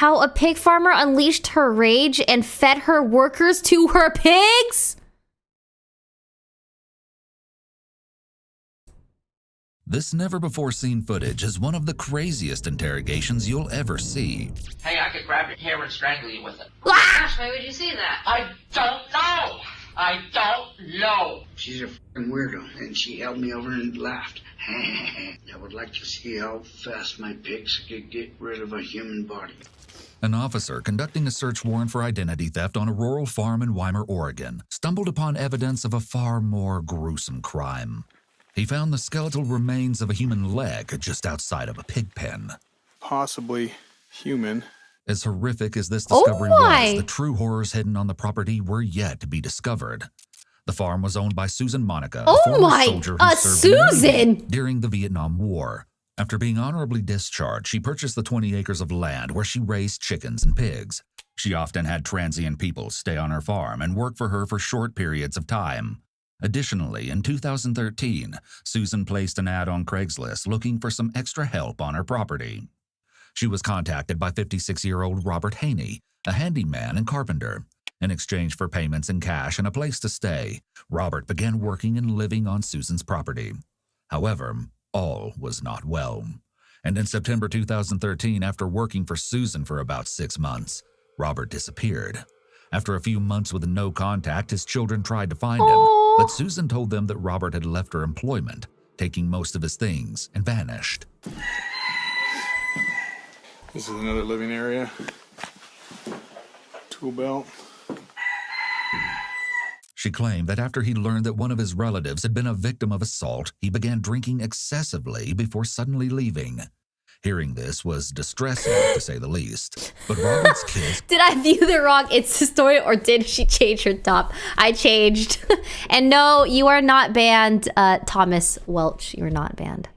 how a pig farmer unleashed her rage and fed her workers to her pigs? This never-before-seen footage is one of the craziest interrogations you'll ever see. Hey, I could grab your hair and strangle you with it. Gosh, why would you say that? I don't know. I don't know. She's a fucking weirdo, and she held me over and laughed. I would like to see how fast my pigs could get rid of a human body. An officer conducting a search warrant for identity theft on a rural farm in Weimar, Oregon, stumbled upon evidence of a far more gruesome crime. He found the skeletal remains of a human leg just outside of a pig pen. Possibly human. As horrific as this discovery my. was, the true horrors hidden on the property were yet to be discovered. The farm was owned by Susan Monica, a former soldier who served in the Susan! Navy during the Vietnam War. After being honorably discharged, she purchased the 20 acres of land where she raised chickens and pigs. She often had transient people stay on her farm and work for her for short periods of time. Additionally, in 2013, Susan placed an ad on Craigslist looking for some extra help on her property. She was contacted by 56-year-old Robert Haney, a handyman and carpenter. In exchange for payments in cash and a place to stay, Robert began working and living on Susan's property. However, all was not well. And in September 2013, after working for Susan for about 6 months, Robert disappeared. After a few months with no contact, his children tried to find him, but Susan told them that Robert had left her employment, taking most of his things, and vanished. This is another living area. Tool belt. She claimed that after he learned that one of his relatives had been a victim of assault, he began drinking excessively before suddenly leaving. Hearing this was distressing, to say the least. But Robert's kids... Did I view the wrong Insta story, or did she change her top? I changed. And no, you are not banned, Thomas Welch. You are not banned.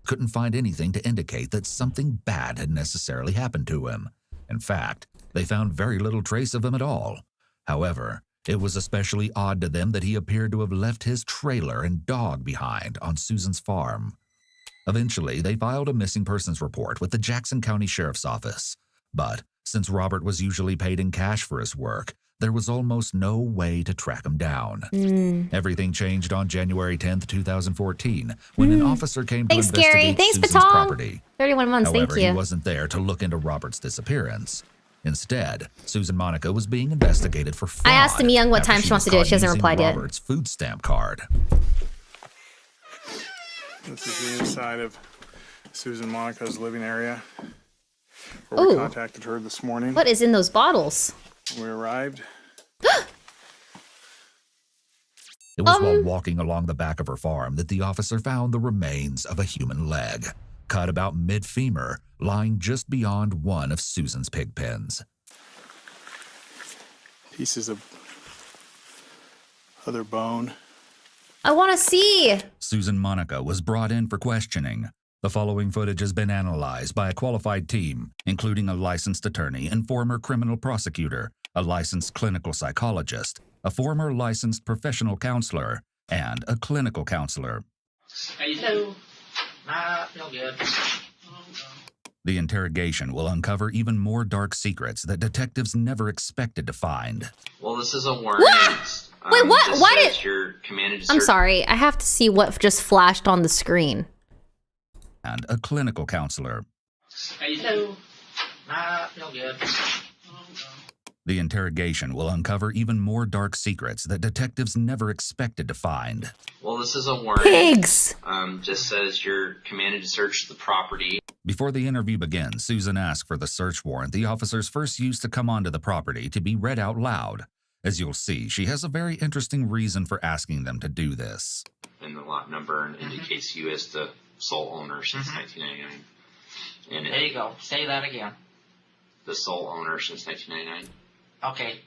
couldn't find anything to indicate that something bad had necessarily happened to him. In fact, they found very little trace of him at all. However, it was especially odd to them that he appeared to have left his trailer and dog behind on Susan's farm. Eventually, they filed a missing persons report with the Jackson County Sheriff's Office. But since Robert was usually paid in cash for his work, there was almost no way to track him down. Everything changed on January 10th, 2014, when an officer came to investigate Susan's property. 31 months, However, thank you. he wasn't there to look into Robert's disappearance. Instead, Susan Monica was being investigated for fraud. I asked Amy Young what time she wants to do it. She hasn't replied yet. Robert's food stamp card. This is the inside of Susan Monica's living area. Where we contacted her this morning. What is in those bottles? When we arrived. It was while walking along the back of her farm that the officer found the remains of a human leg, cut about mid-femur, lying just beyond one of Susan's pig pens. Pieces of other bone. I want to see. Susan Monica was brought in for questioning. The following footage has been analyzed by a qualified team, including a licensed attorney and former criminal prosecutor, a licensed clinical psychologist, a former licensed professional counselor, and a clinical counselor. How you doing? Feel good. The interrogation will uncover even more dark secrets that detectives never expected to find. Well, this is a warrant. Wait, what? Why did... You're commanded to I'm search... sorry. I have to see what just flashed on the screen. And a clinical counselor. How you doing? Feel good. The interrogation will uncover even more dark secrets that detectives never expected to find. Well, this is a warrant. Pigs! Just says you're commanded to search the property. Before the interview begins, Susan asked for the search warrant the officers first used to come onto the property to be read out loud. As you'll see, she has a very interesting reason for asking them to do this. And the lot number indicates you as the sole owner since 1999. And There you go. Say that again. the sole owner since 1999. Okay,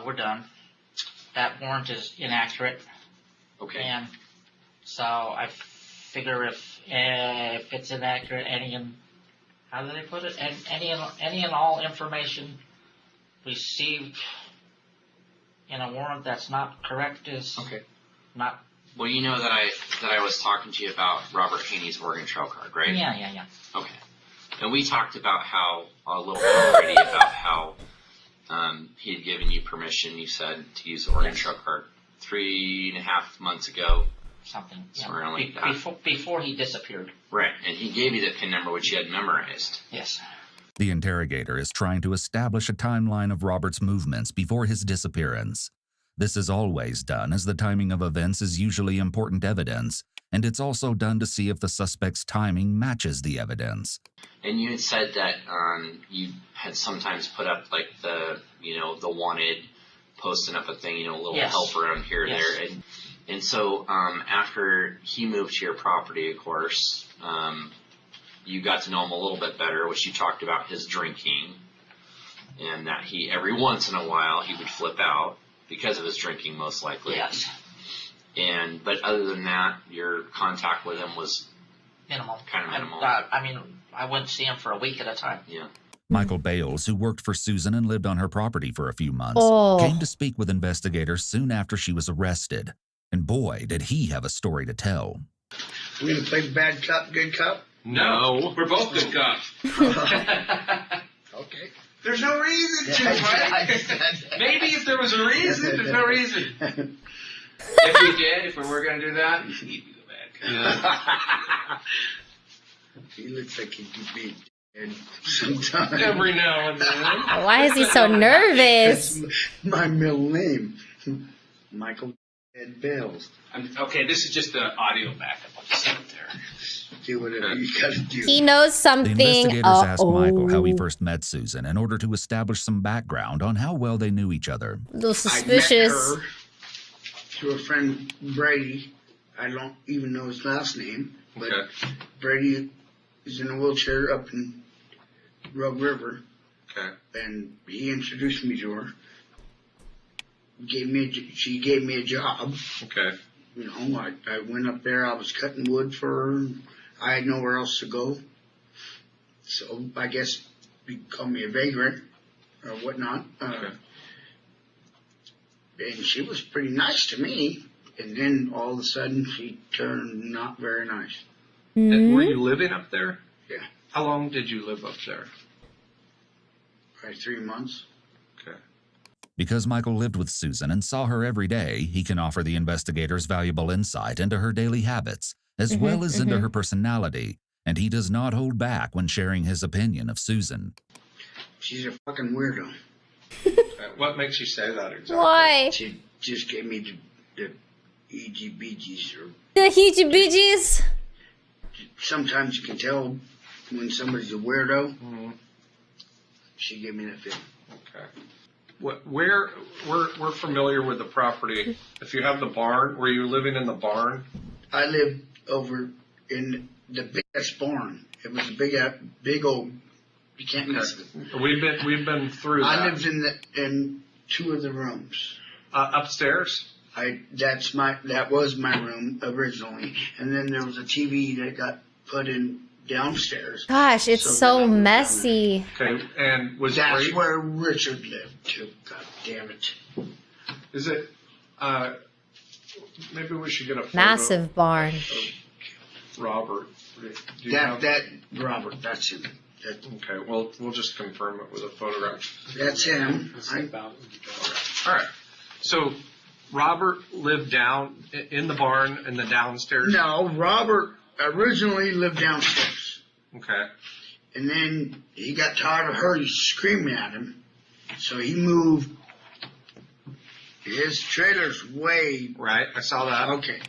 we're done. That warrant is inaccurate, Okay. and so I figure if it's inaccurate, how do they put it? Any and all information received in a warrant that's not correct is Okay. not. Well, you know that I was talking to you about Robert Haney's Oregon Trail card, right? Yeah. Okay. And we talked about how, a little bit already, about how he had given you permission, you said, to use the Oregon Trail card 3.5 months ago. Something. Somewhere like that. Before he disappeared. Right, and he gave you the PIN number, which you had memorized. Yes. The interrogator is trying to establish a timeline of Robert's movements before his disappearance. This is always done as the timing of events is usually important evidence, and it's also done to see if the suspect's timing matches the evidence. And you had said that you had sometimes put up like the wanted, posting up a thing, a little Yes. help around here or Yes. there. And so after he moved to your property, of course, you got to know him a little bit better, which you talked about his drinking, and that he, every once in a while, he would flip out because of his drinking, most likely. Yes. But other than that, your contact with him was Minimal. kind of minimal. I wouldn't see him for a week at a time. Yeah. Michael Bales, who worked for Susan and lived on her property for a few months, Oh. came to speak with investigators soon after she was arrested. And boy, did he have a story to tell. We're going to play bad cop, good cop? No, we're both good cops. Okay. There's no reason to, right? Maybe if there was a reason, there's no reason. If we were going to do that, he'd be the bad cop. He looks like he could be dead sometime. Every now and then. Why is he so nervous? That's my middle name. Michael Ed Bales. Okay, this is just the audio backup. I'll just sit there. Do whatever you gotta do. He knows The something. investigators asked Michael how he Uh-oh. first met Susan in order to establish some background on how well they knew each other. A little I suspicious. met her through a friend, Brady. I don't even know his last name, but Okay. Brady is in a wheelchair up in Rug River, Okay. and he introduced me to her. She gave me a job. Okay. You know, I went up there. I was cutting wood for her. I had nowhere else to go, so I guess you could call me a vagrant or whatnot. Okay. And she was pretty nice to me. And then all of a sudden, she turned not very nice. And were you living up there? Yeah. How long did you live up there? Probably 3 months. Okay. Because Michael lived with Susan and saw her every day, he can offer the investigators valuable insight into her daily habits, as well as into her personality, and he does not hold back when sharing his opinion of Susan. She's a fucking weirdo. What makes you say that exactly? Why? She just gave me the EGBGs. Or The heebie-jeebies? sometimes you can tell when somebody's a weirdo. Mhm. She gave me that feeling. Okay. We're familiar with the property. If you have the barn, were you living in the barn? I lived over in the biggest barn. It was a big old. You can't miss it. We've been through that. I lived in 2 of the rooms. Upstairs. That was my room originally, and then there was a TV that got put in downstairs. Gosh, it's So so then I moved down messy. Okay, and was That's Brady, where Richard lived too. God damn it! is it? Maybe we should get a photo Massive barn. of Robert. Do you have- That Robert, that's him. Okay, well, we'll just confirm it with a photograph. That's him. All right. So Robert lived down in the barn in the downstairs. No, Robert originally lived downstairs, Okay. and then he got tired of her screaming at him, so he moved. His trailer's way Right. I saw that. okay,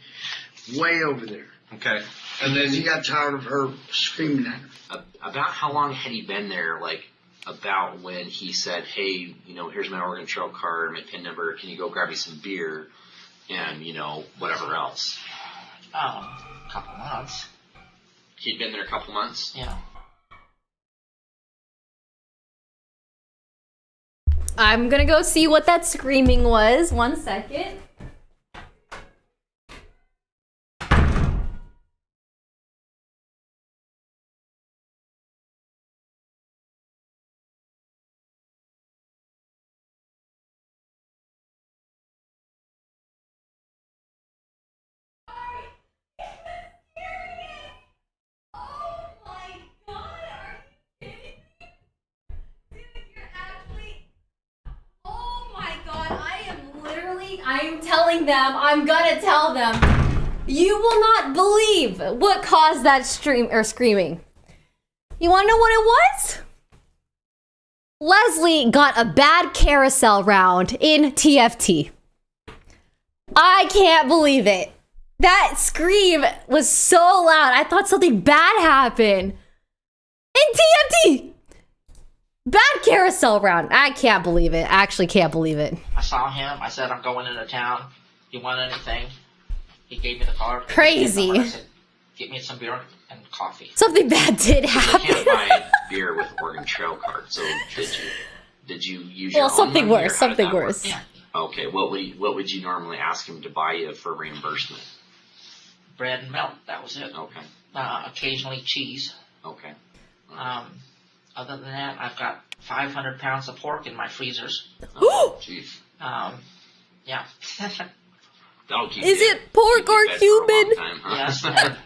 way over there. Okay. And And then then he got tired of her screaming at him. About how long had he been there? Like, about when he said, hey, here's my Oregon Trail card, my PIN number, can you go grab me some beer? And, whatever else. Oh, a couple months. He'd been there a couple months. Yeah. I'm gonna go see what that screaming was. 1 second. telling them. I'm gonna tell them. You will not believe what caused that screaming. You wanna know what it was? Leslie got a bad carousel round in TFT. I can't believe it. That scream was so loud. I thought something bad happened. In TFT! Bad carousel round. I can't believe it. I actually can't believe it. I saw him. I said, I'm going into town. You want anything? He gave me the card. Crazy. I said, get me some beer and coffee. Something bad did You happen. can't buy beer with Oregon Trail card. So did you use your Well, own something money, or worse. how did Something that work? worse. Yeah. Okay, what would you normally ask him to buy you for reimbursement? Bread and milk. That was it. Okay, Occasionally cheese. okay. Other than that, I've got 500 pounds of pork in my freezers. Oh, jeez. Yeah. That'll keep Is you- it pork keep you or fed for a long human? time, huh? Yes. And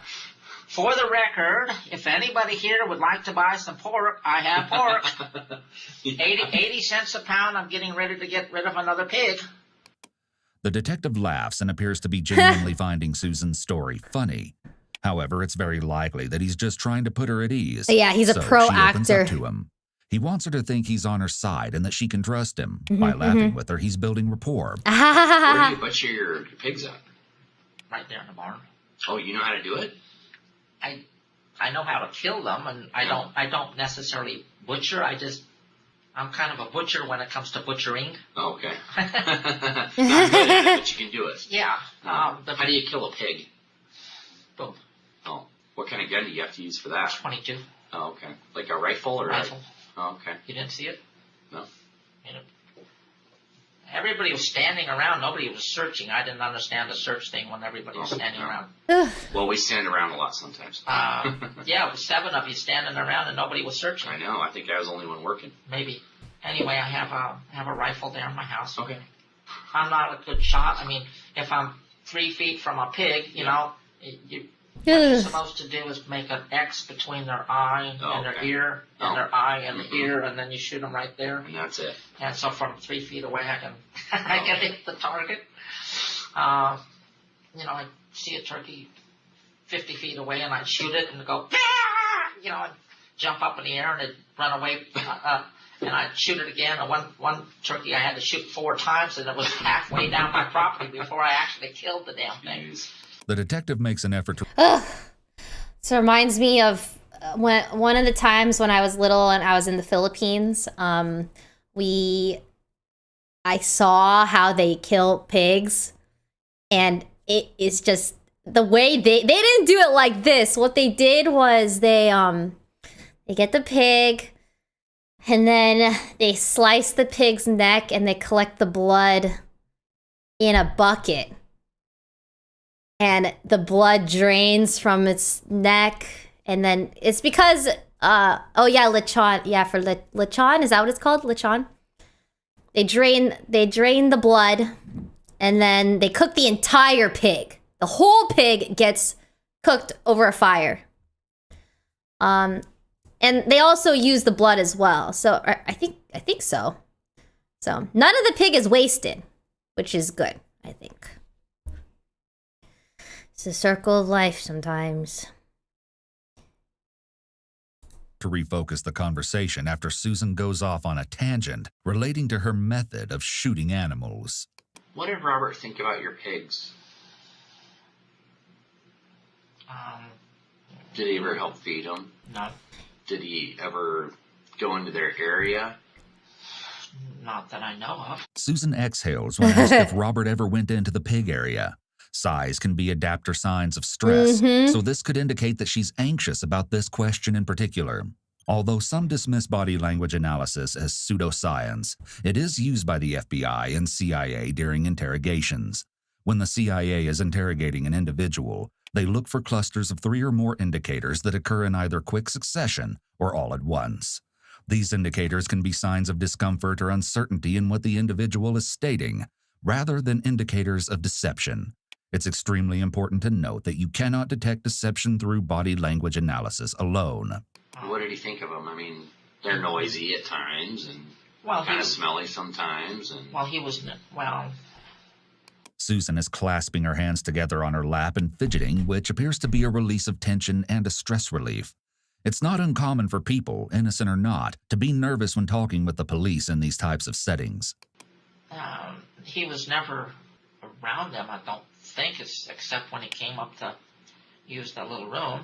for the record, if anybody here would like to buy some pork, I have pork. 80 cents a pound. I'm getting ready to get rid of another pig. The detective laughs and appears to be genuinely finding Susan's story funny. However, it's very likely that he's just trying to put her at ease. Yeah, he's a So pro she opens actor. up to him. He wants her to think he's on her side and that she can trust him. By laughing with her, he's building rapport. Where do you butcher your pigs at? Right there in the barn. Oh, you know how to do it? I know how to kill them, and I don't necessarily butcher. I'm kind of a butcher when it comes to butchering. Oh, okay. Not good at it, but you can do it. Yeah. How do you kill a pig? Boom. Oh, what kind of gun do you have to use for that? 22 Oh, okay. Like a rifle or rifle. Oh, okay. You didn't see it? No. You know, everybody was standing around. Nobody was searching. I didn't understand the search thing when everybody was standing around. Well, we stand around a lot sometimes. Yeah, it was 7 of you standing around and nobody was searching. I know. I think I was the only one working. Maybe. Anyway, I have a rifle there in my house. Okay. I'm not a good shot. I mean, if I'm 3 feet from a pig, you know, what you're supposed to do is make an X between their eye and their ear, and their eye and the ear, and then you shoot them right there. And that's it. And so from 3 feet away, I can hit the target. You know, I see a turkey 50 feet away, and I'd shoot it and go, you know, and jump up in the air and it'd run away. And I'd shoot it again. And one turkey I had to shoot 4 times, and it was halfway down my property before I actually killed the damn thing. Jeez. The detective makes an effort to So it reminds me of when one of the times when I was little and I was in the Philippines. I saw how they kill pigs, and it is just the way they didn't do it like this. What they did was they get the pig, and then they slice the pig's neck and they collect the blood in a bucket. And the blood drains from its neck, and then it's because lechon. Yeah, for lechon, is that what it's called? Lechon. They drain the blood, and then they cook the entire pig. The whole pig gets cooked over a fire. And they also use the blood as well. So I think so. So none of the pig is wasted, which is good, I think. It's a circle of life sometimes. refocus the conversation after Susan goes off on a tangent relating to her method of shooting animals. What did Robert think about your pigs? Did he ever help feed them? No, Did he ever go into their area? not that I know of. Susan exhales when asked if Robert ever went into the pig area. Sighs can be adapter signs of stress, so this could indicate that she's anxious about this question in particular. Although some dismiss body language analysis as pseudoscience, it is used by the FBI and CIA during interrogations. When the CIA is interrogating an individual, they look for clusters of 3 or more indicators that occur in either quick succession or all at once. These indicators can be signs of discomfort or uncertainty in what the individual is stating, rather than indicators of deception. It's extremely important to note that you cannot detect deception through body language analysis alone. What did he think of them? I mean, they're noisy at times and Well, kind of smelly sometimes. And he was, well, Susan is clasping her hands together on her lap and fidgeting, which appears to be a release of tension and a stress relief. It's not uncommon for people, innocent or not, to be nervous when talking with the police in these types of settings. He was never around them, I don't think, except when he came up to use that little room.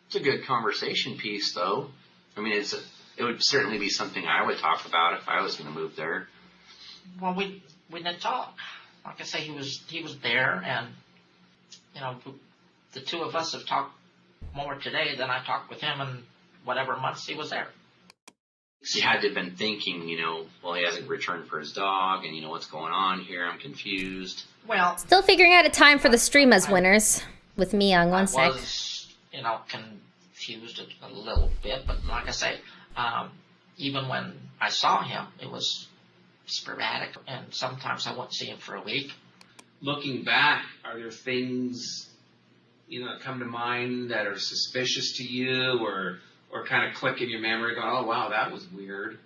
It's a good conversation piece, though. I mean, it would certainly be something I would talk about if I was going to move there. Well, we didn't talk. Like I say, he was there, and you know, the two of us have talked more today than I talked with him in whatever months he was there. He had to have been thinking, well, he hasn't returned for his dog, and what's going on here? I'm confused. Well, Still figuring out a time for the stream as winners with me on one I sec. was, confused a little bit, but like I say, even when I saw him, it was sporadic, and sometimes I wouldn't see him for a week. Looking back, are there things, that come to mind that are suspicious to you or kind of click in your memory, go, oh, wow, that was weird?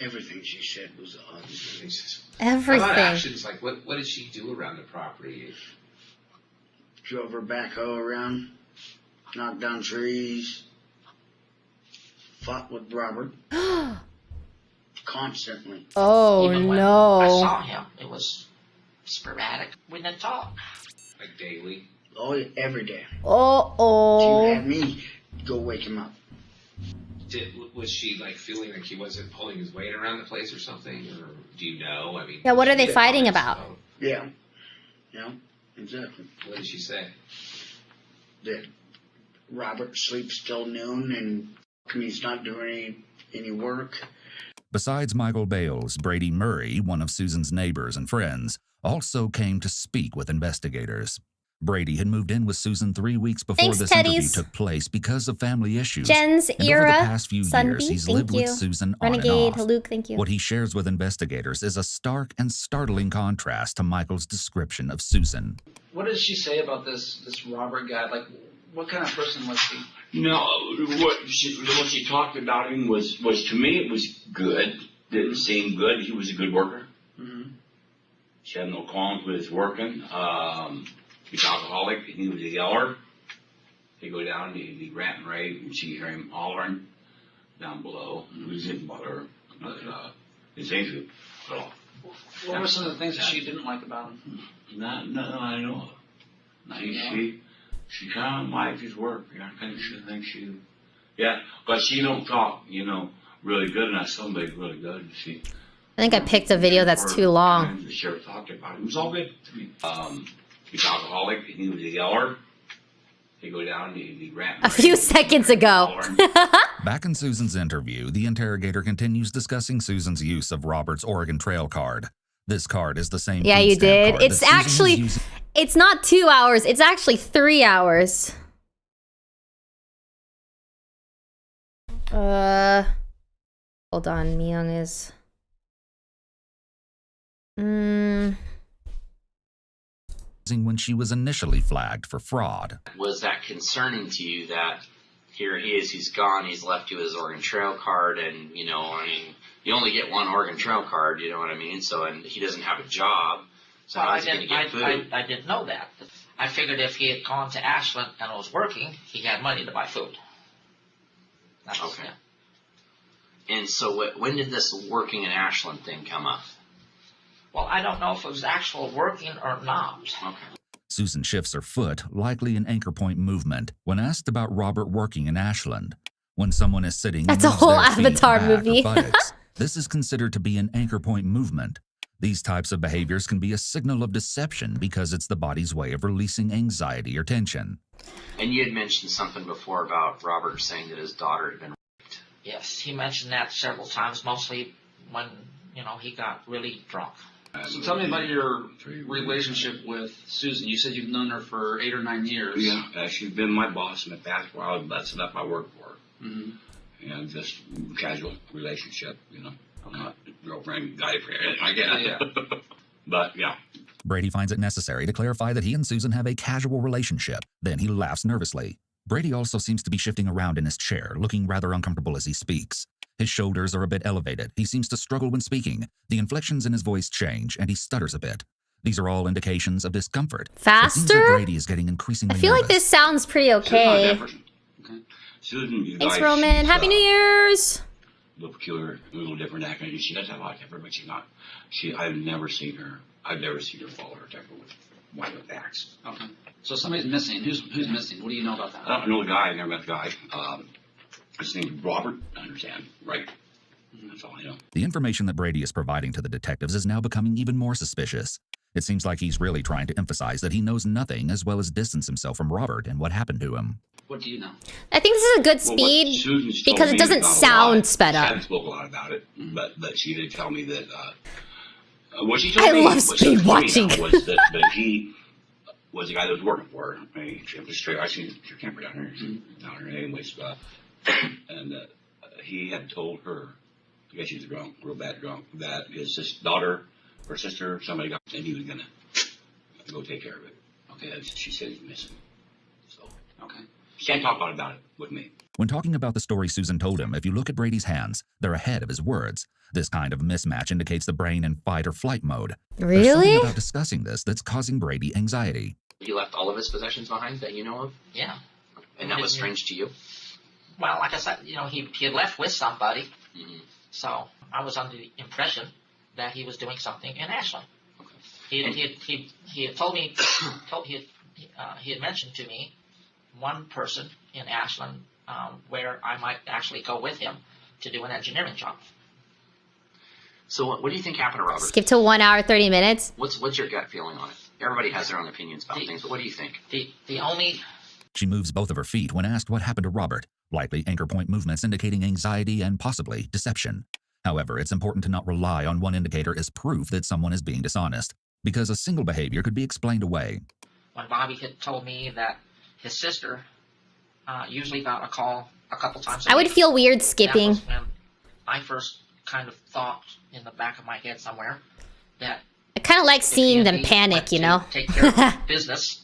Everything she said was odd. How about Everything. actions? Like, what did she do around the property? Drove her backhoe around, knocked down trees, fought with Robert constantly. Oh Even when I no. saw him, it was sporadic. We didn't talk. Like, daily? Oh, yeah, every day. Oh She had me go wake him up. Was she, like, feeling like he wasn't pulling his weight around the place or something? Or do you know? I mean... Yeah, what are she they did fighting comments about? Yeah. Yeah, exactly. What did she say? That Robert sleeps till noon and he's not doing any work. Besides Michael Bales, Brady Murray, one of Susan's neighbors and friends, also came to speak with investigators. Brady had moved in with Susan 3 weeks before Thanks, this interview Teddies. took place because of family issues. Jen's And over era. the past few Sunbeam, years, he's thank lived you. with Susan on Renegade, and off. Luke, thank you. What he shares with investigators is a stark and startling contrast to Michael's description of Susan. What did she say about this Robert guy? Like, what kind of person was he? No, what she talked about him was to me it was good. It seemed good. He was a good worker. Mm-hmm. She had no qualms with his working. He was alcoholic. He was a yeller. He'd go down, he'd be ranting, right, and she'd hear him hollering down below. It was didn't bother her. But his things would put off. What were some of the things that she didn't like about him? Nothing I know of. She kind of liked his work. I think she, but she don't talk, really good, and that's somebody really good. She. I think I picked a video that's too long. The sheriff talked about it. It was all good to me. He was alcoholic. He was a yeller. He'd go down, he'd be ranting. A few seconds ago. Back in Susan's interview, the interrogator continues discussing Susan's use of Robert's Oregon Trail card. This card is the same. Yeah, food you stamp did. card It's that Susan was actually, using- it's not 2 hours. It's actually 3 hours. Hold on. Myung is. when she was initially flagged for fraud. Was that concerning to you that here he is, he's gone, he's left you with his Oregon Trail card, and, you only get one Oregon Trail card, you know what I mean? So, and he doesn't have a job, so Well, how's he going to get food? I didn't know that. I figured if he had gone to Ashland and was working, he had money to buy food. Okay. And so when did this working in Ashland thing come up? Well, I don't know if it was actual working or not. Okay. Susan shifts her foot, likely an anchor point movement, when asked about Robert working in Ashland. When someone is sitting, That's and a moves whole their feet, Avatar back, or movie. buttocks, this is considered to be an anchor point movement. These types of behaviors can be a signal of deception because it's the body's way of releasing anxiety or tension. And you had mentioned something before about Robert saying that his daughter had been raped. Yes, he mentioned that several times, mostly when, he got really drunk. So tell me about your relationship with Susan. You said you've known her for 8 or 9 years. Yeah, she's been my boss in the past while. That's enough I work for her. Mm-hmm. And just casual relationship, I'm not girlfriend, guy friend, I get it. Yeah. But yeah. Brady finds it necessary to clarify that he and Susan have a casual relationship. Then he laughs nervously. Brady also seems to be shifting around in his chair, looking rather uncomfortable as he speaks. His shoulders are a bit elevated. He seems to struggle when speaking. The inflections in his voice change, and he stutters a bit. These are all indications of discomfort. It seems that Faster? Brady is getting increasingly I feel like nervous. this sounds pretty Susan's not okay. that person. Okay. Susan, you Thanks, guys, Roman. she's, Happy New Year's. A little peculiar, a little different acting. She does have a lot of temper, but she's not. I've never seen her follow her temper with violent acts. Okay. So somebody's missing. Who's missing? What do you know about that? I don't know the guy. I never met the guy. His name's Robert. I understand, right? That's all I know. The information that Brady is providing to the detectives is now becoming even more suspicious. It seems like he's really trying to emphasize that he knows nothing, as well as distance himself from Robert and what happened to him. What do you know? I think this is a good Well, what speed Susan's told because me it doesn't is not a sound lot. sped She up. hadn't spoke a lot about it, but she did tell me that what she I told me, love what she speed told me watching. was that he was the guy that was working for her. I mean, she was straight. I seen your camper down here, anyways. And he had told her, I guess she was drunk, real bad drunk, that his daughter or sister, somebody got, and he was gonna go take care of it. Okay, she said he's missing. So, okay. She can't talk about it with me. When talking about the story Susan told him, if you look at Brady's hands, they're ahead of his words. This kind of mismatch indicates the brain in fight or flight mode. There's Really? something about discussing this that's causing Brady anxiety. He left all of his possessions behind that you know of? Yeah. And that was strange to you? Well, like I said, he had left with somebody, Mm-hmm. so I was under the impression that he was doing something in Ashland. He had told me, he had mentioned to me one person in Ashland where I might actually go with him to do an engineering job. So what do you think happened to Robert? Skip to 1 hour, 30 minutes. What's your gut feeling on it? Everybody has their own opinions about things, but what do you think? The only She moves both of her feet when asked what happened to Robert, likely anchor point movements indicating anxiety and possibly deception. However, it's important to not rely on one indicator as proof that someone is being dishonest, because a single behavior could be explained away. when Bobby had told me that his sister usually got a call a couple times a I would week. feel weird skipping. That was when I first kind of thought in the back of my head somewhere that I kind of like if seeing he them at least panic, went you to know? take care of business,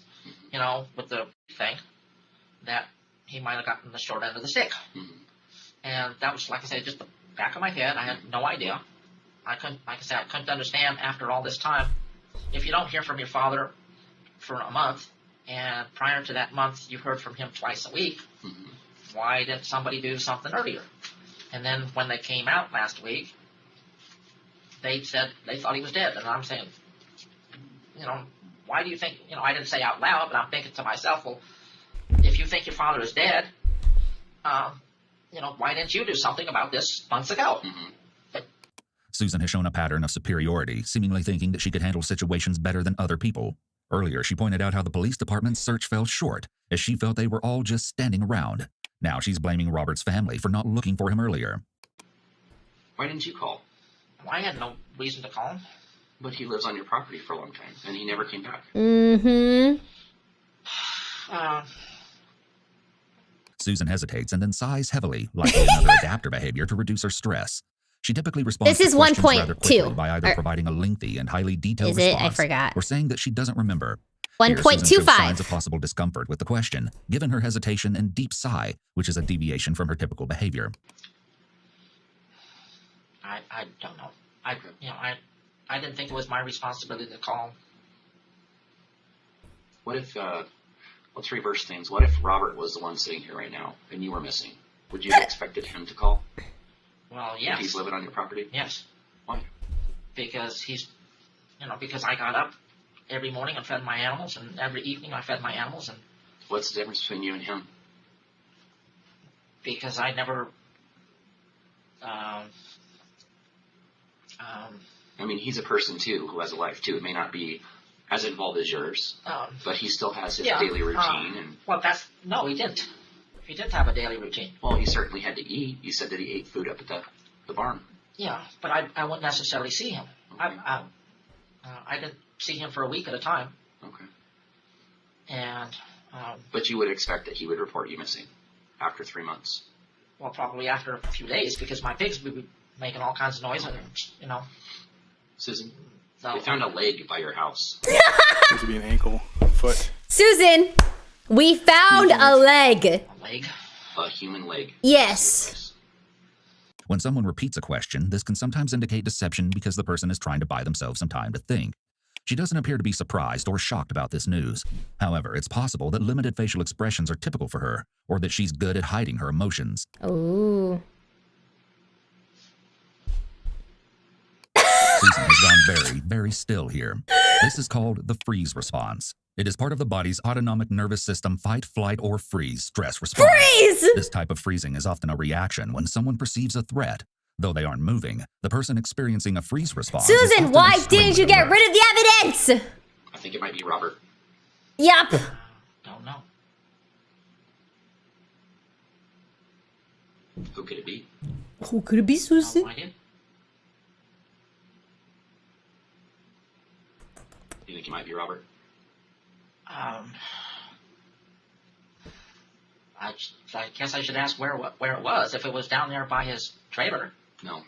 with the thing, that he might have gotten the short end of the stick. Mm-hmm. And that was, like I said, just the back of my head. I had no idea. I couldn't understand after all this time. If you don't hear from your father for a month, and prior to that month you heard from him twice a week, Mm-hmm. why didn't somebody do something earlier? And then when they came out last week, they said they thought he was dead. And I'm saying, why do you think, I didn't say out loud, but I'm thinking to myself, well, if you think your father is dead, why didn't you do something about this months ago? Mm-hmm. Susan has shown a pattern of superiority, seemingly thinking that she could handle situations better than other people. Earlier, she pointed out how the police department's search fell short, as she felt they were all just standing around. Now she's blaming Robert's family for not looking for him earlier. Why didn't you call? Well, I had no reason to call him. But he lives on your property for a long time, and he never came back. Mm-hmm. Susan hesitates and then sighs heavily, likely another adapter behavior to reduce her stress. She typically responds This is to questions 1.2. rather quickly by either providing a lengthy and highly detailed Is it? response I forgot. or saying that she doesn't remember. Here, Susan shows signs of 1.25. possible discomfort with the question, given her hesitation and deep sigh, which is a deviation from her typical behavior. I don't know. I didn't think it was my responsibility to call him. What if, let's reverse things. What if Robert was the one sitting here right now, and you were missing? Would you have expected him to call? Well, If yes. he's living on your property? Yes. Why? Because because I got up every morning and fed my animals, and every evening I fed my animals, and What's the difference between you and him? because I never, I mean, he's a person, too, who has a life, too. It may not be as involved as yours, but he still has his yeah, daily routine. And well, no, he didn't. He didn't have a daily routine. well, he certainly had to eat. You said that he ate food up at the barn. Yeah, but I wouldn't necessarily see him. Okay. I didn't see him for a week at a time, Okay. and But you would expect that he would report you missing after 3 months. well, probably after a few days, because my pigs would be making all kinds of noise, and Susan, so they found a leg by your house. Seems to be an ankle, a foot. Susan, we found a leg. a leg. A human leg. Yes. When someone repeats a question, this can sometimes indicate deception because the person is trying to buy themselves some time to think. She doesn't appear to be surprised or shocked about this news. However, it's possible that limited facial expressions are typical for her, or that she's good at hiding her emotions. Ooh. Susan has gone very, very still here. This is called the freeze response. It is part of the body's autonomic nervous system fight, flight, or freeze stress response. Freeze! This type of freezing is often a reaction when someone perceives a threat. Though they aren't moving, the person experiencing a freeze response is Susan, often why extremely didn't you get alert. rid of the evidence? I think it might be Robert. Yup. Don't know. Who could it be? Who could it be, Susan? No idea. Do you think it might be Robert? I guess I should ask where it was. If it was down there by his trailer. No.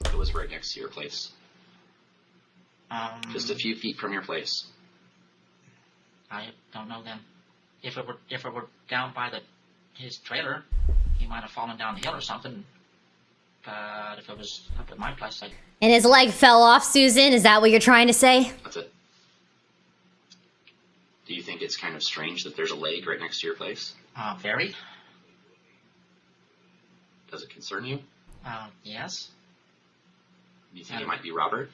It was right next to your place. Just a few feet from your place. I don't know then. If it were down by his trailer, he might have fallen down the hill or something. But if it was up at my place, And his leg fell off, Susan? Is that what you're trying to say? That's it. Do you think it's kind of strange that there's a leg right next to your place? Very. Does it concern you? Yes. Do you think it might be Robert?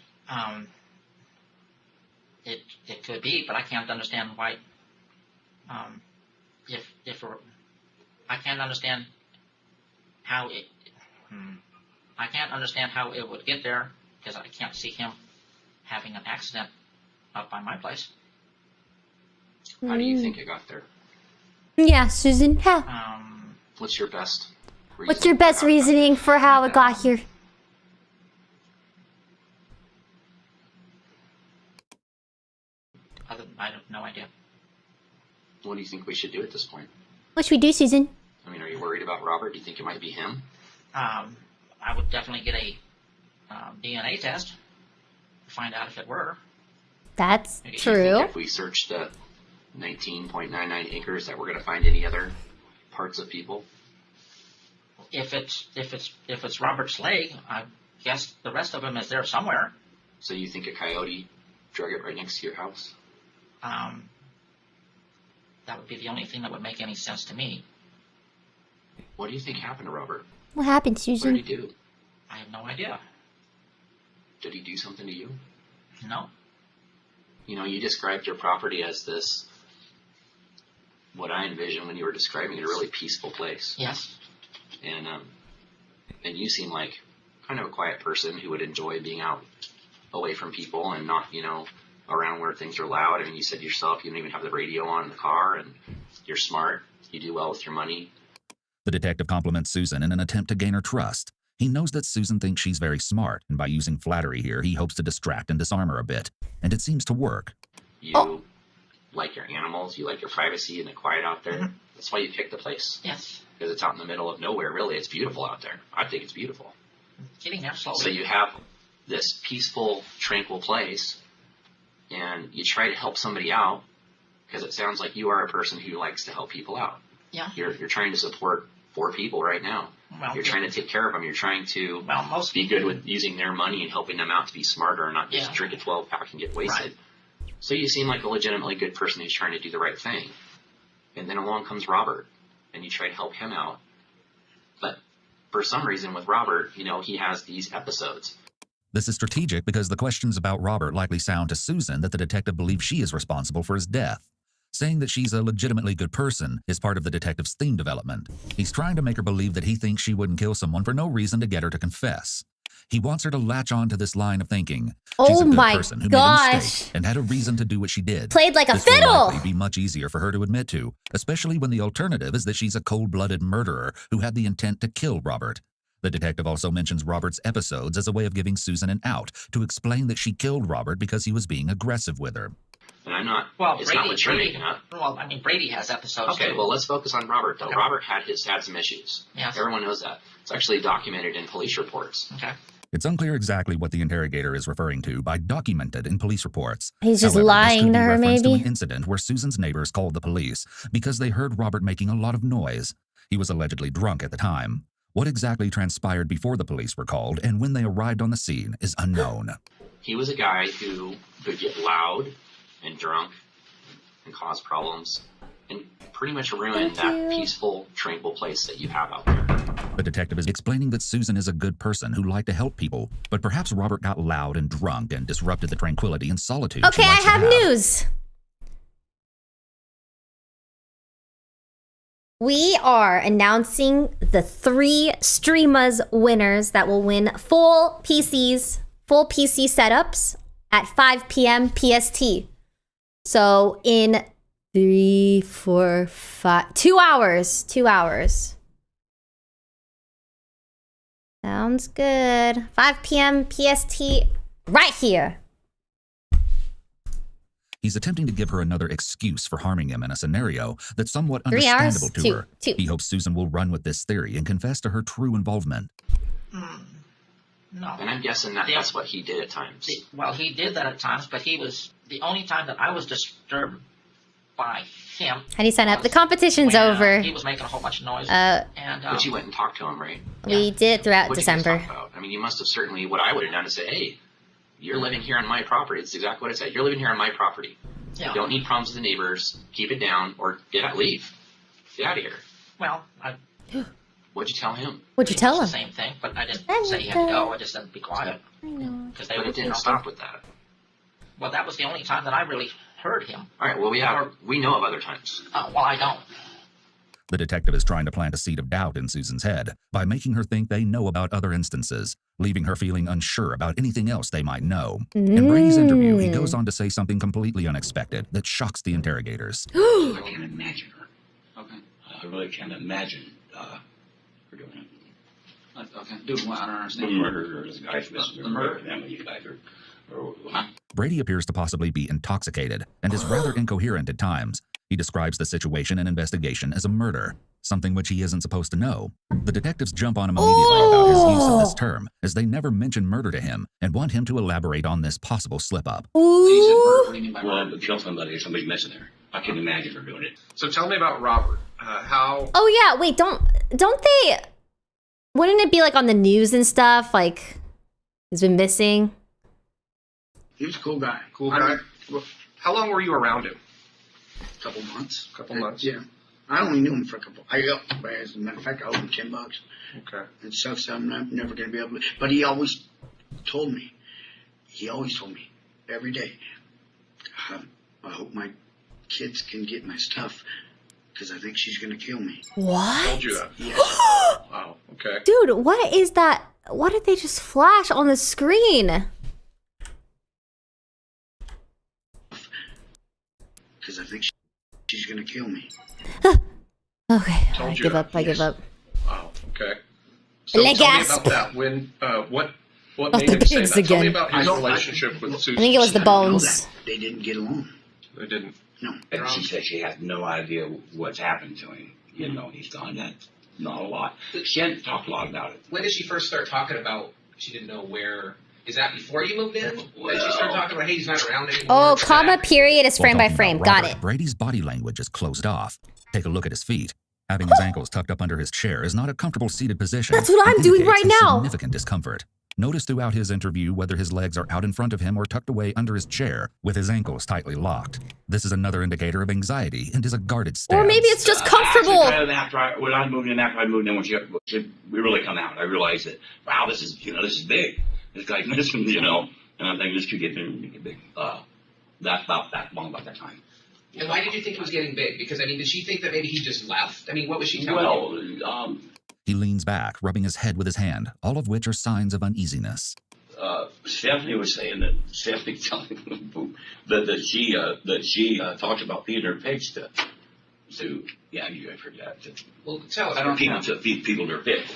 It could be, but I can't understand why. I can't understand how it. I can't understand how it would get there because I can't see him having an accident up by my place. How do you think it got there? Yeah, Susan. How? What's your best reason? What's your best reasoning for how it got here? I have no idea. What do you think we should do at this point? What should we do, Susan? I mean, are you worried about Robert? Do you think it might be him? I would definitely get a DNA test to find out if it were. That's Do you true. think if we searched the 19.99 acres that we're going to find any other parts of people? If it's Robert's leg, I guess the rest of him is there somewhere. So you think a coyote drug it right next to your house? That would be the only thing that would make any sense to me. What do you think happened to Robert? What happened, What Susan? did he do? I have no idea. Did he do something to you? No. You know, you described your property as this, what I envisioned when you were describing it, a really peaceful place. Yes. And you seem like kind of a quiet person who would enjoy being out away from people and not, around where things are loud. I mean, you said yourself you don't even have the radio on in the car, and you're smart. You do well with your money. The detective compliments Susan in an attempt to gain her trust. He knows that Susan thinks she's very smart, and by using flattery here, he hopes to distract and disarm her a bit. And it seems to work. You like your animals, you like your privacy and the quiet out there. Mm-hmm. That's why you picked the place. Yes. Because it's out in the middle of nowhere, really. It's beautiful out there. I think it's beautiful. Getting there slowly. So you have this peaceful, tranquil place, and you try to help somebody out, because it sounds like you are a person who likes to help people out. Yeah. You're trying to support 4 people right now. Well, You're trying to take care of them. You're trying to be good with using their money and helping them out to be smarter and not just drink a 12-pack and get wasted. Right. So you seem like a legitimately good person who's trying to do the right thing. And then along comes Robert, and you try to help him out. But for some reason with Robert, he has these episodes. This is strategic because the questions about Robert likely sound to Susan that the detective believes she is responsible for his death. Saying that she's a legitimately good person is part of the detective's theme development. He's trying to make her believe that he thinks she wouldn't kill someone for no reason to get her to confess. He wants her to latch on to this line of thinking. She's a good person who made a mistake and had a reason to do what she did. Played like a This will fiddle. likely be much easier for her to admit to, especially when the alternative is that she's a cold-blooded murderer who had the intent to kill Robert. The detective also mentions Robert's episodes as a way of giving Susan an out to explain that she killed Robert because he was being aggressive with her. And I'm not, Well, it's not what you're making up. Well, I mean, Brady has episodes. Okay, too. well, let's focus on Robert, though. Okay. Robert had some issues. Yes. Everyone knows that. It's actually documented in police reports. Okay. It's unclear exactly what the interrogator is referring to by documented in police reports. He's just However, this lying could to be her, reference maybe? to an incident where Susan's neighbors called the police because they heard Robert making a lot of noise. He was allegedly drunk at the time. What exactly transpired before the police were called and when they arrived on the scene is unknown. he was a guy who could get loud and drunk and cause problems and pretty much ruin that peaceful, tranquil place that you have out there. The detective is explaining that Susan is a good person who liked to help people, but perhaps Robert got loud and drunk and disrupted the tranquility and solitude. Okay, I have news. We are announcing the 3 Streamers winners that will win full PC setups at 5 p.m. PST. So in 2 hours. 2 hours. Sounds good. 5 p.m. PST right here. He's attempting to give her another excuse for harming him in a scenario that's somewhat 3 hours? understandable to her. He hopes Susan will run with this theory and confess to her true involvement. No. And I'm guessing that that's what he did at times. Well, he did that at times, but he was the only time that I was disturbed by him. How do you sign up? The competition's when, over. He was making a whole bunch of noise. But you went and talked to him, right? We did throughout What'd you guys December. talk about? I mean, you must have certainly, what I would have done is say, hey, you're living here on my property. It's exactly what I said. You're living here on my property. Yeah. You don't need problems with the neighbors. Keep it down or leave. Get out of here. Well, What'd you tell him? What'd you tell him? the same thing, but I didn't say he had to go. I just said be quiet. I know. Because they But would it didn't stop with that. Well, that was the only time that I really heard him. All right, well, we know of other times. Well, I don't. The detective is trying to plant a seed of doubt in Susan's head by making her think they know about other instances, leaving her feeling unsure about anything else they might know. In Brady's interview, he goes on to say something completely unexpected that shocks the interrogators. I can't imagine her. Okay. I really can't imagine her doing it. Okay. Dude, I don't understand. The murder or this guy's missing. The murder. You guys are. Brady appears to possibly be intoxicated and is rather incoherent at times. He describes the situation and investigation as a murder, something which he isn't supposed to know. The detectives jump on him immediately about his use of this term, as they never mention murder to him and want him to elaborate on this possible slip-up. What do you mean by Well, murder? to kill somebody or somebody missing there. I can imagine her doing it. So tell me about Robert. How? Oh yeah, wait, don't they? Wouldn't it be like on the news and stuff? Like he's been missing. He was a cool guy. Cool guy. How long were you around him? Couple months. Couple months. Yeah. I only knew him for a couple. As a matter of fact, I owed him $10 Okay. and stuff, so I'm never going to be able to. But he always told me. Every day. I hope my kids can get my stuff because I think she's going to kill me. What? Told you that. Yeah. Wow. Okay. Dude, what is that? What did they just flash on the screen? Because I think she's going to kill me. Okay, Told I you give that. up. I give up. Wow. Okay. So Leg tell me gasp. about that. When? What Not made the him say pigs that? Tell me again. about his I don't- relationship with Susan. I think it was the I know bones. that. They didn't get along. They didn't. No. And she said she has no idea what's happened to him. You know, he's gone. That's not a lot. She hadn't talked a lot about it. When did she first start talking about she didn't know where? Is that before you moved in? Did she start talking about, hey, he's not around anymore? Oh, comma period is frame by While talking frame. about Got Robert, it. Brady's body language is closed off. Take a look at his feet. Having his ankles tucked up under his chair is not a comfortable seated position. That's what and I'm doing indicates right his now. Significant discomfort. Notice throughout his interview whether his legs are out in front of him or tucked away under his chair with his ankles tightly locked. This is another indicator of anxiety and is a guarded stance. Or maybe it's just comfortable. Actually, when I moved in, when we really come out, I realized that, wow, this is big. This guy's missing, and I'm thinking this could get big. That's about that time. And why did you think it was getting big? Because, I mean, did she think that maybe he just left? I mean, what was she telling you? Well, He leans back, rubbing his head with his hand, all of which are signs of uneasiness. Stephanie was saying that Stephanie telling him that she talked about feeding her pigs to yeah, you guys heard that. Well, tell us. I don't people to feed people their pigs.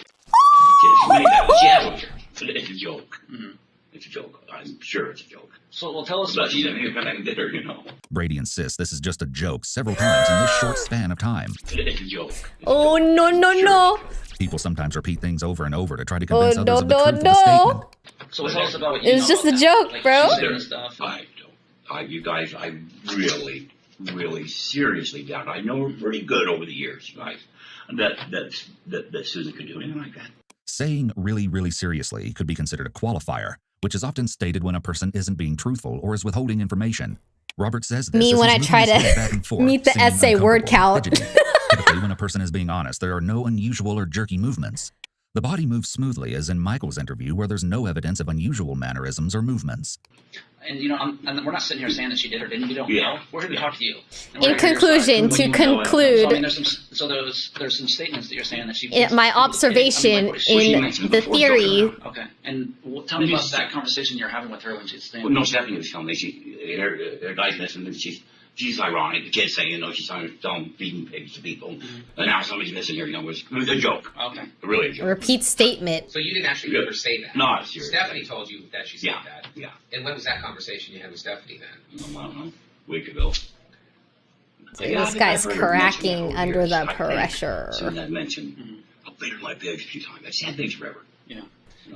It's a joke. Mhm. It's a joke. I'm sure it's a joke. So, well, tell us But what she you didn't even did her, Brady insists this is just a joke several times in this short span of time. It's a joke. Oh, no. People sometimes repeat things over and over to try to convince Oh, others of the no, truth of the no. statement. So tell us about what you It was know just about a that. joke, Like, bro. she's there and stuff. You guys, I really, really seriously doubt. I know her pretty good over the years, guys. That Susan could do anything like that. Saying really, really seriously could be considered a qualifier, which is often stated when a person isn't being truthful or is withholding information. Robert says this Me as when he's I moving try his head to back and forth, meet the seeming essay word uncomfortable and count. fidgety. Typically, when a person is being honest, there are no unusual or jerky movements. The body moves smoothly, as in Michael's interview, where there's no evidence of unusual mannerisms or movements. And and we're not sitting here saying that she did or didn't. We don't know. We're here to talk to you. And In we're here to conclusion, hear your to side. So, I mean, conclude, there's some statements that you're saying that she. my observation in the theory. Okay, and tell me about that conversation you're having with her when she's saying. Well, no, Stephanie was telling me her guy's missing, and she's ironic. The kid's saying, she's telling feeding pigs to people, and now somebody's missing here. It was a joke. Okay, Really a joke. Repeat statement. So you didn't actually hear her say that? No, it's serious. Stephanie told you that she said that? Yeah. And when was that conversation you had with Stephanie then? I don't know, a week ago. This guy's cracking under the pressure. So that mentioned, I'll beat her like pigs a few times. I've said pigs forever. Yeah.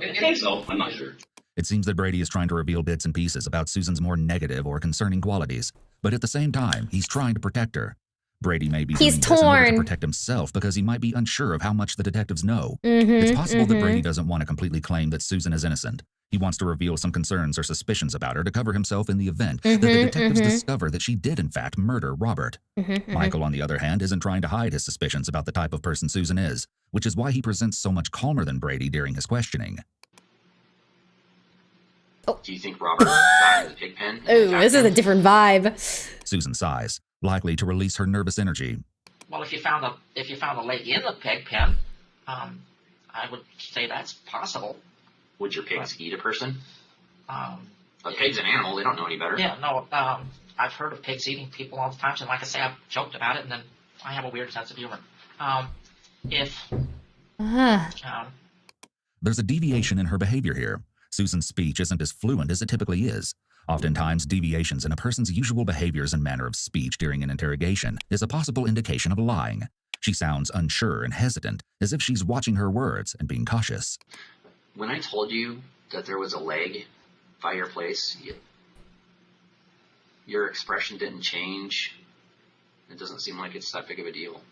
I think so. I'm not sure. It seems that Brady is trying to reveal bits and pieces about Susan's more negative or concerning qualities, but at the same time, he's trying to protect her. Brady may be He's doing this in order to torn. protect himself because he might be unsure of how much the detectives know. It's possible that Brady doesn't want to completely claim that Susan is innocent. He wants to reveal some concerns or suspicions about her to cover himself in the event that the detectives discover that she did in fact murder Robert. Michael, on the other hand, isn't trying to hide his suspicions about the type of person Susan is, which is why he presents so much calmer than Brady during his questioning. Do you think Robert died in the pig pen? Ooh, this is a different vibe. Susan sighs, likely to release her nervous energy. Well, if you found a leg in the pig pen, I would say that's possible. Would your pigs eat a person? Um, A pig's an animal. They don't know any better. yeah, no, I've heard of pigs eating people all the time, and like I say, I've joked about it, and then I have a weird sense of humor. There's a deviation in her behavior here. Susan's speech isn't as fluent as it typically is. Oftentimes, deviations in a person's usual behaviors and manner of speech during an interrogation is a possible indication of lying. She sounds unsure and hesitant, as if she's watching her words and being cautious. When I told you that there was a leg by your place, your expression didn't change. It doesn't seem like it's that big of a deal.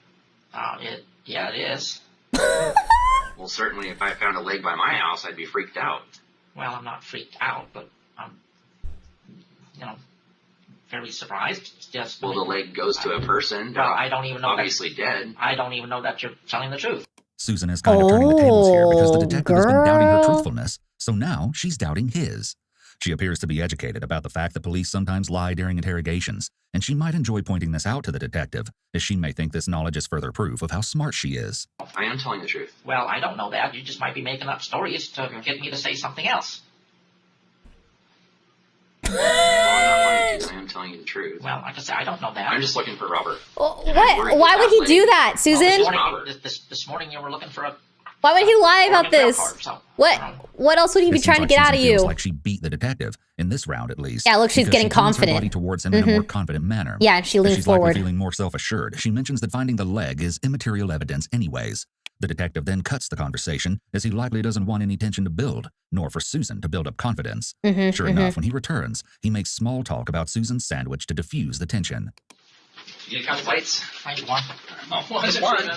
It is. Well, certainly if I found a leg by my house, I'd be freaked out. Well, I'm not freaked out, but I'm, very surprised. It's just Well, the leg goes to a person. Well, I don't even know. Obviously dead. I don't even know that you're telling the truth. Susan is kind of turning the tables here because the detective has been doubting her girl. truthfulness, so now she's doubting his. She appears to be educated about the fact that police sometimes lie during interrogations, and she might enjoy pointing this out to the detective, as she may think this knowledge is further proof of how smart she is. I am telling the truth. Well, I don't know that. You just might be making up stories to get me to say something else. Well, I'm not lying to you. I am telling you the truth. Well, like I said, I don't know that. I'm just looking for Robert. What? And I'm worried Why about would he that do lady. that, Susan? Robert. This morning you were looking for a Why would he lie about Oregon Trail this? card, so, What else would he be It seems trying to like get out of Susan feels you? like she beat the detective, in this round at least. Yeah, look, she's because getting she turns her confident. body towards him in a more confident manner. Yeah, and she As leans she's forward. likely feeling more self-assured, she mentions that finding the leg is immaterial evidence anyways. The detective then cuts the conversation, as he likely doesn't want any tension to build, nor for Susan to build up confidence. Sure enough, when he returns, he makes small talk about Susan's sandwich to diffuse the tension. You get a couple plates? I need one. Oh, just one.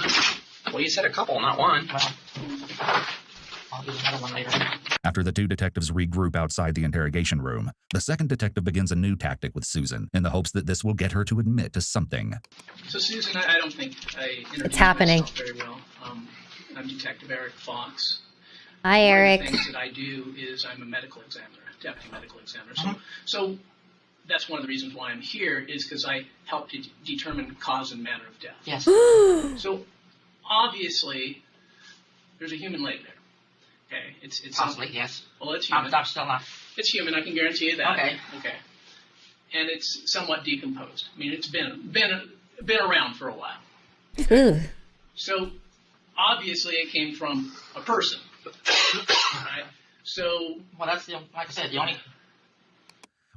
Well, you said a couple, not one. Well, I'll use another one later. After the two detectives regroup outside the interrogation room, the second detective begins a new tactic with Susan, in the hopes that this will get her to admit to something. So, Susan, I don't think I interviewed It's happening. myself very well. I'm Detective Eric Fox. Hi, One Eric. of the things that I do is I'm a medical examiner, deputy medical examiner. So that's one of the reasons why I'm here, is because I help to determine cause and manner of death. Yes. So obviously, there's a human leg there. Okay, it's Possibly, yes. Well, it's human. I'm still not. It's human. I can guarantee you that. Okay. Okay. And it's somewhat decomposed. I mean, it's been around for a while. Ugh. So obviously, it came from a person. Right? So Well, that's like I said, the only.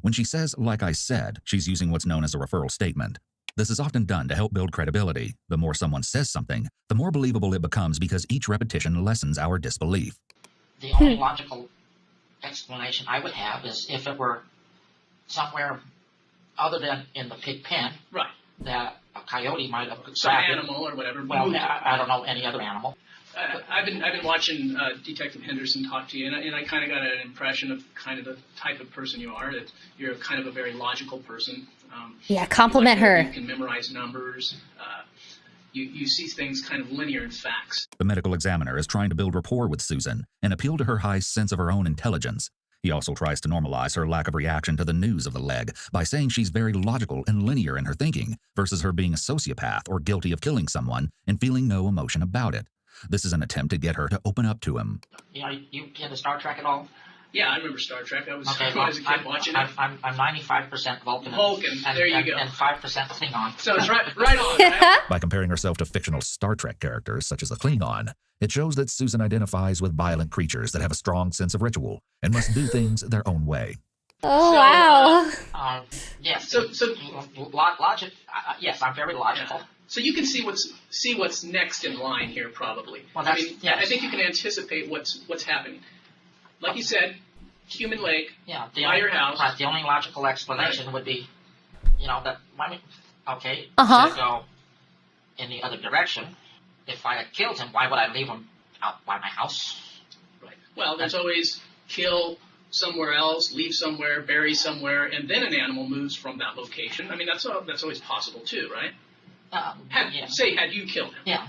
When she says, like I said, she's using what's known as a referral statement. This is often done to help build credibility. The more someone says something, the more believable it becomes because each repetition lessens our disbelief. The only logical explanation I would have is if it were somewhere other than in the pig pen, right. that a coyote might have some grabbed it. animal or whatever. Well, moved it. I don't know any other animal. I've been watching Detective Henderson talk to you, and I kind of got an impression of kind of the type of person you are. That you're kind of a very logical person. Yeah, compliment her. You can memorize numbers. You see things kind of linear in facts. The medical examiner is trying to build rapport with Susan and appeal to her high sense of her own intelligence. He also tries to normalize her lack of reaction to the news of the leg by saying she's very logical and linear in her thinking versus her being a sociopath or guilty of killing someone and feeling no emotion about it. This is an attempt to get her to open up to him. You know, you into Star Trek at all? Yeah, I remember Star Trek. I was, Okay, when I was a kid watching it. I'm 95% Vulcan. Vulcan, there you go. And 5% Klingon. So it's right on. Right? By comparing herself to fictional Star Trek characters such as the Klingon, it shows that Susan identifies with violent creatures that have a strong sense of ritual and must do things their own way. Oh, So, wow. Yes. So Logic. Yes, I'm very logical. yeah. So you can see what's next in line here, probably. Well, I that's, mean, yes. I think you can anticipate what's happening. Like you said, human leg. Yeah. By your house. Right, the only logical explanation would be, you know, that okay. Uh-huh. To go in the other direction. If I had killed him, why would I leave him out by my house? Right. Well, there's always kill somewhere else, leave somewhere, bury somewhere, and then an animal moves from that location. I mean, that's always possible too, right? Had you killed him. Yeah.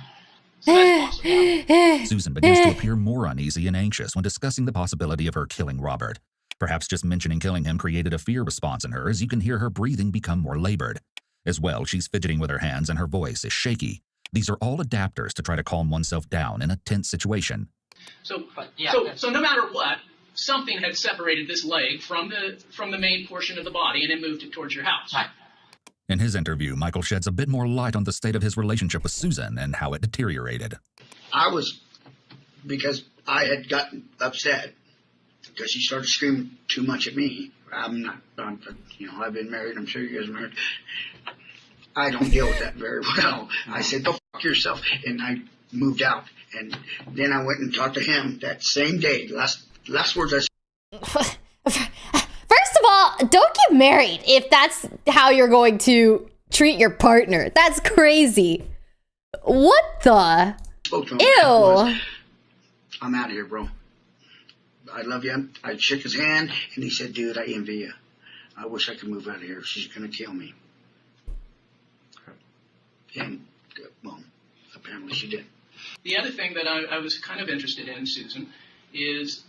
So that's possible. Susan begins to appear more uneasy and anxious when discussing the possibility of her killing Robert. Perhaps just mentioning killing him created a fear response in her, as you can hear her breathing become more labored. As well, she's fidgeting with her hands and her voice is shaky. These are all adapters to try to calm oneself down in a tense situation. So no matter what, something had separated this leg from the main portion of the body, and it moved it towards your house. Right. In his interview, Michael sheds a bit more light on the state of his relationship with Susan and how it deteriorated. Because I had gotten upset because she started screaming too much at me. I've been married. I'm sure you guys are married. I don't deal with that very well. I said, go fuck yourself. And I moved out. And then I went and talked to him that same day. Last words I said. First of all, don't get married if that's how you're going to treat your partner. That's crazy. What the? Ew. I'm out of here, bro. I love you. I shook his hand, and he said, dude, I envy you. I wish I could move out of here. She's going to kill me. And, well, apparently she did. The other thing that I was kind of interested in, Susan, is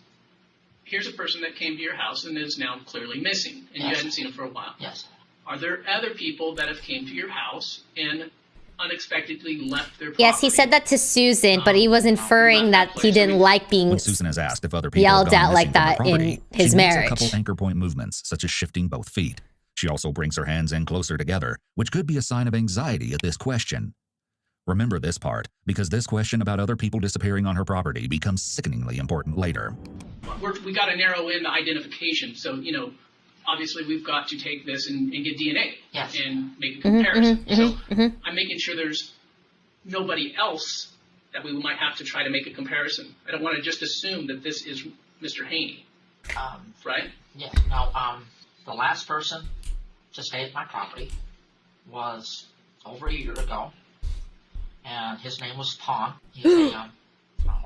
here's a person that came to your house and is now clearly missing, and you hadn't seen him for a while. Yes. Are there other people that have came to your house and unexpectedly left their property? Yes, he said that to Susan, but he was inferring that he didn't like being When Susan is asked if other people yelled have gone at like missing from that the property, in his she makes marriage. a couple anchor point movements, such as shifting both feet. She also brings her hands in closer together, which could be a sign of anxiety at this question. Remember this part, because this question about other people disappearing on her property becomes sickeningly important later. We got to narrow in the identification. So, obviously we've got to take this and get DNA and make a comparison. I'm making sure there's nobody else that we might have to try to make a comparison. I don't want to just assume that this is Mr. Haney. Right? Yes. No, the last person to stay at my property was over a year ago, and his name was Tom. He's a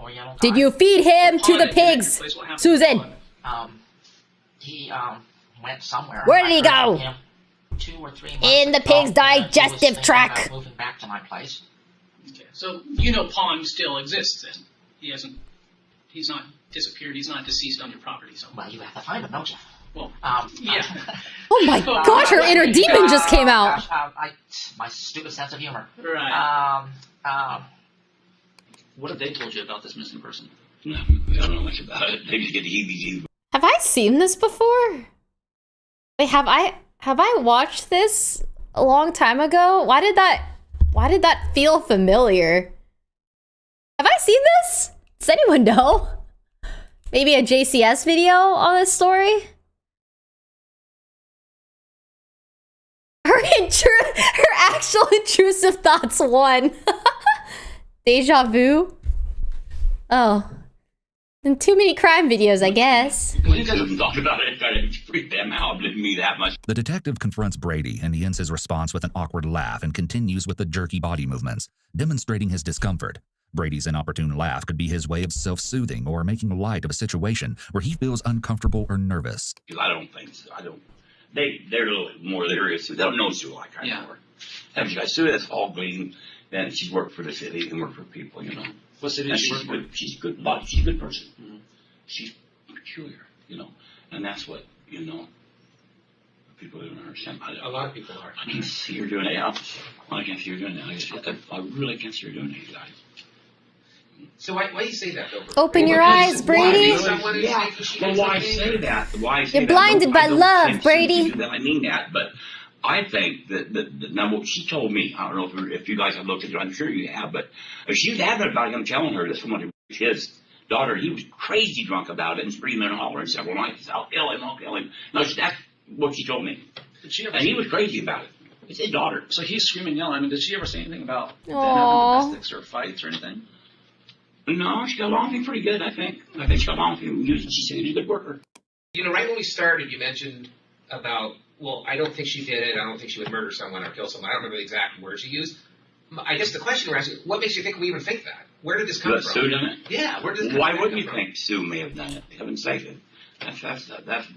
Oriental guy. Did you feed him to the pigs, Susan? He went somewhere. Where did he I heard go? from him 2 or 3 months In the ago, pig's and he was digestive thinking tract. about moving back to my place. Okay. So Pond still exists then. He's not disappeared, he's not deceased on your property somewhere. Well, you have to find him, don't you? Well, yeah. Oh my gosh, her inner demon just came out. My stupid sense of humor. Right. What have they told you about this missing person? No, I don't know much about it. They just get the heebie-jeebies. Have I seen this before? Wait, have I watched this a long time ago? Why did that feel familiar? Have I seen this? Does anyone know? Maybe a JCS video on this story? Her actual intrusive thoughts won. Deja vu? Oh. And too many crime videos, I guess. When you guys have thought about it, it freaked them out, didn't me that much. The detective confronts Brady and he ends his response with an awkward laugh and continues with the jerky body movements, demonstrating his discomfort. Brady's inopportune laugh could be his way of self-soothing or making light of a situation where he feels uncomfortable or nervous. I don't think so. They're a little more serious. They don't know Sue like I know her. Have you guys Sue that's all bleeding? Then she's worked for the city and worked for people, you know. What city And does she she's work good. She's a good body. She's a good person. Mm-hmm. She's peculiar, you know. And that's what, you know, people don't understand. A lot of people are. I can see her doing it. I can't see her doing that. I really can't see her doing it, guys. So why do you say that, though? Open your eyes, Brady. Yeah. Well, why I say that? Why I say You're that? blinded by love, Brady. I mean that, but I think that now what she told me, I don't know if you guys have looked at it, I'm sure you have, but she's adamant about him telling her that someone was his daughter. He was crazy drunk about it and screaming and hollering several nights, I'll kill him, I'll kill him. No, that's what she told me. And he was crazy about it. It's his daughter. So he's screaming, yelling. I mean, did she ever say anything about them Aww. having domestics or fights or anything? No, she got along with him pretty good, I think. I think she got along with him. She said he's a good worker. You know, right when we started, you mentioned about, well, I don't think she did it. I don't think she would murder someone or kill someone. I don't remember the exact words you used. I guess the question we're asking, what makes you think we even think that? Where did this come from? Sue done it? Yeah, where did this Why wouldn't you think Sue may have done it? Heaven's sake. That's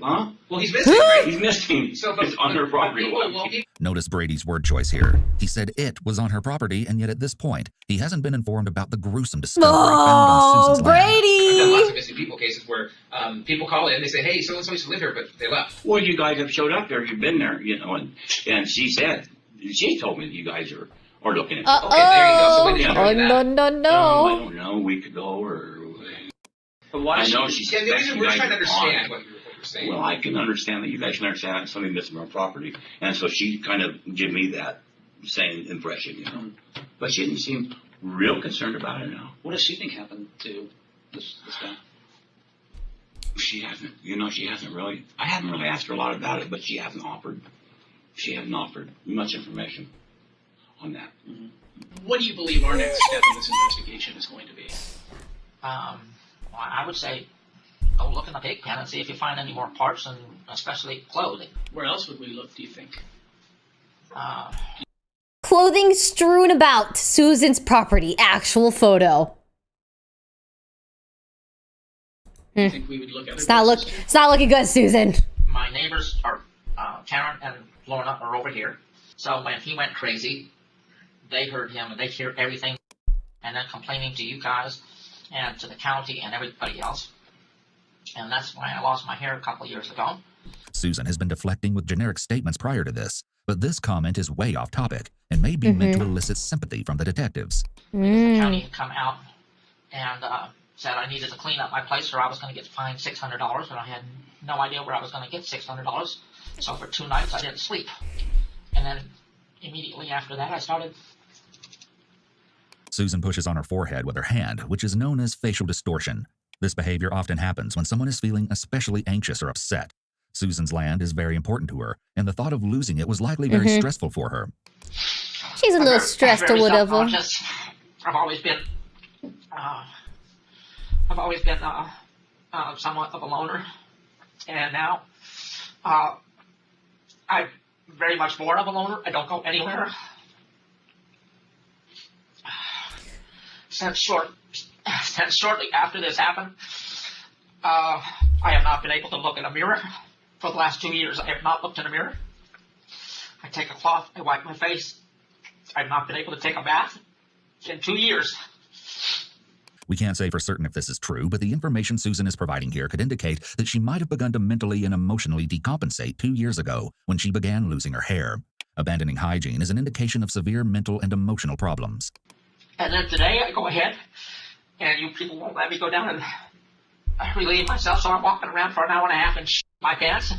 huh? Well, he's missing, right? He's missing. So, it's on her property. Notice Brady's word choice here. He said it was on her property, and yet at this point, he hasn't been informed about the gruesome discovery found on Susan's land. I've done Brady! lots of missing people cases where people call in, they say, hey, so-and-so used to live here, but they left. Well, you guys have showed up there. You've been there, you know, and she said, she told me that you guys are looking at it. Okay, there you go. So when did you Oh, do that? no, no, I no. don't know, a week ago or... But why I know she Yeah, the suspects reason you we're guys trying to are understand on. what you're saying. Well, I can understand that. You guys can understand that somebody missing from our property. And so she kind of gave me that same impression, you know. But she didn't seem real concerned about it now. What does she think happened to this guy? She hasn't really. I haven't really asked her a lot about it, but she hasn't offered much information on that. Mm-hmm. What do you believe our next step in this investigation is going to be? Well, I would say go look in the pig pen and see if you find any more parts, and especially clothing. Where else would we look, do you think? Clothing strewn about Susan's property. Actual photo. I think we would look at It's not looking good, Susan. My neighbors are Karen and Lorna are over here. So when he went crazy, they heard him and they hear everything, and then complaining to you guys and to the county and everybody else. And that's why I lost my hair a couple of years ago. Susan has been deflecting with generic statements prior to this, but this comment is way off topic and may be meant to elicit sympathy from the detectives. The county had come out and said I needed to clean up my place or I was going to get fined $600, and I had no idea where I was going to get $600. So for 2 nights I didn't sleep. And then immediately after that I started. Susan pushes on her forehead with her hand, which is known as facial distortion. This behavior often happens when someone is feeling especially anxious or upset. Susan's land is very important to her, and the thought of losing it was likely very stressful for her. She's a little stressed or whatever. I've always been somewhat of a loner, and now I'm very much more of a loner. I don't go anywhere. Since shortly after this happened, I have not been able to look in a mirror. For the last 2 years, I have not looked in a mirror. I take a cloth, I wipe my face. I've not been able to take a bath in 2 years. We can't say for certain if this is true, but the information Susan is providing here could indicate that she might have begun to mentally and emotionally decompensate 2 years ago when she began losing her hair. Abandoning hygiene is an indication of severe mental and emotional problems. And then today I go ahead, and you people won't let me go down and relieve myself, so I'm walking around for an hour and a half and my pants.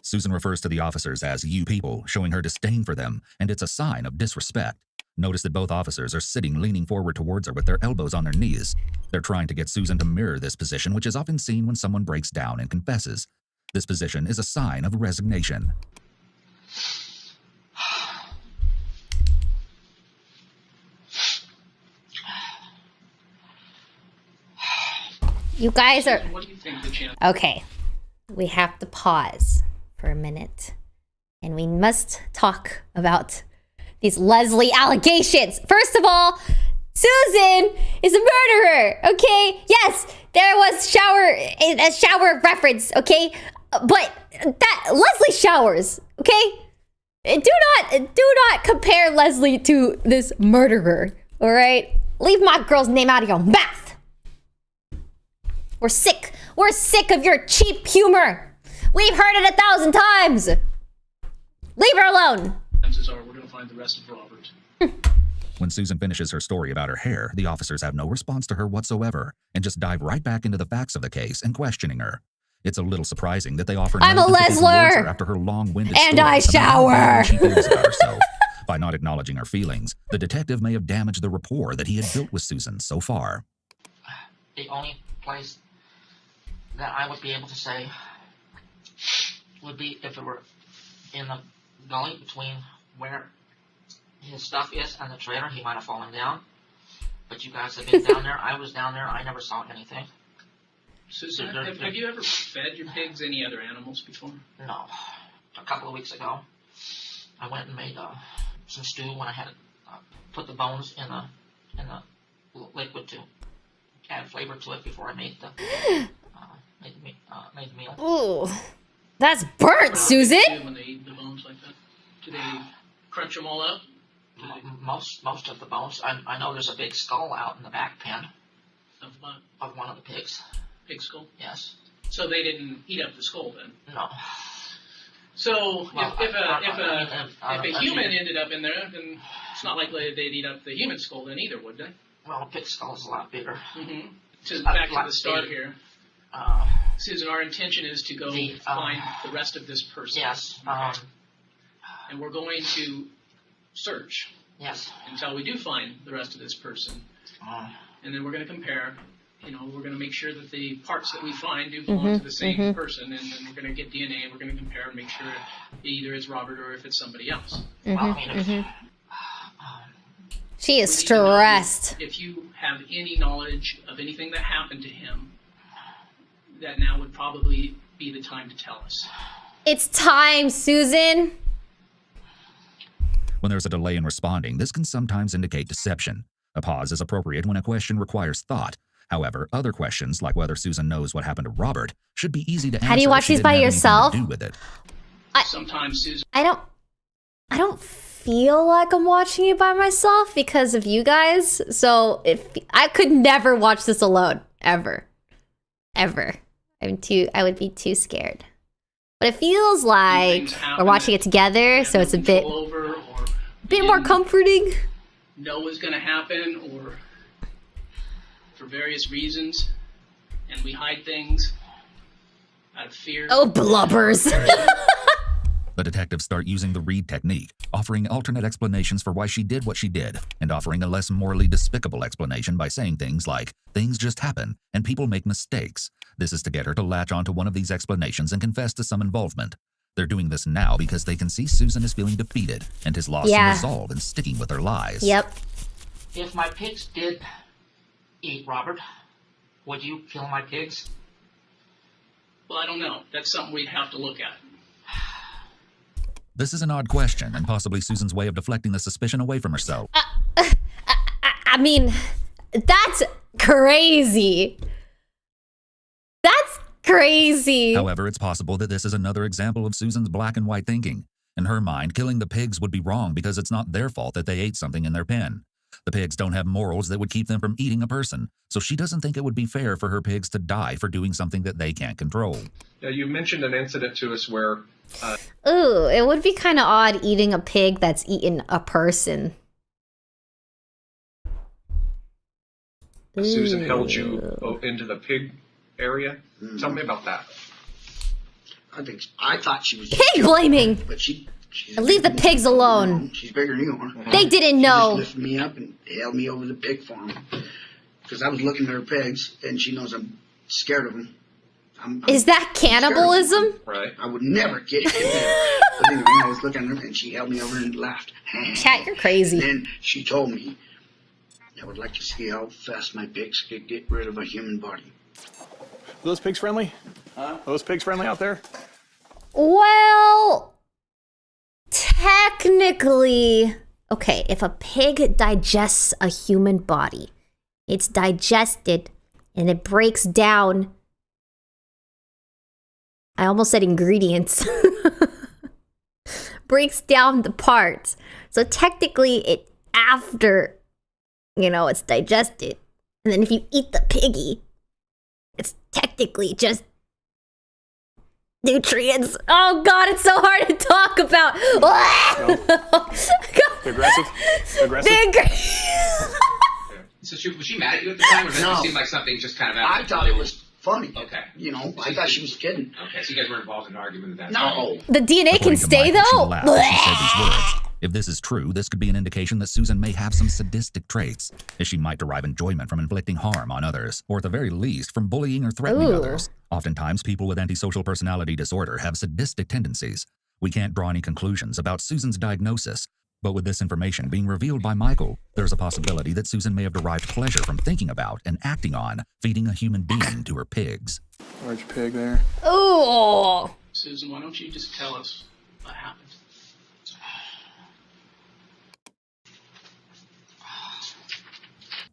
Susan refers to the officers as you people, showing her disdain for them, and it's a sign of disrespect. Notice that both officers are sitting leaning forward towards her with their elbows on their knees. They're trying to get Susan to mirror this position, which is often seen when someone breaks down and confesses. This position is a sign of resignation. You guys are... What do you think the chance? Okay. We have to pause for a minute. And we must talk about these Leslie allegations. First of all, Susan is a murderer, okay? Yes, there was a shower reference, okay? But that Leslie showers, okay? Do not compare Leslie to this murderer, all right? Leave my girl's name out of your mouth. We're sick. We're sick of your cheap humor. We've heard it 1,000 times. Leave her alone. Chances are we're going to find the rest of Robert. When Susan finishes her story about her hair, the officers have no response to her whatsoever and just dive right back into the facts of the case and questioning her. It's a little surprising that they offer I'm a no empathy towards Lesler. her after her long-winded And story I about how shower. badly she feels about herself. By not acknowledging her feelings, the detective may have damaged the rapport that he had built with Susan so far. The only place that I would be able to say would be if it were in the gully between where his stuff is and the trailer. He might have fallen down. But you guys have been down there. I was down there. I never saw anything. Susan, have you ever fed your pigs any other animals before? No. A couple of weeks ago, I went and made some stew when I had put the bones in the liquid to add flavor to it before I made the meal. Ooh, that's burnt, Susan. When they eat the bones like that, do they crunch them all up? Most of the bones. I know there's a big skull out in the back pen Of what? of one of the pigs. Pig skull? Yes. So they didn't eat up the skull then? No. So Well, if a human ended up in there, then it's not likely they'd eat up the human skull then either, would they? Well, a pig skull is a lot bigger. Mm-hmm. Back to like the start the- here. Susan, our intention is to go The, find the rest of this person. Yes. And we're going to search Yes. until we do find the rest of this person. And then we're going to compare. You know, we're going to make sure that the parts that we find do belong to the same person, and then we're going to get DNA, and we're going to compare and make sure either it's Robert or if it's somebody else. She is We need to know stressed. If you have any knowledge of anything that happened to him, that now would probably be the time to tell us. It's time, Susan. When there's a delay in responding, this can sometimes indicate deception. A pause is appropriate when a question requires thought. However, other questions, like whether Susan knows what happened to Robert, should be easy to answer. How do you watch if she these by didn't have anything yourself? to do with it. Sometimes, Susan. I don't feel like I'm watching it by myself because of you guys. So if I could never watch this alone, ever. I would be too scared. But it feels like we're watching it together, so it's a bit more comforting. Know what's going to happen, or for various reasons, and we hide things out of fear. Oh, blubbers. The detectives start using the Reed technique, offering alternate explanations for why she did what she did, and offering a less morally despicable explanation by saying things like, things just happen, and people make mistakes. This is to get her to latch onto one of these explanations and confess to some involvement. They're doing this now because they can see Susan is feeling defeated and has lost some resolve in sticking with her lies. Yep. If my pigs did eat Robert, would you kill my pigs? Well, I don't know. That's something we'd have to look at. This is an odd question, and possibly Susan's way of deflecting the suspicion away from herself. I mean, that's crazy. That's crazy. However, it's possible that this is another example of Susan's black and white thinking. In her mind, killing the pigs would be wrong because it's not their fault that they ate something in their pen. The pigs don't have morals that would keep them from eating a person, so she doesn't think it would be fair for her pigs to die for doing something that they can't control. Yeah, you mentioned an incident to us where... Ooh, it would be kind of odd eating a pig that's eaten a person. Susan held you into the pig area. Tell me about that. I thought she was Pig blaming! But she's Leave the pigs alone. She's bigger than you are. They didn't know. She just lifted me up and held me over the pig farm. Because I was looking at her pigs, and she knows I'm scared of them. Is that cannibalism? Right. I would never get in there. But anyway, I was looking at her, and she held me over and laughed. Chat, you're crazy. And then she told me, I would like to see how fast my pigs could get rid of a human body. Are those pigs friendly? Huh? Are those pigs friendly out there? Well, technically, okay, if a pig digests a human body, it's digested and it breaks down. I almost said ingredients. Breaks down the parts. So technically, it after, it's digested. And then if you eat the piggy, it's technically just nutrients. Oh God, it's so hard to talk about. Aggressive? So was she mad at you at the time, or did No. it seem like something just kind of I thought it was funny. Okay. I thought she was kidding. Okay, so you guys were involved in an argument at that No. time? The DNA can According to stay Michael, she though? laughed as she said these words. If this is true, this could be an indication that Susan may have some sadistic traits, as she might derive enjoyment from inflicting harm on others, or at the very least, from bullying or threatening Ooh. others. Oftentimes, people with antisocial personality disorder have sadistic tendencies. We can't draw any conclusions about Susan's diagnosis, but with this information being revealed by Michael, there's a possibility that Susan may have derived pleasure from thinking about and acting on feeding a human being to her pigs. Large pig there. Ooh. Susan, why don't you just tell us what happened?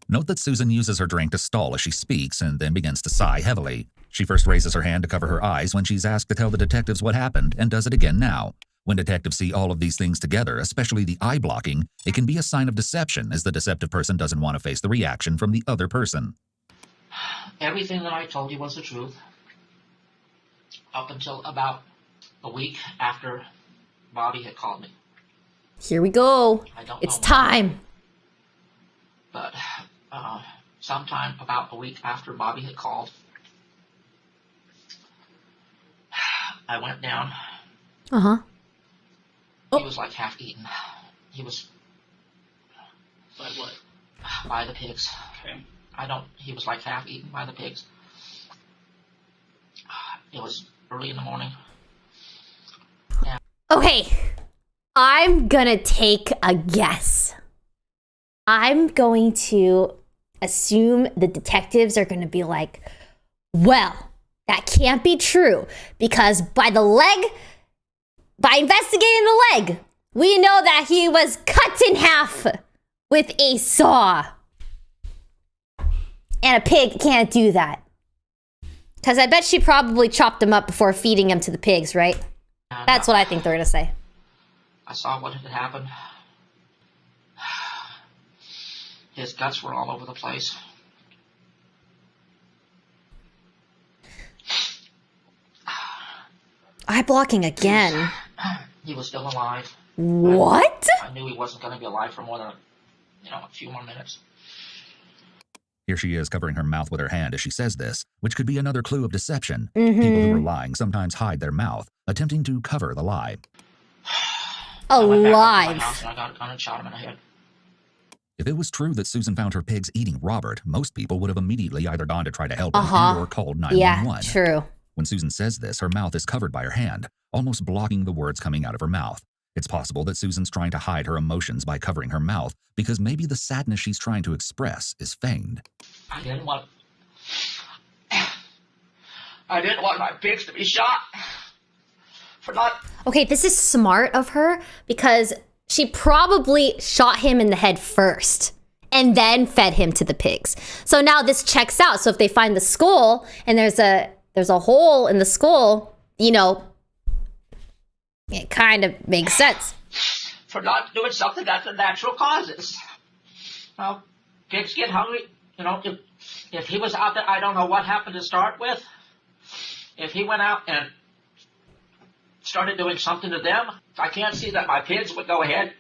Note that Susan uses her drink to stall as she speaks and then begins to sigh heavily. She first raises her hand to cover her eyes when she's asked to tell the detectives what happened and does it again now. When detectives see all of these things together, especially the eye blocking, it can be a sign of deception as the deceptive person doesn't want to face the reaction from the other person. Everything that I told you was the truth. Up until about a week after Bobby had called me. Here we go. I don't It's know time. But sometime about a week after Bobby had called, I went down. Uh-huh. He was like half eaten. He was By what? by the pigs. Okay. He was like half eaten by the pigs. It was early in the morning. Okay. I'm gonna take a guess. I'm going to assume the detectives are gonna be like, well, that can't be true because by investigating the leg, we know that he was cut in half with a saw. And a pig can't do that. Because I bet she probably chopped him up before feeding him to the pigs, right? That's what I think they're going to say. I saw what had happened. His guts were all over the place. Eye blocking again. He was still alive. What? I knew he wasn't going to be alive for more than, a few more minutes. Here she is covering her mouth with her hand as she says this, which could be another clue of deception. Mm-hmm. People who are lying sometimes hide their mouth, attempting to cover the lie. I went back up to my Alive. house and I got a gun and shot him in the head. If it was true that Susan found her pigs eating Robert, most people would have immediately either gone to try to help him Uh-huh. or called 911. Yeah, true. When Susan says this, her mouth is covered by her hand, almost blocking the words coming out of her mouth. It's possible that Susan's trying to hide her emotions by covering her mouth because maybe the sadness she's trying to express is feigned. I didn't want my pigs to be shot. For not... Okay, this is smart of her because she probably shot him in the head first and then fed him to the pigs. So now this checks out. So if they find the skull and there's a hole in the skull, it kind of makes sense. For not doing something that the natural causes. Well, pigs get hungry. If he was out there, I don't know what happened to start with. If he went out and started doing something to them, I can't see that my pigs would go ahead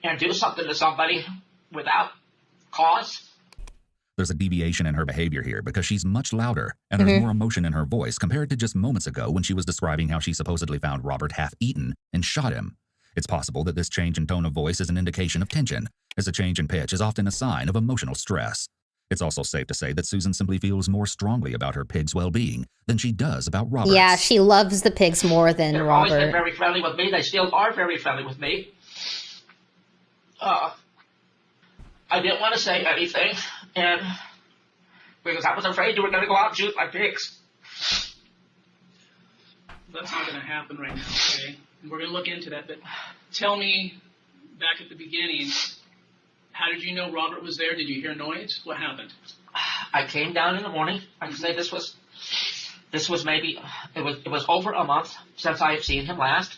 and do something to somebody without cause. There's a deviation in her behavior here because she's much louder and there's more emotion in her voice compared to just moments ago when she was describing how she supposedly found Robert half-eaten and shot him. It's possible that this change in tone of voice is an indication of tension, as a change in pitch is often a sign of emotional stress. It's also safe to say that Susan simply feels more strongly about her pig's well-being than she does about Robert's. Yeah, she loves the pigs more than They've always been Robert. very friendly with me. They still are very friendly with me. I didn't want to say anything, and because I was afraid you were going to go out and shoot my pigs. That's not going to happen right now, okay? We're going to look into that, but tell me, back at the beginning, how did you know Robert was there? Did you hear noise? What happened? I came down in the morning. I can say this was maybe, it was over a month since I had seen him last,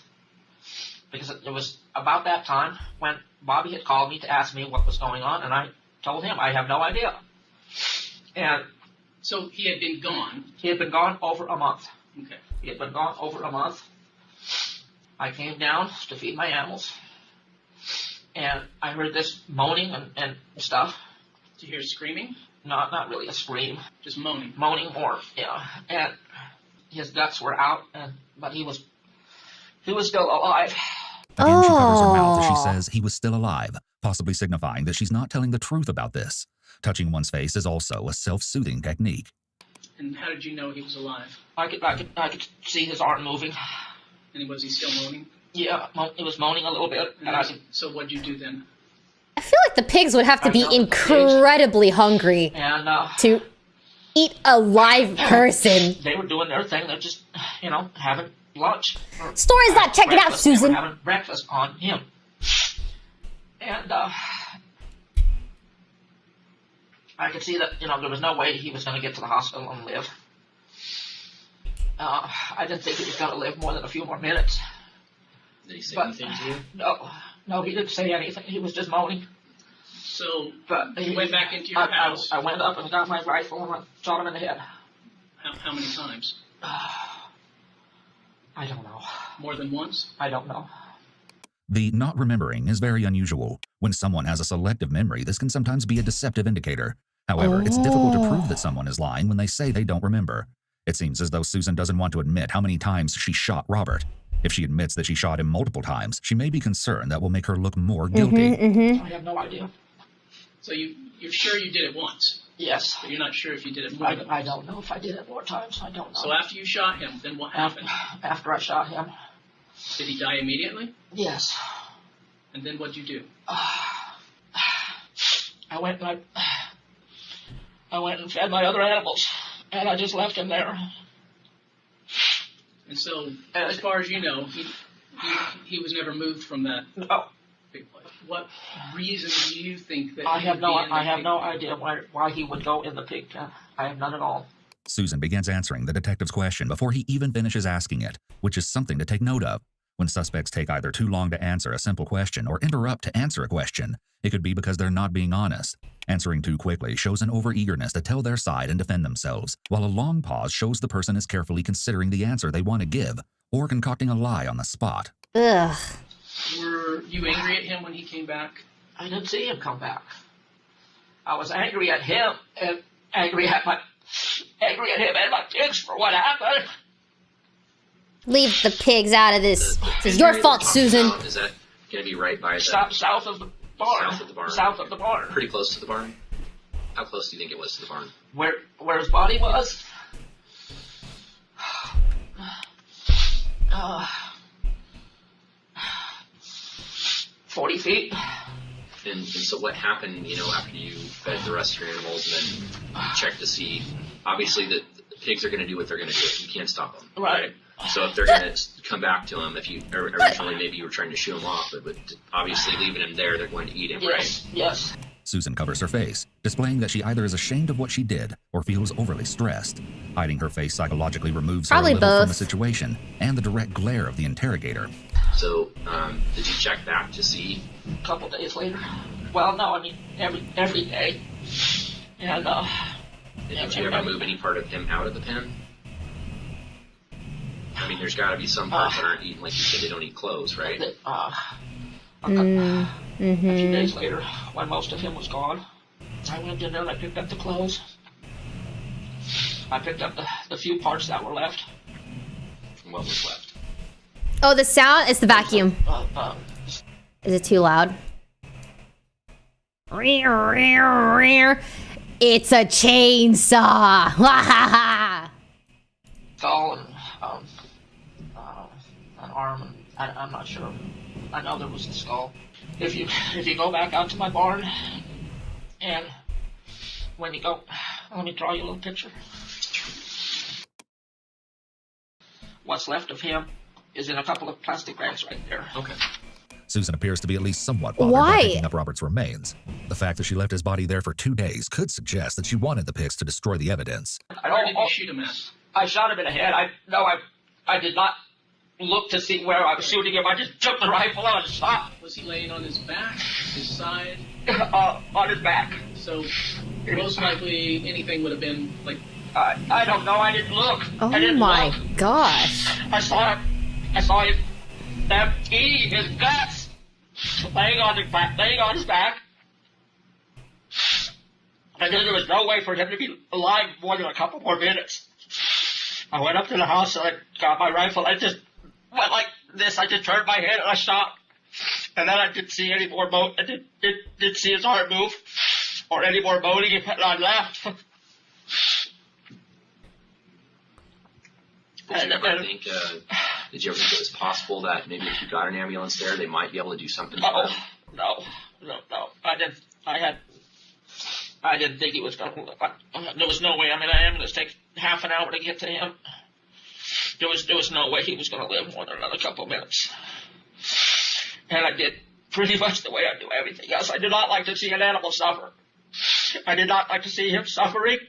because it was about that time when Bobby had called me to ask me what was going on, and I told him I have no idea. And so he had been gone. He had been gone over a month. Okay. He had been gone over a month. I came down to feed my animals, and I heard this moaning and stuff. Did you hear screaming? No, not really a scream. Just moaning. Moaning more, yeah. And his guts were out, but he was still alive. Again, she covers her mouth as she says he was still alive, possibly signifying that she's not telling the truth about this. Touching one's face is also a self-soothing technique. And how did you know he was alive? I could see his arm moving. And was he still moaning? Yeah, it was moaning a little bit. So what'd you do then? I feel like the pigs would have to be incredibly hungry to eat a live person. They were doing their thing. They're just, having lunch. Story's not checking out, Susan. They were having breakfast on him. And I could see that, there was no way he was going to get to the hospital and live. I didn't think he was going to live more than a few more minutes. Did he say anything to you? No, he didn't say anything. He was just moaning. So he went back into your house. I went up and got my rifle and I shot him in the head. How many times? I don't know. More than once? I don't know. The not remembering is very unusual. When someone has a selective memory, this can sometimes be a deceptive indicator. However, it's difficult to prove that someone is lying when they say they don't remember. It seems as though Susan doesn't want to admit how many times she shot Robert. If she admits that she shot him multiple times, she may be concerned that will make her look more guilty. I have no idea. So you're sure you did it once? Yes. But you're not sure if you did it more than once? I don't know if I did it more times. I don't know. So after you shot him, then what happened? After I shot him. Did he die immediately? Yes. And then what'd you do? I went and fed my other animals, and I just left him there. And so, as far as you know, he was never moved from that big place. What reason do you think that I have no idea why he would go in the pig pen. I have none at all. Susan begins answering the detective's question before he even finishes asking it, which is something to take note of. When suspects take either too long to answer a simple question or interrupt to answer a question, it could be because they're not being honest. Answering too quickly shows an overeagerness to tell their side and defend themselves, while a long pause shows the person is carefully considering the answer they want to give, or concocting a lie on the spot. Ugh. Were you angry at him when he came back? I didn't see him come back. I was angry at him and angry at him and my pigs for what happened. Leave the pigs out of this. This is your fault, Susan. Is that going to be right by the... South of the barn. South of the barn. South of the barn. Pretty close to the barn? How close do you think it was to the barn? Where his body was? 40 feet. And so what happened, after you fed the rest of your animals and then checked to see, obviously the pigs are going to do what they're going to do. You can't stop them. Right. So if they're going to come back to him, if you originally maybe you were trying to shoo him off, but obviously leaving him there, they're going to eat him, right? Yes. Susan covers her face, displaying that she either is ashamed of what she did or feels overly stressed. Hiding her face psychologically removes her a little from the situation and the direct glare of the interrogator. So, did you check back to see? A couple days later. Well, no, I mean every day. And did you ever move any part of him out of the pen? I mean, there's got to be some parts that aren't eaten, like you said, they don't eat clothes, right? A few days later, when most of him was gone, I went in there and I picked up the clothes. I picked up the few parts that were left. And what was left? Oh, the sound? It's the vacuum. Is it too loud? It's a chainsaw! Skull and an arm, and I'm not sure. I know there was the skull. If you go back out to my barn, And when you go, let me draw you a little picture. What's left of him is in a couple of plastic bags right there. Okay. Susan appears to be at least somewhat bothered by picking up Robert's remains. The fact that she left his body there for 2 days could suggest that she wanted the pigs to destroy the evidence. Where did you shoot him at? I shot him in the head. I did not look to see where I was shooting him. I just took the rifle out and shot. Was he laying on his back, his side? On his back. So most likely anything would have been like. I don't know. I didn't look. Oh I didn't my look. gosh. I saw him empty his guts laying on his back. I knew there was no way for him to be alive more than a couple more minutes. I went up to the house and I got my rifle. I just went like this. I just turned my head and I shot. And then I didn't see any more I didn't see his arm move or any more moaning, and I left. Did you ever think it was possible that maybe if you got an ambulance there, they might be able to do something for him? No. I didn't think he was going to. There was no way. I mean, an ambulance takes half an hour to get to him. There was no way he was going to live more than another couple of minutes. And I did pretty much the way I do everything else. I did not like to see an animal suffer. I did not like to see him suffering.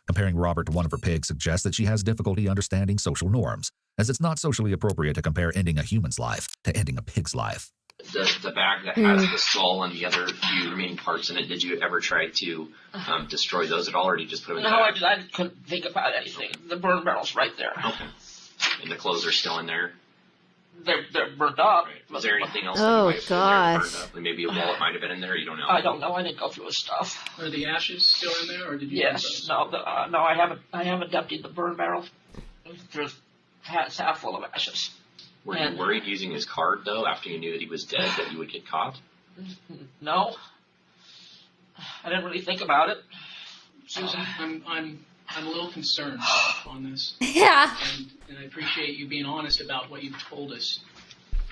Comparing Robert to one of her pigs suggests that she has difficulty understanding social norms, as it's not socially appropriate to compare ending a human's life to ending a pig's life. The bag that has the skull and the other few remaining parts in it, did you ever try to destroy those at all, or did you just put them in the bag? No, I couldn't think about anything. The burn barrel's right there. Okay. And the clothes are still in there? They're burnt up. Right. Was there anything else Oh, that you might have burned gosh. up? Maybe a wallet might have been in there, you don't know? I don't know. I didn't go through his stuff. Are the ashes still in there, or did you? Yes. No. No. I haven't emptied the burn barrel. It's half full of ashes. Were you worried using his card though, after you knew that he was dead, that you would get caught? No. I didn't really think about it. Susan, I'm a little concerned on this. Yeah. And I appreciate you being honest about what you've told us.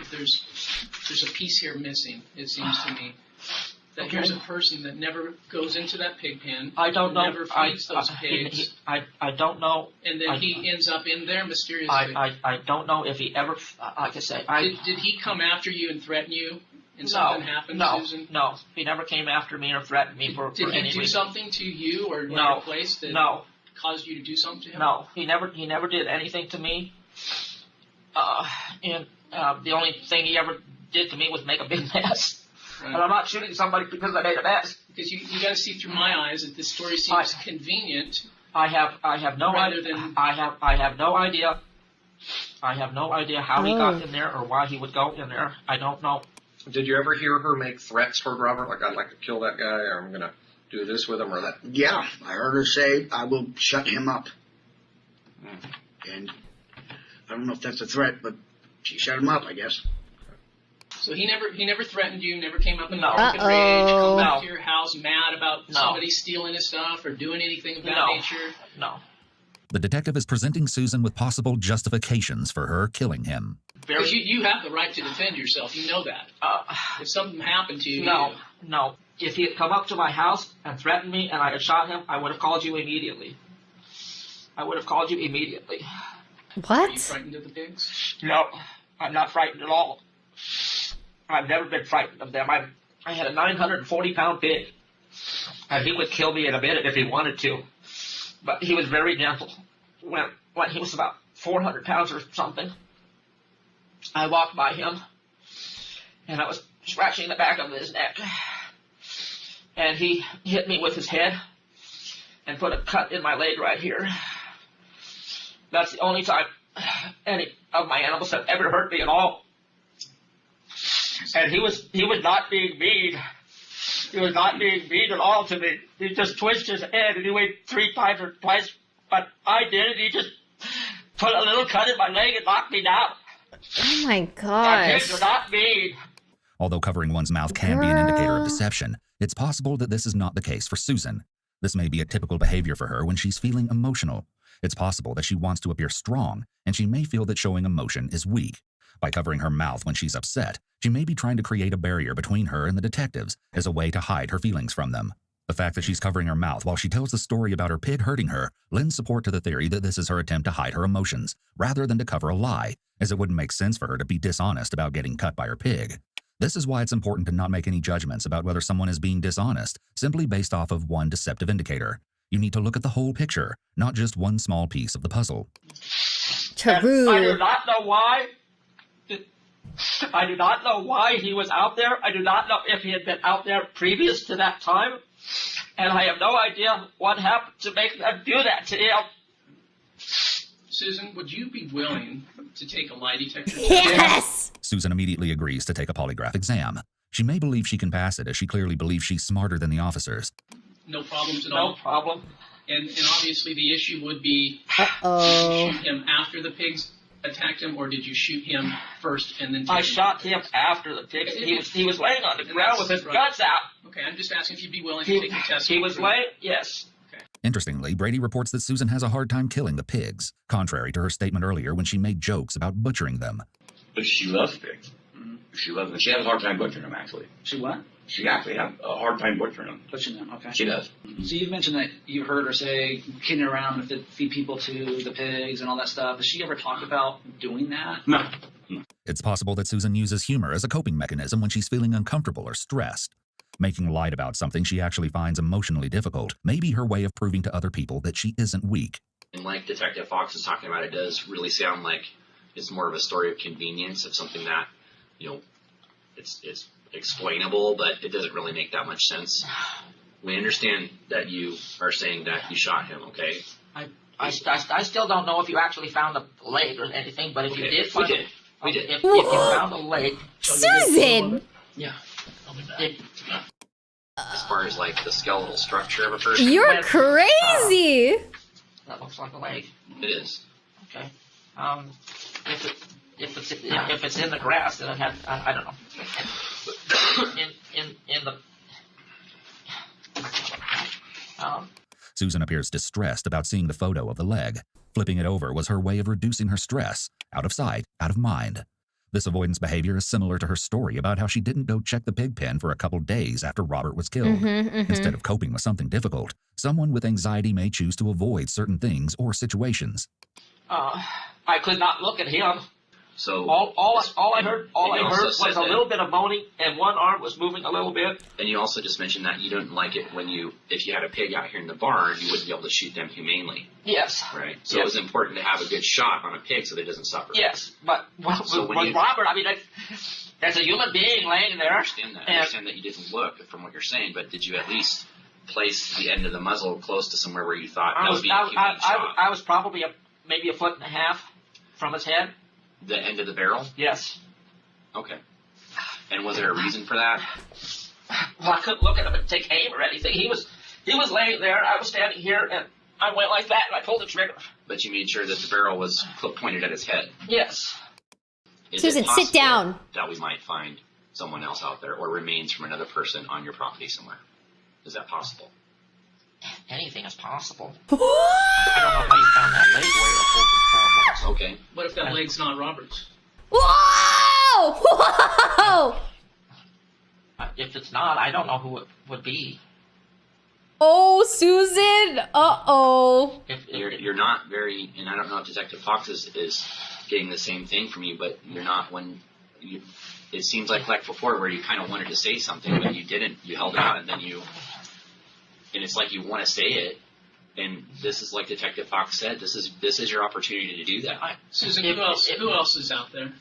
If there's a piece here missing, it seems to me. That here's a person that never goes into that pig pen. I don't know. Never feeds those pigs. I don't know. And then he ends up in there mysteriously. I don't know if he ever, like I say, Did he come after you and threaten you? And something happened, Susan? No. He never came after me or threatened me for any reason. Did he do something to you or no. a place that caused you to do something to him? No. He never did anything to me. The only thing he ever did to me was make a big mess. Right. And I'm not shooting somebody because I made a mess. Because you got to see through my eyes that this story seems convenient. I have no idea. I have no idea. I have no idea how he got in there or why he would go in there. I don't know. Did you ever hear her make threats toward Robert, like I'd like to kill that guy, or I'm gonna do this with him, or that? Yeah, I heard her say, I will shut him up. And I don't know if that's a threat, but she shut him up, I guess. So he never threatened you, never came up in a drunken rage, come back to your house mad about somebody stealing his stuff or doing anything of that nature? No. The detective is presenting Susan with possible justifications for her killing him. Because you have the right to defend yourself. You know that. If something happened to you... No. If he had come up to my house and threatened me and I had shot him, I would have called you immediately. What? Are you frightened of the pigs? No, I'm not frightened at all. I've never been frightened of them. I had a 940-pound pig, and he would kill me in a minute if he wanted to. But he was very gentle. When he was about 400 pounds or something, I walked by him, and I was scratching the back of his neck. And he hit me with his head and put a cut in my leg right here. That's the only time any of my animals have ever hurt me at all. And he was not being mean. He was not being mean at all to me. He just twitched his head and he went 3 times or twice. But I did it. He just put a little cut in my leg and knocked me down. Oh my My gosh. kids are not mean. Although covering one's mouth can be an indicator of deception, it's possible that this is not the case for Susan. This may be a typical behavior for her when she's feeling emotional. It's possible that she wants to appear strong, and she may feel that showing emotion is weak. By covering her mouth when she's upset, she may be trying to create a barrier between her and the detectives as a way to hide her feelings from them. The fact that she's covering her mouth while she tells the story about her pig hurting her lends support to the theory that this is her attempt to hide her emotions, rather than to cover a lie, as it wouldn't make sense for her to be dishonest about getting cut by her pig. This is why it's important to not make any judgments about whether someone is being dishonest simply based off of one deceptive indicator. You need to look at the whole picture, not just one small piece of the puzzle. True. I do not know why. I do not know why he was out there. I do not know if he had been out there previous to that time. And I have no idea what happened to make them do that to him. Susan, would you be willing to take a lie detector test? Yes! Susan immediately agrees to take a polygraph exam. She may believe she can pass it, as she clearly believes she's smarter than the officers. No problems at all? No problem. And obviously the issue would be, Uh-oh. did you shoot him after the pigs attacked him, or did you shoot him first and then take I him? shot him after the pigs. He was laying on the ground with his guts out. Okay, I'm just asking if you'd be willing to take the test. He was laying, yes. Interestingly, Brady reports that Susan has a hard time killing the pigs, contrary to her statement earlier when she made jokes about butchering them. But she loves pigs. She loves them. She has a hard time butchering them, actually. She what? She actually has a hard time butchering them. Butchering them, okay. She does. So you've mentioned that you heard her say, kidding around with the feed people to the pigs and all that stuff. Has she ever talked about doing that? No. It's possible that Susan uses humor as a coping mechanism when she's feeling uncomfortable or stressed. Making light about something she actually finds emotionally difficult may be her way of proving to other people that she isn't weak. And like Detective Fox is talking about, it does really sound like it's more of a story of convenience, of something that, it's explainable, but it doesn't really make that much sense. We understand that you are saying that you shot him, okay? I still don't know if you actually found the leg or anything, but if you did find it, we did. If you found the leg, Susan! Yeah. As far as like the skeletal structure of a person. You're crazy! That looks like a leg. It is. Okay. If it's in the grass, then it had I don't know. In the Susan appears distressed about seeing the photo of the leg. Flipping it over was her way of reducing her stress. Out of sight, out of mind. This avoidance behavior is similar to her story about how she didn't go check the pig pen for a couple days after Robert was killed. Instead of coping with something difficult, someone with anxiety may choose to avoid certain things or situations. I could not look at him. So all I heard was a little bit of moaning, and one arm was moving a little bit. And you also just mentioned that you didn't like it when if you had a pig out here in the barn, you wouldn't be able to shoot them humanely. Yes. Right. So it was important to have a good shot on a pig so that it doesn't suffer. Yes, but So when you- Robert, I mean, there's a human being laying there. I understand that. I understand that you didn't look from what you're saying, but did you at least place the end of the muzzle close to somewhere where you thought that would be a humane shot? I was probably maybe a foot and a half from his head. The end of the barrel? Yes. Okay. And was there a reason for that? Well, I couldn't look at him and take aim or anything. He was laying there. I was standing here, and I went like that, and I pulled the trigger. But you made sure that the barrel was pointed at his head. Yes. Is Susan, it possible sit down. that we might find someone else out there or remains from another person on your property somewhere? Is that possible? Anything is possible. I don't know how you found that leg where the whole was. Okay. What if that leg's not Robert's? Whoa! Whoa! If it's not, I don't know who it would be. Oh, Susan! Uh-oh. You're not very, and I don't know if Detective Fox is getting the same thing from you, but you're not it seems like before where you kind of wanted to say something, but you didn't. You held it out, and then and it's like you want to say it, and this is like Detective Fox said, this is your opportunity to do that. Susan, who else is out there?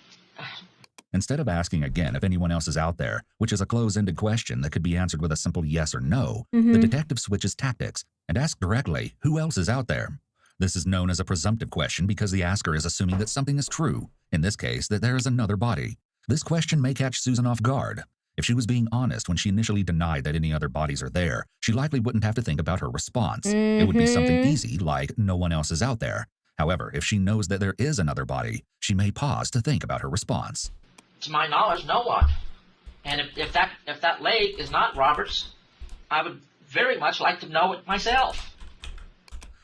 Instead of asking again if anyone else is out there, which is a close-ended question that could be answered with a simple yes or no, the detective switches tactics and asks directly who else is out there. This is known as a presumptive question because the asker is assuming that something is true, in this case that there is another body. This question may catch Susan off guard. If she was being honest when she initially denied that any other bodies are there, she likely wouldn't have to think about her response. It would be something easy like no one else is out there. However, if she knows that there is another body, she may pause to think about her response. To my knowledge, no one. And if that leg is not Robert's, I would very much like to know it myself.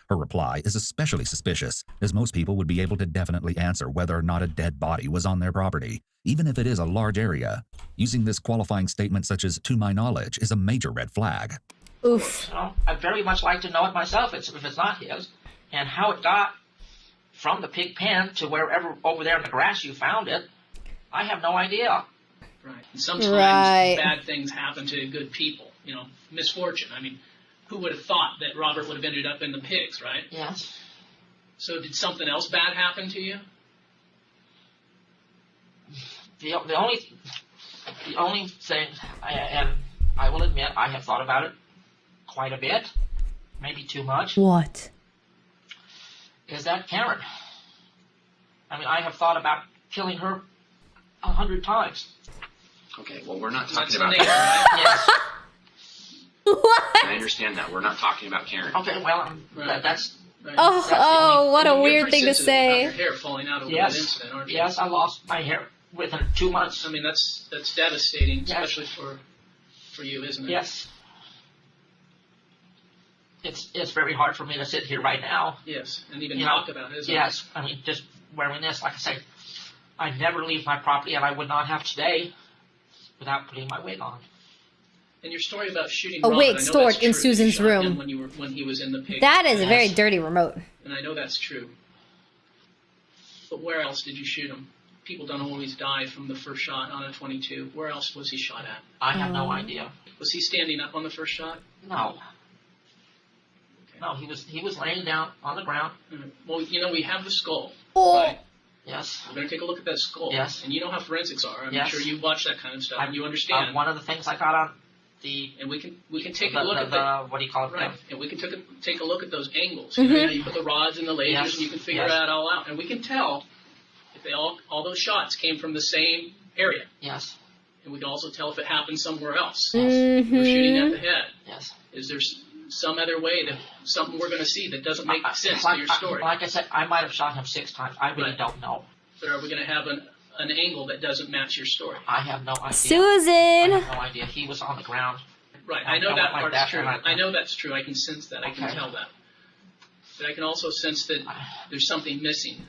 Her reply is especially suspicious, as most people would be able to definitely answer whether or not a dead body was on their property, even if it is a large area. Using this qualifying statement such as, "to my knowledge," is a major red flag. Oof. You know, I'd very much like to know it myself if it's not his, and how it got from the pig pen to wherever over there in the grass you found it. I have no idea. Right. And sometimes bad things happen to good people. You know, misfortune. I mean, who would have thought that Robert would have ended up in the pigs, right? Yes. So did something else bad happen to you? The only thing, and I will admit, I have thought about it quite a bit, maybe too much. What? Is that Karen? I mean, I have thought about killing her 100 times. Okay, well, we're not talking about Karen. Yes. What? I understand that. We're not talking about Karen. Okay, well, that's... Oh, what a weird thing to say. Your hair falling out over Yes. that incident, aren't you? Yes, I lost my hair within 2 months. I mean, that's devastating, Yes. especially for you, isn't it? Yes. It's very hard for me to sit here right now. Yes, and even You talk know, about it, isn't yes, I mean, just wearing this, like I say, I never leave my property, and I would not have today without putting my wig on. And your story about shooting A Robert, wig I know stored that's in true. You Susan's shot room. him when he was in the pig. That is a very dirty remote. And I know that's true. But where else did you shoot him? People don't always die from the first shot on a .22. Where else was he shot at? I have no idea. Was he standing up on the first shot? No. No, he was laying down on the ground. Well, you know, we have the skull. Oh. Right? Yes. We're going to take a look at that skull. Yes. And you know how forensics are. I'm Yes. sure you watch that kind of stuff and you understand. One of the things I got on the... And we can take a look at that. What do you call it? Right. And we can take a look at those angles. Mhm. You know, you put the rods and the lasers Yes. and you can figure Yes. that all out. And we can tell if they all those shots came from the same area. Yes. And we can also tell if it happened somewhere else. Mhm. You're shooting at the head. Yes. Is there some other way that something we're going to see that doesn't make sense to your story? Like I said, I might have shot him 6 times. I really Right. don't know. But are we going to have an angle that doesn't match your story? I have no idea. Susan! I have no idea. He was on the ground. Right, I know I that went like part's that, true. and I know that's true. I can sense that. I can Okay. tell that. But I can also sense that there's something missing.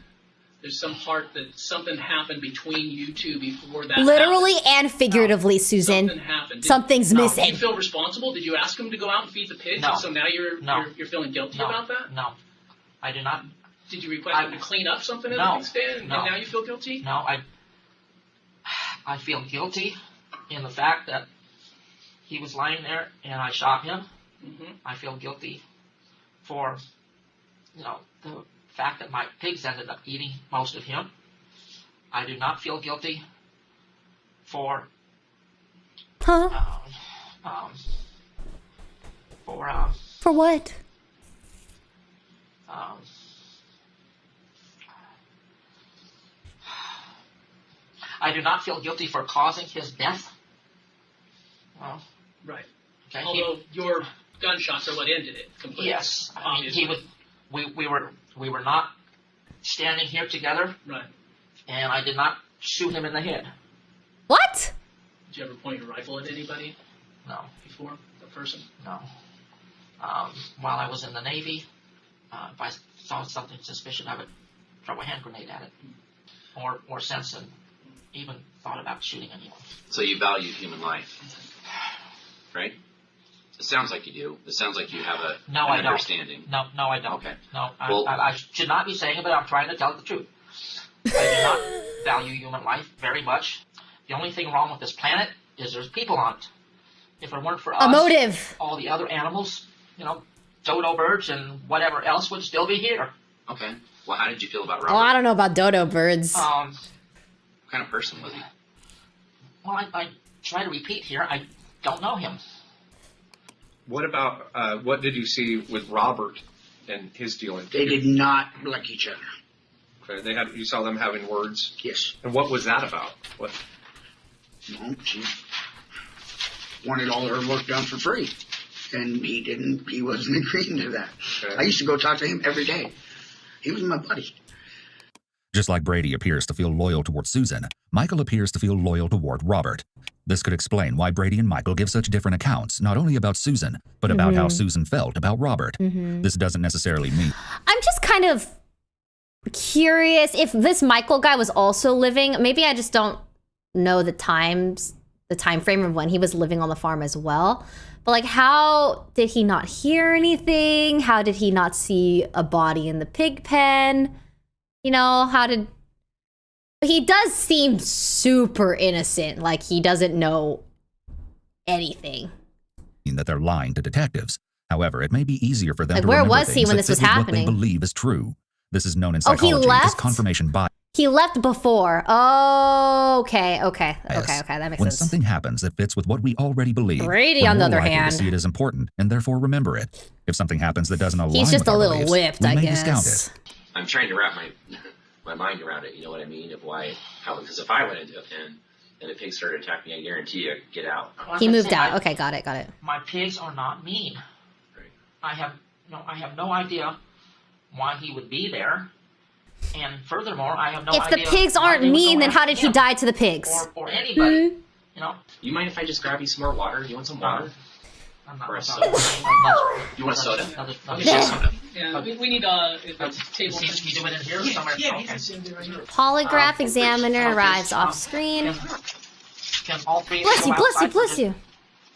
There's some part that something happened between you two before that Literally happened. and figuratively, Susan. Something happened. Something's Do missing. you feel responsible? Did you ask him to go out and feed the pigs? No. And so now No. you're feeling guilty No. about that? No. I do not. Did you request him to clean up something in No. the pig stand and No. now you feel guilty? No, I feel guilty in the fact that he was lying there and I shot him. Mm-hmm. I feel guilty for, the fact that my pigs ended up eating most of him. I do not feel guilty for, Huh? For what? I do not feel guilty for causing his death. Well, Right. okay. Although your gunshots are what ended it completely. Yes, I mean, obviously. he would. We were not standing here together, Right. and I did not shoot him in the head. What? Did you ever point your rifle at anybody No, before? A person? no. While I was in the Navy, if I saw something suspicious, I would throw a hand grenade at it, or sense and even thought about shooting anyone. So you value human life, right? It sounds like you do. It sounds like you have an I don't. understanding. No, I don't. Okay. No, Well- I should not be saying it, but I'm trying to tell the truth. I do not value human life very much. The only thing wrong with this planet is there's people on it. If it weren't for us, A motive. all the other animals, dodo birds and whatever else would still be here. Okay. Well, how did you feel about Oh, Robert? I don't know about dodo birds. What kind of person was he? Well, I try to repeat here. I don't know him. What about, what did you see with Robert and his dealing? They did not like each other. Okay, you saw them having words? Yes. And what was that about? What? No, she wanted all her work done for free. And he wasn't agreeing to that. Okay. I used to go talk to him every day. He was my buddy. Just like Brady appears to feel loyal toward Susan, Michael appears to feel loyal toward Robert. This could explain why Brady and Michael give such different accounts, not only about Susan, but about how Susan felt about Robert. This doesn't necessarily mean... I'm just kind of curious if this Michael guy was also living. Maybe I just don't know the time frame of when he was living on the farm as well. But like, how did he not hear anything? How did he not see a body in the pig pen? You know, he does seem super innocent, like he doesn't know anything. That they're lying to detectives. However, it may be easier for them like, to where remember was he when this was what happening? they believe is true. This is known in Oh, he psychology as left? confirmation bias. He left before. Oh, okay. That makes When sense. something happens that fits with what we already believe, Brady, we're on the more other likely hand, to see it as important and therefore remember it. If something happens that doesn't align he's just with a our little beliefs, whipped, we I may guess. discount it. I'm trying to wrap my mind around it. You know what I mean? Of because if I went into a pen and the pig started attacking me, I guarantee you I'd get out. He moved out. Okay, got it. My pigs are not mean. I have no idea why he would be there. And furthermore, I have no If idea. the pigs why aren't they would mean, go then how after did he him die to the pigs? Or anybody. You know? You mind if I just grab you some more water? You want some water? I'm not Or a sorry. soda? You want a soda? Yeah, we need a table. Can you do it in here somewhere? Yeah, Okay. Polygraph examiner arrives off screen. Can all three Bless you, go bless you, outside bless for you.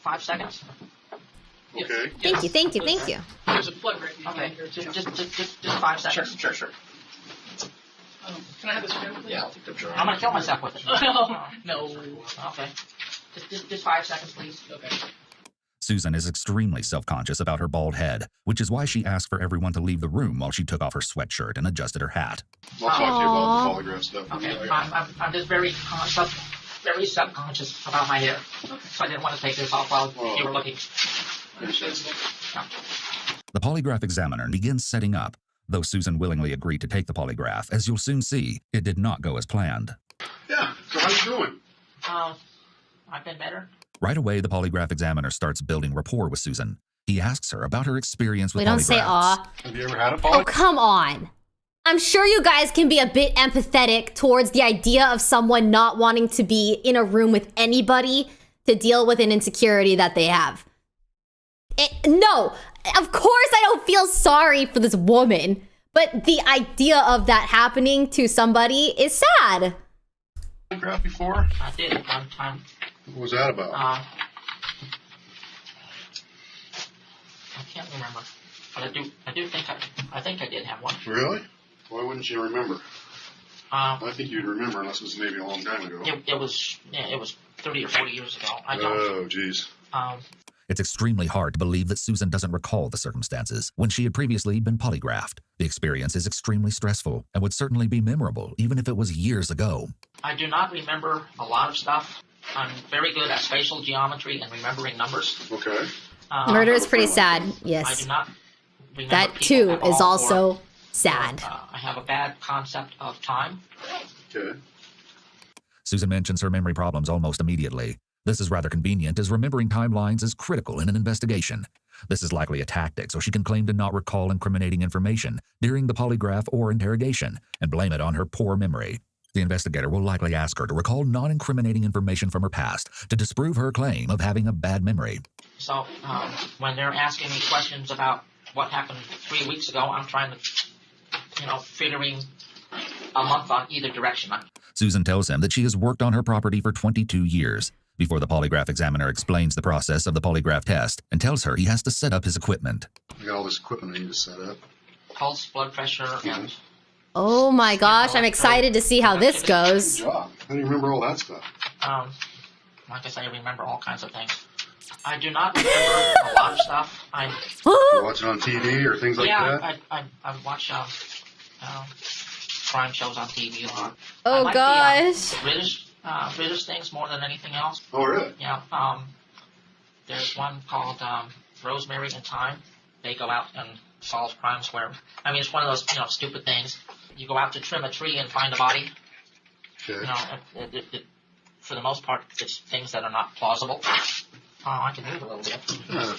5 seconds? Okay. Thank you. There's a plug right Okay, here. just 5 seconds. Sure. Can I have this pen, please? Yeah, I'll take the jar. I'm gonna kill myself with it. No. Okay. Just 5 seconds, please. Okay. Susan is extremely self-conscious about her bald head, which is why she asked for everyone to leave the room while she took off her sweatshirt and adjusted her hat. I'll talk to you about the polygraph stuff. Okay, I'm just very subconscious about my hair, so I didn't want to take this off while you were looking. The polygraph examiner begins setting up. Though Susan willingly agreed to take the polygraph, as you'll soon see, it did not go as planned. Yeah, so how you doing? I've been better. Right away, the polygraph examiner starts building rapport with Susan. He asks her about her experience with We don't say polygraphs. aw. Have you ever had a Oh, polygraph? come on. I'm sure you guys can be a bit empathetic towards the idea of someone not wanting to be in a room with anybody to deal with an insecurity that they have. No, of course I don't feel sorry for this woman, but the idea of that happening to somebody is sad. Polygraph before? I did it one time. What was that about? I can't remember, but I think I did have one. Really? Why wouldn't you remember? I think you'd remember unless it was maybe a long time ago. It was 30 or 40 years ago. I don't. Oh, geez. It's extremely hard to believe that Susan doesn't recall the circumstances when she had previously been polygraphed. The experience is extremely stressful and would certainly be memorable, even if it was years ago. I do not remember a lot of stuff. I'm very good at spatial geometry and remembering numbers. Okay. Murder is pretty sad, I yes. do not remember That people too at is all, also sad. I have a bad concept of time. Okay. Susan mentions her memory problems almost immediately. This is rather convenient, as remembering timelines is critical in an investigation. This is likely a tactic, so she can claim to not recall incriminating information during the polygraph or interrogation and blame it on her poor memory. The investigator will likely ask her to recall non-incriminating information from her past to disprove her claim of having a bad memory. So when they're asking me questions about what happened 3 weeks ago, I'm trying to, figuring a month on either direction. Susan tells him that she has worked on her property for 22 years. Before the polygraph examiner explains the process of the polygraph test and tells her he has to set up his equipment. I got all this equipment I need to set up. Pulse, blood pressure, and Oh my gosh, I'm excited to see how this goes. Good job. How do you remember all that stuff? like I say, I remember all kinds of things. I do not remember a lot of stuff. You watch it on TV or things like that? I watch crime shows on TV a lot. Oh gosh. British things more than anything else. Oh really? Yeah. There's one called Rosemary and Thyme. They go out and solve crimes where, I mean, it's one of those stupid things. You go out to trim a tree and find a body. Okay. For the most part, it's things that are not plausible. I can move a little bit.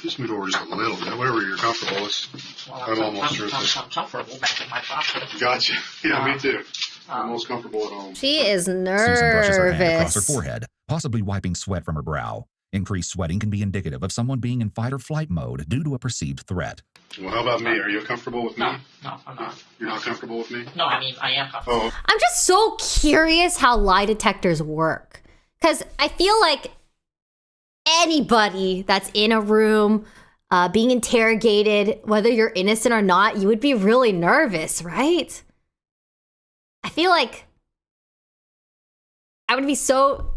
Just move over just a little bit, whatever you're comfortable with. I'm almost through this. I'm comfortable back in my property. Gotcha. Yeah, me too. I'm most comfortable at home. She is nervous. Susan brushes her hand across her forehead, possibly wiping sweat from her brow. Increased sweating can be indicative of someone being in fight or flight mode due to a perceived threat. Well, how about me? Are you comfortable with me? No, I'm not. You're not comfortable with me? No, I mean, I am comfortable. Oh. I'm just so curious how lie detectors work. Because I feel like anybody that's in a room being interrogated, whether you're innocent or not, you would be really nervous, right? I feel like I would be so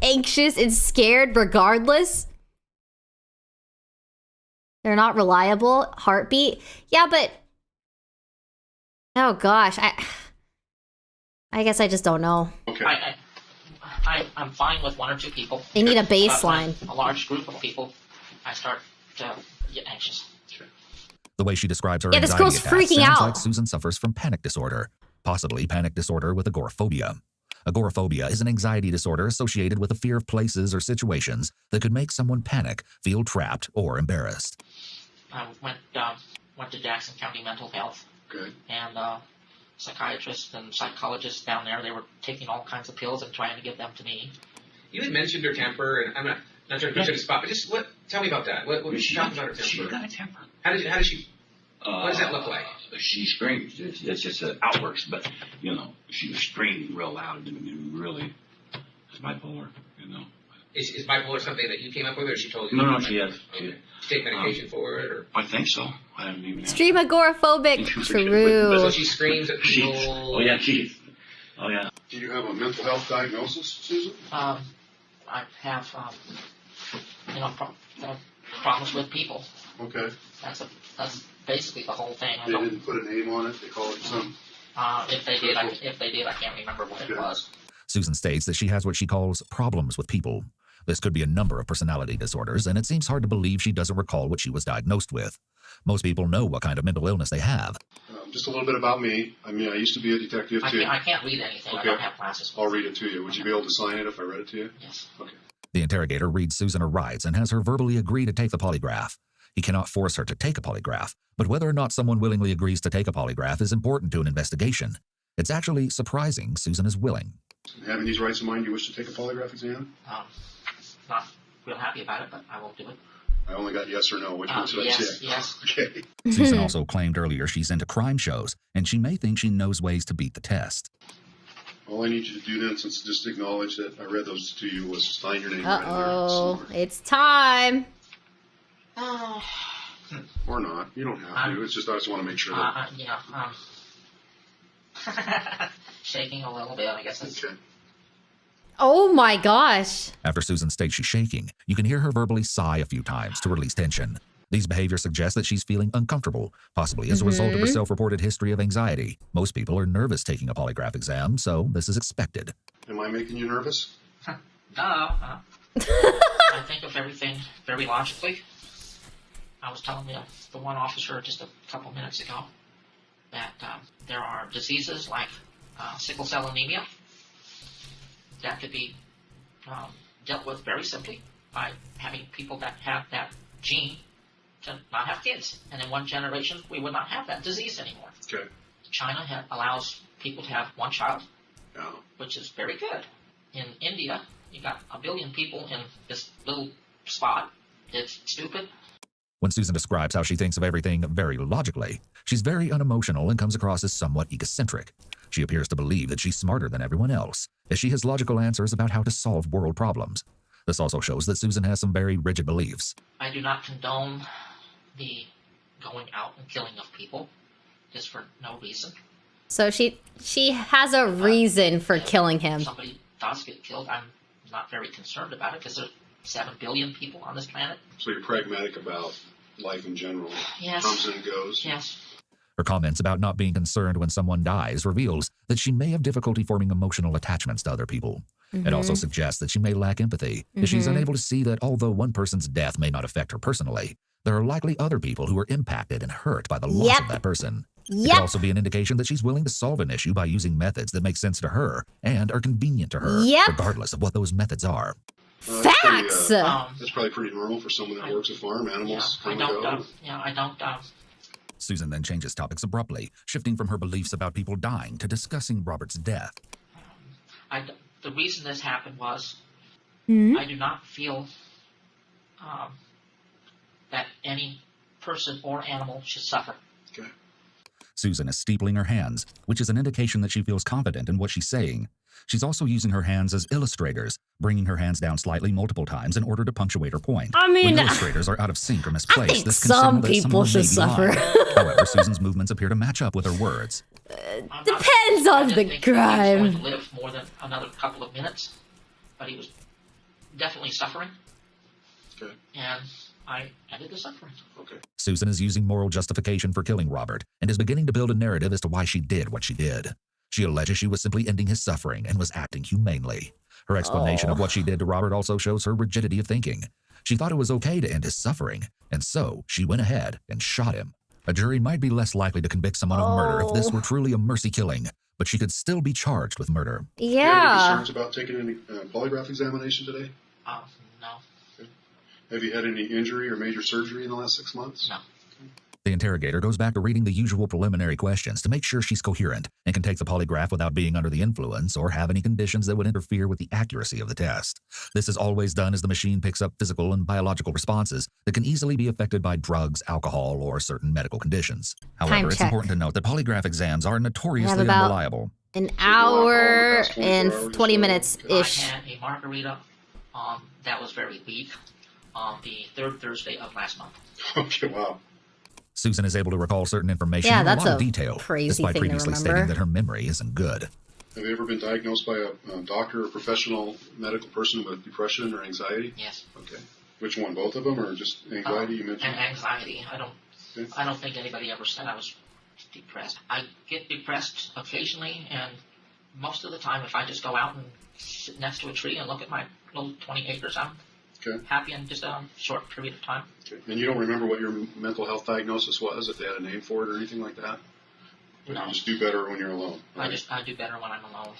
anxious and scared regardless. They're not reliable. Heartbeat. Yeah, but oh gosh, I guess I just don't know. Okay. I'm fine with 1 or 2 people. They need a But when baseline. a large group of people, I start to get anxious. The way she describes her Yeah, this anxiety girl's attacks freaking sounds out. like Susan suffers from panic disorder, possibly panic disorder with agoraphobia. Agoraphobia is an anxiety disorder associated with a fear of places or situations that could make someone panic, feel trapped, or embarrassed. I went to Jackson County Mental Health. Good. And psychiatrists and psychologists down there, they were taking all kinds of pills and trying to give them to me. You had mentioned her temper, and I'm not trying to put you on the spot, but just tell me about that. What was she talking about her temper? She got a temper. How does she? What does that look like? She screams. It's just outbursts, but you know, she was screaming real loud and really. It's bipolar, you know. Is bipolar something that you came up with, or she told you? No, she has. Okay. Did you take medication for it, or? I think so. I haven't even. Stream agoraphobic. So True. she screams at people. Oh yeah, she. Oh yeah. Do you have a mental health diagnosis, Susan? I have, problems with people. Okay. That's basically the whole thing. They didn't put a name on it. They call it some. If they did, I can't remember what it was. Susan states that she has what she calls problems with people. This could be a number of personality disorders, and it seems hard to believe she doesn't recall what she was diagnosed with. Most people know what kind of mental illness they have. Just a little bit about me. I mean, I used to be a detective too. I can't read anything. Okay. I don't have glasses. I'll read it to you. Would you be able to sign it if I read it to you? Yes. Okay. The interrogator reads Susan her rights and has her verbally agree to take the polygraph. He cannot force her to take a polygraph, but whether or not someone willingly agrees to take a polygraph is important to an investigation. It's actually surprising Susan is willing. Having these rights in mind, you wish to take a polygraph exam? Not real happy about it, but I will do it. I only got yes or no. Which one should I yes, say? yes. Okay. Susan also claimed earlier she's into crime shows, and she may think she knows ways to beat the test. All I need you to do then, since just acknowledge that I read those to you, was sign your name right in there. Uh-oh. It's time. Or not. You don't have to. It's just I just want to make sure that. Shaking a little bit, I guess that's... Okay. Oh my gosh. After Susan states she's shaking, you can hear her verbally sigh a few times to release tension. These behaviors suggest that she's feeling uncomfortable, possibly as a result of her self-reported history of anxiety. Most people are nervous taking a polygraph exam, so this is expected. Am I making you nervous? No. I think of everything very logically. I was telling the one officer just a couple minutes ago that there are diseases like sickle cell anemia that could be dealt with very simply by having people that have that gene to not have kids. And in one generation, we would not have that disease anymore. Okay. China allows people to have one child, Yeah. which is very good. In India, you got 1 billion people in this little spot. It's stupid. When Susan describes how she thinks of everything very logically, she's very unemotional and comes across as somewhat egocentric. She appears to believe that she's smarter than everyone else, as she has logical answers about how to solve world problems. This also shows that Susan has some very rigid beliefs. I do not condone the going out and killing of people just for no reason. So she has a reason for killing him. If somebody does get killed, I'm not very concerned about it because there's 7 billion people on this planet. So you're pragmatic about life in general. Yes. Comes and goes. Yes. Her comments about not being concerned when someone dies reveals that she may have difficulty forming emotional attachments to other people. It also suggests that she may lack empathy, as she's unable to see that although one person's death may not affect her personally, there are likely other people who are impacted and hurt by the loss of that person. It could also be an indication that she's willing to solve an issue by using methods that make sense to her and are convenient to her, regardless of what those methods are. Facts! That's probably pretty normal for someone that works a farm. Animals come and go. I don't Susan then changes topics abruptly, shifting from her beliefs about people dying to discussing Robert's death. The reason this happened was I do not feel that any person or animal should suffer. Okay. Susan is steepling her hands, which is an indication that she feels confident in what she's saying. She's also using her hands as illustrators, bringing her hands down slightly multiple times in order to punctuate her point. I mean, when illustrators are out of sync or misplaced, I think this can some signal that people someone should may be suffer. lying. However, Susan's movements appear to match up with her words. Depends on the He was crime. going to live more than another couple of minutes, but he was definitely suffering. Okay. And I ended the suffering. Okay. Susan is using moral justification for killing Robert and is beginning to build a narrative as to why she did what she did. She alleges she was simply ending his suffering and was acting humanely. Her explanation of what she did to Robert also shows her rigidity of thinking. She thought it was okay to end his suffering, and so she went ahead and shot him. A jury might be less likely to convict someone of murder if this were truly a mercy killing, but she could still be charged with murder. Do you have any Yeah. concerns about taking any polygraph examination today? No. Have you had any injury or major surgery in the last 6 months? No. The interrogator goes back to reading the usual preliminary questions to make sure she's coherent and can take the polygraph without being under the influence or have any conditions that would interfere with the accuracy of the test. This is always done as the machine picks up physical and biological responses that can easily be affected by drugs, alcohol, or certain medical conditions. However, it's check. important to note that polygraph exams are notoriously about- unreliable. An hour past 24 and hours or 20 so. minutes-ish. I had a margarita that was very weak on the third Thursday of last month. Okay, wow. Susan is able to recall certain information Yeah, in that's a lot of a detail, crazy despite thing to previously remember. stating that her memory isn't good. Have you ever been diagnosed by a doctor or professional medical person with depression or anxiety? Yes. Okay. Which one? Both of them, or just anxiety you mentioned? And anxiety. Okay. I don't think anybody ever said I was depressed. I get depressed occasionally, and most of the time, if I just go out and sit next to a tree and look at my little 20 acres, I'm Okay. happy in just a short period of time. Okay. And you don't remember what your mental health diagnosis was, if they had a name for it or anything like that? Or No. you just do better when you're alone? I do better when I'm alone.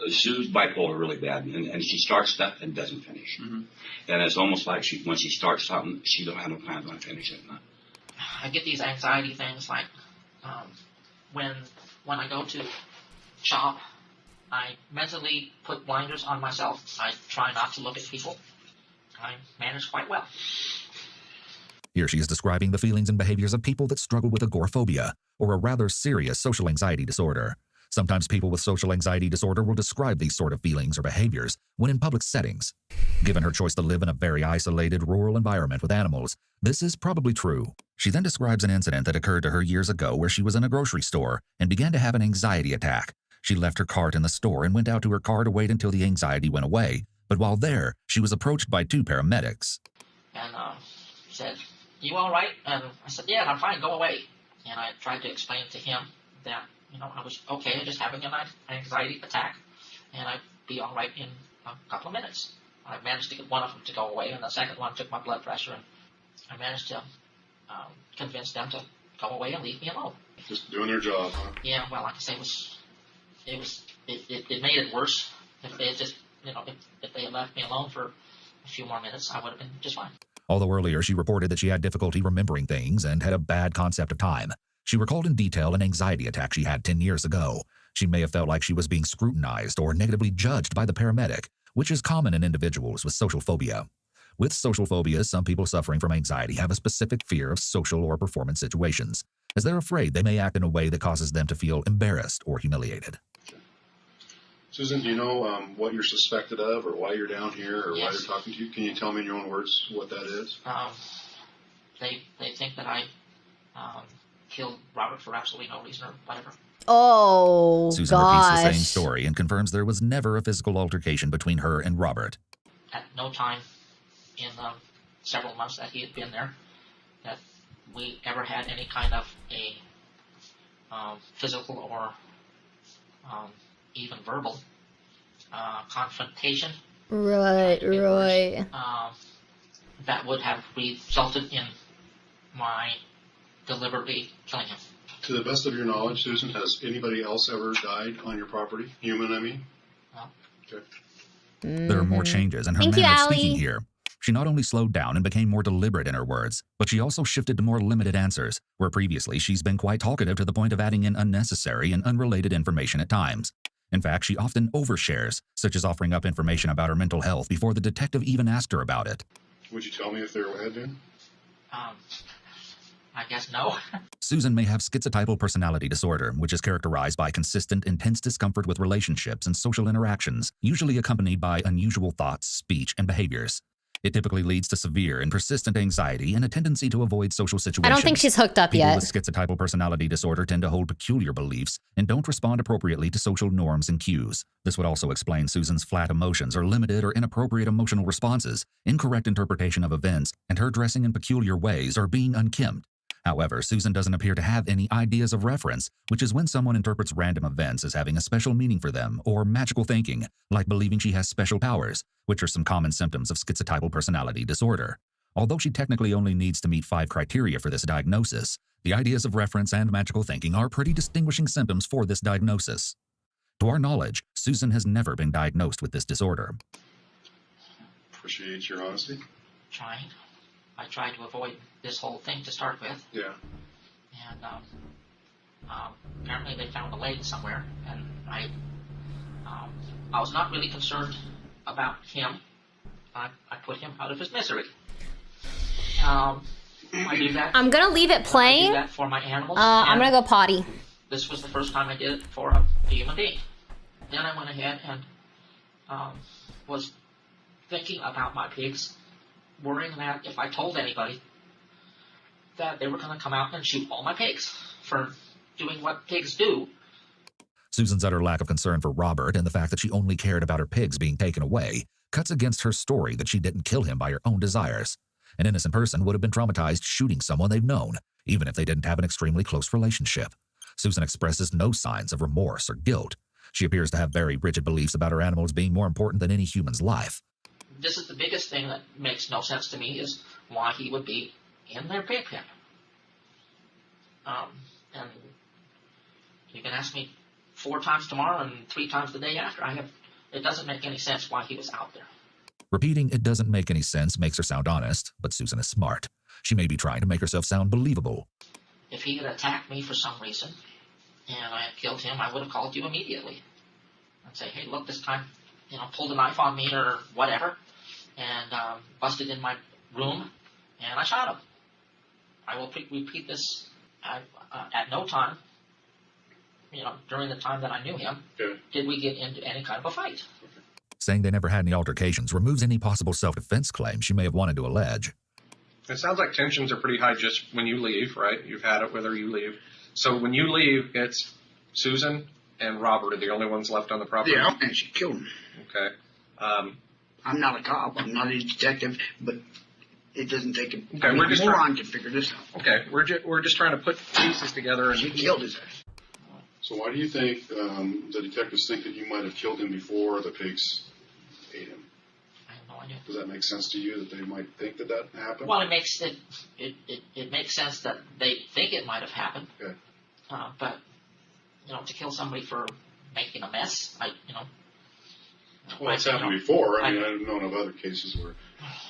Sue's bipolar really bad, and she starts stuff and doesn't finish. Mm-hmm. And it's almost like when she starts something, she don't have no plans on finishing it. I get these anxiety things like when I go to shop, I mentally put blinders on myself. I try not to look at people. I manage quite well. Here she is describing the feelings and behaviors of people that struggle with agoraphobia, or a rather serious social anxiety disorder. Sometimes people with social anxiety disorder will describe these sort of feelings or behaviors when in public settings. Given her choice to live in a very isolated rural environment with animals, this is probably true. She then describes an incident that occurred to her years ago where she was in a grocery store and began to have an anxiety attack. She left her cart in the store and went out to her car to wait until the anxiety went away. But while there, she was approached by 2 paramedics. And said, "You all right?" And I said, "Yeah, I'm fine. Go away." And I tried to explain to him that I was okay, just having an anxiety attack, and I'd be all right in a couple of minutes. I managed to get one of them to go away, and the second one took my blood pressure, and I managed to convince them to go away and leave me alone. Just doing their job, huh? Yeah, well, like I say, it made it worse. If they had just, if they had left me alone for a few more minutes, I would have been just fine. Although earlier she reported that she had difficulty remembering things and had a bad concept of time, she recalled in detail an anxiety attack she had 10 years ago. She may have felt like she was being scrutinized or negatively judged by the paramedic, which is common in individuals with social phobia. With social phobia, some people suffering from anxiety have a specific fear of social or performance situations, as they're afraid they may act in a way that causes them to feel embarrassed or humiliated. Susan, do you know what you're suspected of, or why you're down here, or why Yes. they're talking to you? Can you tell me in your own words what that is? They think that I killed Robert for absolutely no reason or whatever. Oh, Susan repeats the same gosh. story and confirms there was never a physical altercation between her and Robert. At no time in the several months that he had been there that we ever had any kind of a physical or even verbal confrontation Right. that would have resulted in my deliberately killing him. To the best of your knowledge, Susan, has anybody else ever died on your property? Human, I mean? No. Okay. There are more changes in her Thank you, manner of Allie. speaking here. She not only slowed down and became more deliberate in her words, but she also shifted to more limited answers, where previously she's been quite talkative to the point of adding in unnecessary and unrelated information at times. In fact, she often overshares, such as offering up information about her mental health before the detective even asked her about it. Would you tell me if there had been? I guess no. Susan may have schizotypal personality disorder, which is characterized by consistent, intense discomfort with relationships and social interactions, usually accompanied by unusual thoughts, speech, and behaviors. It typically leads to severe and persistent anxiety and a tendency to avoid social situations. I don't think she's hooked up People yet. with schizotypal personality disorder tend to hold peculiar beliefs and don't respond appropriately to social norms and cues. This would also explain Susan's flat emotions or limited or inappropriate emotional responses, incorrect interpretation of events, and her dressing in peculiar ways or being unkempt. However, Susan doesn't appear to have any ideas of reference, which is when someone interprets random events as having a special meaning for them, or magical thinking, like believing she has special powers, which are some common symptoms of schizotypal personality disorder. Although she technically only needs to meet 5 criteria for this diagnosis, the ideas of reference and magical thinking are pretty distinguishing symptoms for this diagnosis. To our knowledge, Susan has never been diagnosed with this disorder. Appreciate your honesty. Trying. I tried to avoid this whole thing to start with. Yeah. And apparently they found a lady somewhere, and I was not really concerned about him. I put him out of his misery. I do that. I'm gonna leave it I playing. do that for my animals. I'm and gonna go potty. This was the first time I did it for a human being. Then I went ahead and was thinking about my pigs, worrying that if I told anybody that they were going to come out and shoot all my pigs for doing what pigs do. Susan's utter lack of concern for Robert and the fact that she only cared about her pigs being taken away cuts against her story that she didn't kill him by her own desires. An innocent person would have been traumatized shooting someone they've known, even if they didn't have an extremely close relationship. Susan expresses no signs of remorse or guilt. She appears to have very rigid beliefs about her animals being more important than any human's life. This is the biggest thing that makes no sense to me, is why he would be in their pig pen. And you can ask me 4 times tomorrow and 3 times the day after. It doesn't make any sense why he was out there. Repeating "it doesn't make any sense" makes her sound honest, but Susan is smart. She may be trying to make herself sound believable. If he had attacked me for some reason, and I had killed him, I would have called you immediately. I'd say, hey, look, this time, pulled a knife on me or whatever, and busted in my room, and I shot him. I will repeat this at no time, during the time that I knew him, did we get into any kind of a fight. Saying they never had any altercations removes any possible self-defense claim she may have wanted to allege. It sounds like tensions are pretty high just when you leave, right? You've had it whether you leave. So when you leave, it's Susan and Robert are the only ones left on the property? Yeah, and she killed him. Okay. I'm not a cop, I'm not a detective, but it doesn't take a we're just moron to figure this out. Okay, we're just trying to put pieces together. And she killed his ass. So why do you think the detectives think that you might have killed him before the pigs ate him? I have no idea. Does that make sense to you that they might think that happened? Well, it makes sense that they think it might have happened. Okay. But to kill somebody for making a mess, Well, it's happened before. I mean, I've known of other cases where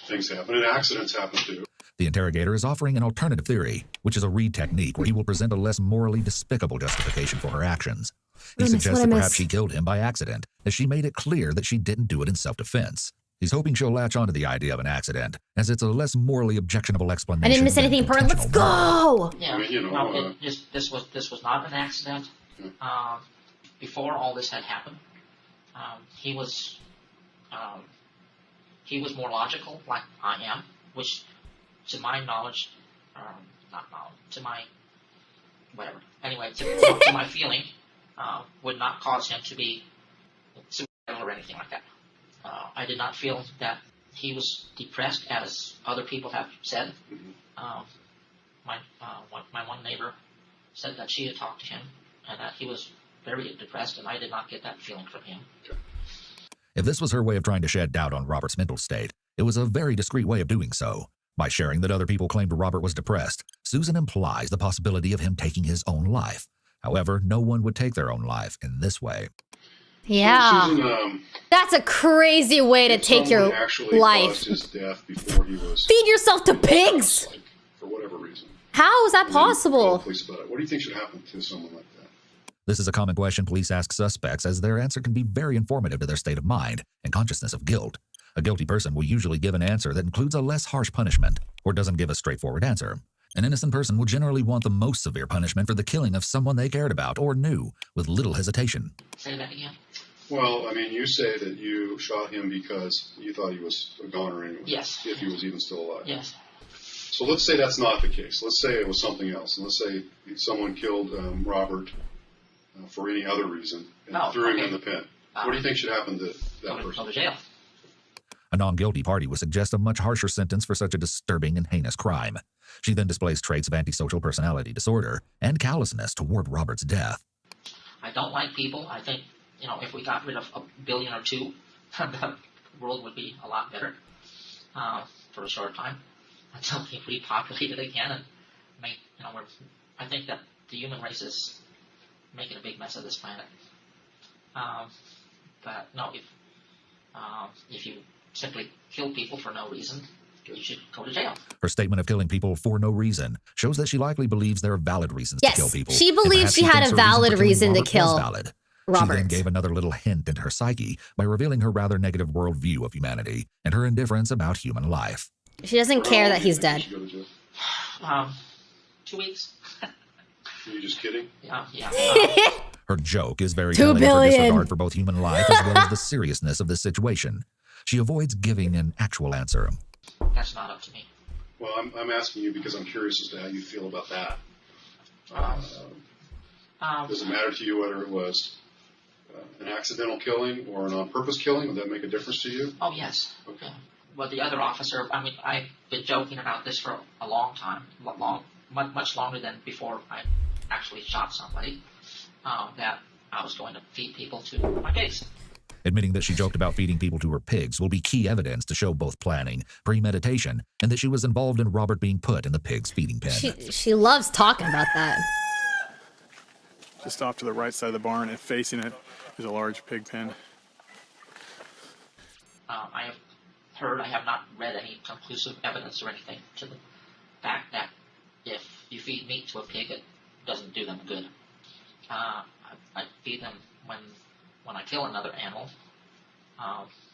things happen, and accidents happen too. The interrogator is offering an alternative theory, which is a Reed technique where he will present a less morally despicable justification for her actions. He suggests that perhaps she killed him by accident, as she made it clear that she didn't do it in self-defense. He's hoping she'll latch onto the idea of an accident, as it's a less morally objectionable explanation. I didn't miss anything important. Let's go! Yeah, this was not an accident. Before all this had happened, he was more logical, like I am, which, to my knowledge, not knowledge, to my whatever. Anyway, to my feeling, would not cause him to be suicidal or anything like that. I did not feel that he was depressed, as other people have said. My one neighbor said that she had talked to him and that he was very depressed, and I did not get that feeling from him. If this was her way of trying to shed doubt on Robert's mental state, it was a very discreet way of doing so. By sharing that other people claimed Robert was depressed, Susan implies the possibility of him taking his own life. However, no one would take their own life in this way. Yeah. Susan, That's a crazy way to take your someone actually life. caused his death before he was Feed yourself to pigs! for whatever reason. How is that And then call the possible? police about it. What do you think should happen to someone like that? This is a common question police ask suspects, as their answer can be very informative to their state of mind and consciousness of guilt. A guilty person will usually give an answer that includes a less harsh punishment, or doesn't give a straightforward answer. An innocent person will generally want the most severe punishment for the killing of someone they cared about or knew, with little hesitation. Say that again. Well, I mean, you say that you shot him because you thought he was a goner anyway. Yes. If he was even still alive. Yes. So let's say that's not the case. Let's say it was something else. And let's say someone killed Robert for any other reason and threw him in the pen. What do you think should happen to that person? Go to jail. A non-guilty party would suggest a much harsher sentence for such a disturbing and heinous crime. She then displays traits of antisocial personality disorder and callousness toward Robert's death. I don't like people. I think, if we got rid of a billion or two, the world would be a lot better for a short time until we repopulate it again and make, I think that the human race is making a big mess of this planet. But no, if you simply kill people for no reason, you should go to jail. Her statement of killing people for no reason shows that she likely believes there are valid reasons to kill people. She and believes perhaps she had thinks a her valid for killing reason to Robert was kill valid. Robert. She then gave another little hint into her psyche by revealing her rather negative worldview of humanity and her indifference about human life. She doesn't care that he's dead. 2 weeks. Are you just kidding? Yeah. Her joke is very 2 telling of her billion. disregard for both human life as well as the seriousness of this situation. She avoids giving an actual answer. That's not up to me. Well, I'm asking you because I'm curious as to how you feel about that. Does it matter to you whether it was an accidental killing or an on-purpose killing? Would that make a difference to you? Oh, yes. Okay. Well, the other officer, I've been joking about this for a long time, much longer than before I actually shot somebody, that I was going to feed people to my pigs. Admitting that she joked about feeding people to her pigs will be key evidence to show both planning, premeditation, and that she was involved in Robert being put in the pig's feeding pen. She loves talking about that. Just off to the right side of the barn and facing it is a large pig pen. I have heard, I have not read any conclusive evidence or anything to the fact that if you feed meat to a pig, it doesn't do them good. I feed them when I kill another animal.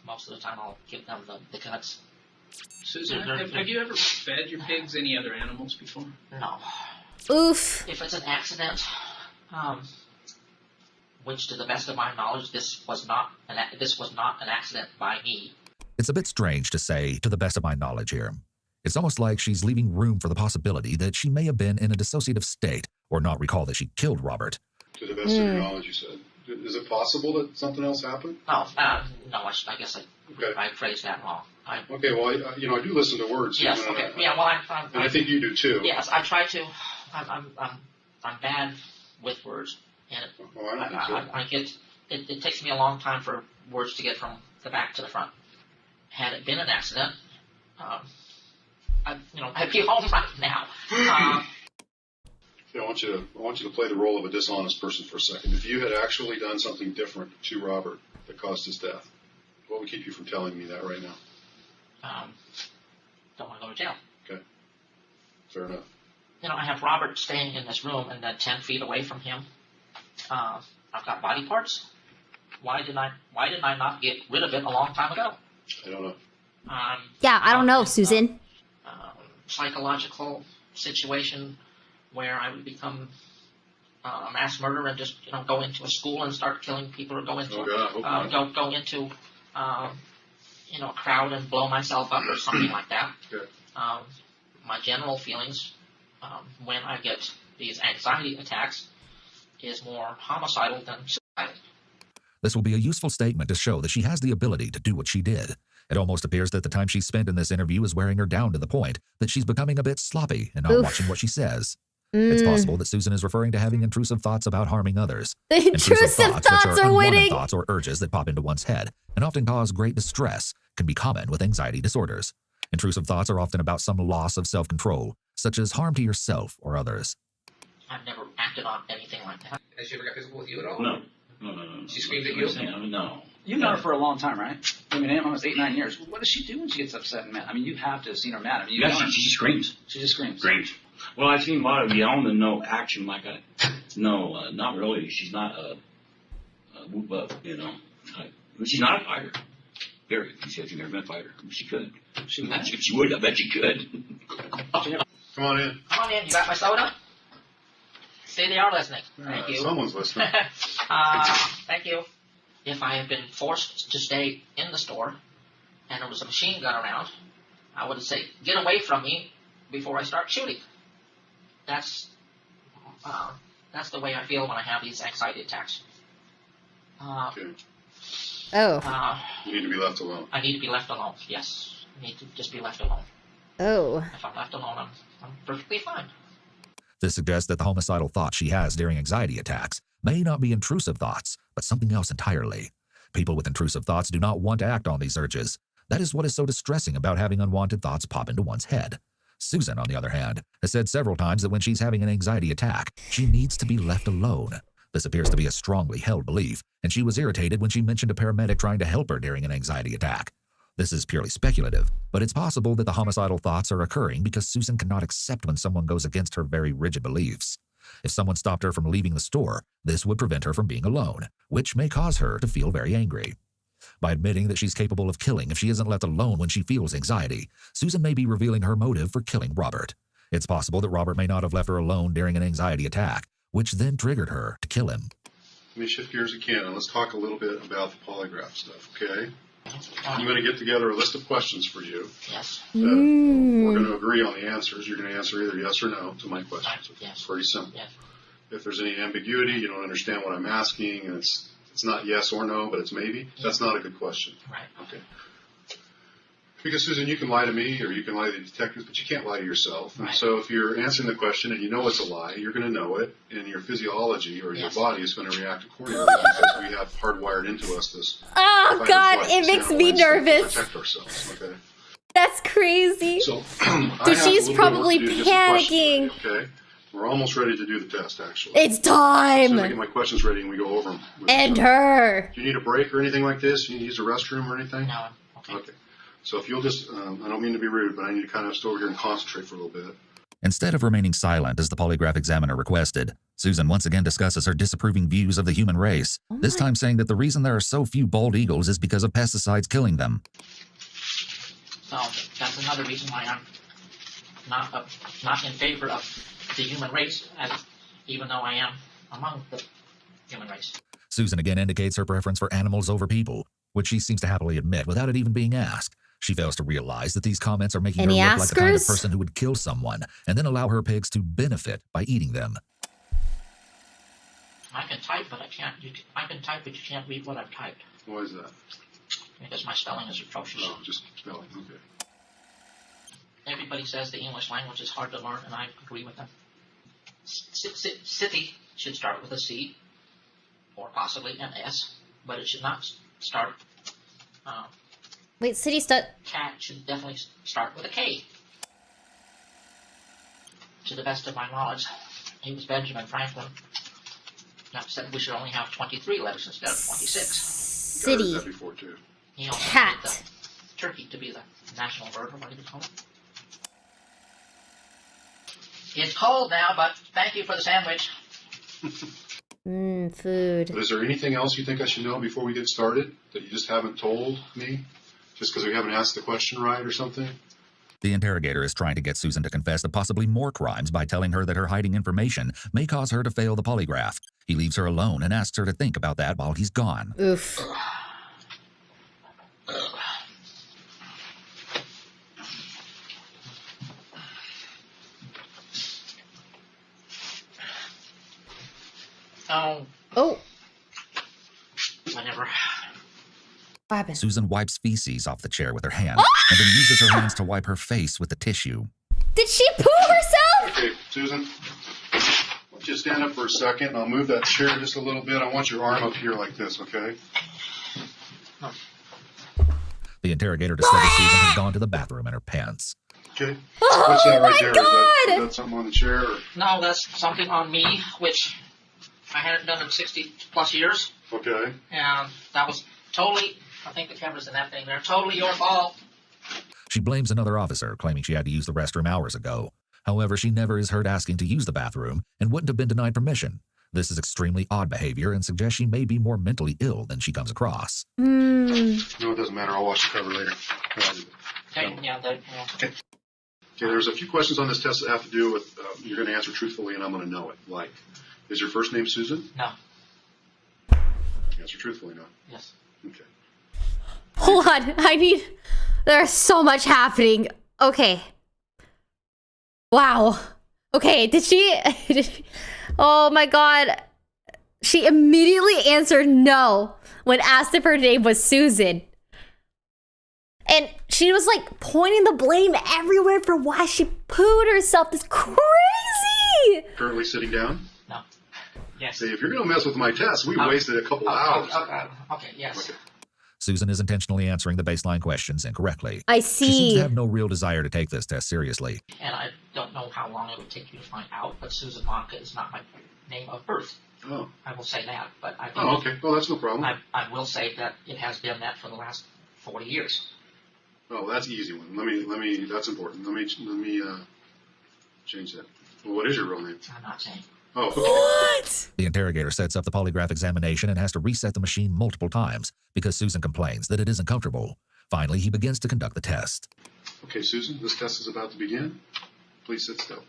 Most of the time I'll give them the guts. Susan, have you ever fed your pigs any other animals before? No. Oof. If it's an accident, which to the best of my knowledge, this was not an accident by me. It's a bit strange to say, to the best of my knowledge here. It's almost like she's leaving room for the possibility that she may have been in a dissociative state or not recall that she killed Robert. To the best of your knowledge, you said. Is it possible that something else happened? No, I guess I phrased that wrong. Okay, well, I do listen to words. Yes, Susan, okay. and Yeah, well, and I think you do too. Yes, I try to. I'm bad with words, and I get. It takes me a long time for words to get from the back to the front. Had it been an accident, I'd be home right now. I want you to play the role of a dishonest person for a second. If you had actually done something different to Robert that caused his death, what would keep you from telling me that right now? Don't want to go to jail. Okay, fair enough. I have Robert staying in this room, and then 10 feet away from him, I've got body parts. Why did I not get rid of it a long time ago? I don't know. Yeah, I don't know, Susan. Psychological situation where I would become a mass murderer and just go into a school and start killing people, or go into go into a crowd and blow myself up or something like that. Okay. My general feelings when I get these anxiety attacks is more homicidal than suicidal. This will be a useful statement to show that she has the ability to do what she did. It almost appears that the time she spent in this interview is wearing her down to the point that she's becoming a bit sloppy and not watching what she says. It's possible that Susan is referring to having intrusive thoughts about harming others. The intrusive thoughts which are are unwanted winning. thoughts or urges that pop into one's head and often cause great distress, can be common with anxiety disorders. Intrusive thoughts are often about some loss of self-control, such as harm to yourself or others. I've never acted on anything like that. Has she ever got physical with you at all? No. No. She screamed at you? No. You've known her for a long time, right? I mean, almost 8-9 years. What does she do when she gets upset and mad? I mean, you have to have seen her mad. I mean, She just screams. She just screams. Screams. Well, I've seen a lot of yelling and no action like that. No, not really. She's not a whoop up, you know. She's not a fighter. Period. She said she's never been a fighter. She could. If she would, I bet she could. Come on in. Come on in. You got my soda? See, they are listening. Thank you. Someone's listening. Thank you. If I had been forced to stay in the store and there was a machine gun around, I would say, get away from me before I start shooting. That's the way I feel when I have these anxiety attacks. Okay. Oh. You need to be left alone. I need to be left alone, yes. I need to just be left alone. Oh. If I'm left alone, I'm perfectly fine. This suggests that the homicidal thoughts she has during anxiety attacks may not be intrusive thoughts, but something else entirely. People with intrusive thoughts do not want to act on these urges. That is what is so distressing about having unwanted thoughts pop into one's head. Susan, on the other hand, has said several times that when she's having an anxiety attack, she needs to be left alone. This appears to be a strongly held belief, and she was irritated when she mentioned a paramedic trying to help her during an anxiety attack. This is purely speculative, but it's possible that the homicidal thoughts are occurring because Susan cannot accept when someone goes against her very rigid beliefs. If someone stopped her from leaving the store, this would prevent her from being alone, which may cause her to feel very angry. By admitting that she's capable of killing if she isn't left alone when she feels anxiety, Susan may be revealing her motive for killing Robert. It's possible that Robert may not have left her alone during an anxiety attack, which then triggered her to kill him. Let me shift gears again, and let's talk a little bit about the polygraph stuff, okay? I'm going to get together a list of questions for you. Yes. We're going to agree on the answers. You're going to answer either yes or no to my questions. Yes. It's pretty simple. Yes. If there's any ambiguity, you don't understand what I'm asking, and it's not yes or no, but it's maybe, that's not a good question. Right. Okay. Because, Susan, you can lie to me or you can lie to the detectives, but you can't lie to yourself. And so if you're answering the question and you know it's a lie, you're going to know it, and your physiology or your body is going to react accordingly because we have hardwired into us this. Oh, God, it makes me nervous. To protect ourselves, okay? That's crazy. So, she's probably panicking. Okay? We're almost ready to do the test, actually. It's time. So I get my questions ready and we go over them. And her. Do you need a break or anything like this? Do you need to use a restroom or anything? No. Okay. So if you'll just, I don't mean to be rude, but I need to kind of stay over here and concentrate for a little bit. Instead of remaining silent as the polygraph examiner requested, Susan once again discusses her disapproving views of the human race, this time saying that the reason there are so few bald eagles is because of pesticides killing them. So that's another reason why I'm not in favor of the human race, even though I am among the human race. Susan again indicates her preference for animals over people, which she seems to happily admit without it even being asked. She fails to realize that these comments are making her look like the kind of person who would kill someone and then allow her pigs to benefit by eating them. I can type, but I can't. I can type, but you can't read what I've typed. Why is that? Because my spelling is atrocious. Oh, just spelling, okay. Everybody says the English language is hard to learn, and I agree with them. City should start with a C, or possibly an S, but it should not start. Wait, city start. Cat should definitely start with a K. To the best of my knowledge, it was Benjamin Franklin that said we should only have 23 letters instead of 26. City. That before too. He also Cat. wanted the turkey to be the national bird, or what do you call it? It's cold now, but thank you for the sandwich. Food. But is there anything else you think I should know before we get started that you just haven't told me? Just because we haven't asked the question right or something? The interrogator is trying to get Susan to confess to possibly more crimes by telling her that her hiding information may cause her to fail the polygraph. He leaves her alone and asks her to think about that while he's gone. Oof. Oh. Whatever. What happened? Susan wipes feces off the chair with her hand and then uses her hands to wipe her face with the tissue. Did she poo herself? Okay, Susan, why don't you stand up for a second and I'll move that chair just a little bit. I want your arm up here like this, okay? The interrogator discovers Susan has gone to the bathroom in her pants. Okay. Oh, What's that right there? God! Is that something on the chair? Or? No, that's something on me, which I hadn't done in 60 plus years. Okay. And that was totally, I think the cameras in that thing, they're totally your fault. She blames another officer, claiming she had to use the restroom hours ago. However, she never is heard asking to use the bathroom and wouldn't have been denied permission. This is extremely odd behavior and suggests she may be more mentally ill than she comes across. No, it doesn't matter. I'll watch the cover later. Okay, yeah. Okay, there's a few questions on this test that have to do with you're going to answer truthfully, and I'm going to know it. Like, is your first name Susan? No. Answer truthfully, no. Yes. Okay. Hold on. There's so much happening. Okay. Wow. Okay, did she oh my god. She immediately answered no when asked if her name was Susan. And she was like pointing the blame everywhere for why she pooed herself. This crazy. Currently sitting down? No. Yes. Say, if you're going to mess with my test, we wasted a couple hours. Okay, yes. Okay. Susan is intentionally answering the baseline questions incorrectly. I She seems see. to have no real desire to take this test seriously. And I don't know how long it would take you to find out, but Susan Monica is not my name of birth. Oh. I will say that, but I think Oh, okay. Well, that's no problem. I will say that it has been that for the last 40 years. Oh, that's an easy one. Let me. That's important. Let me change that. Well, what is your real name? I'm not saying. Oh, okay. What? The interrogator sets up the polygraph examination and has to reset the machine multiple times because Susan complains that it isn't comfortable. Finally, he begins to conduct the test. Okay, Susan, this test is about to begin. Please sit still.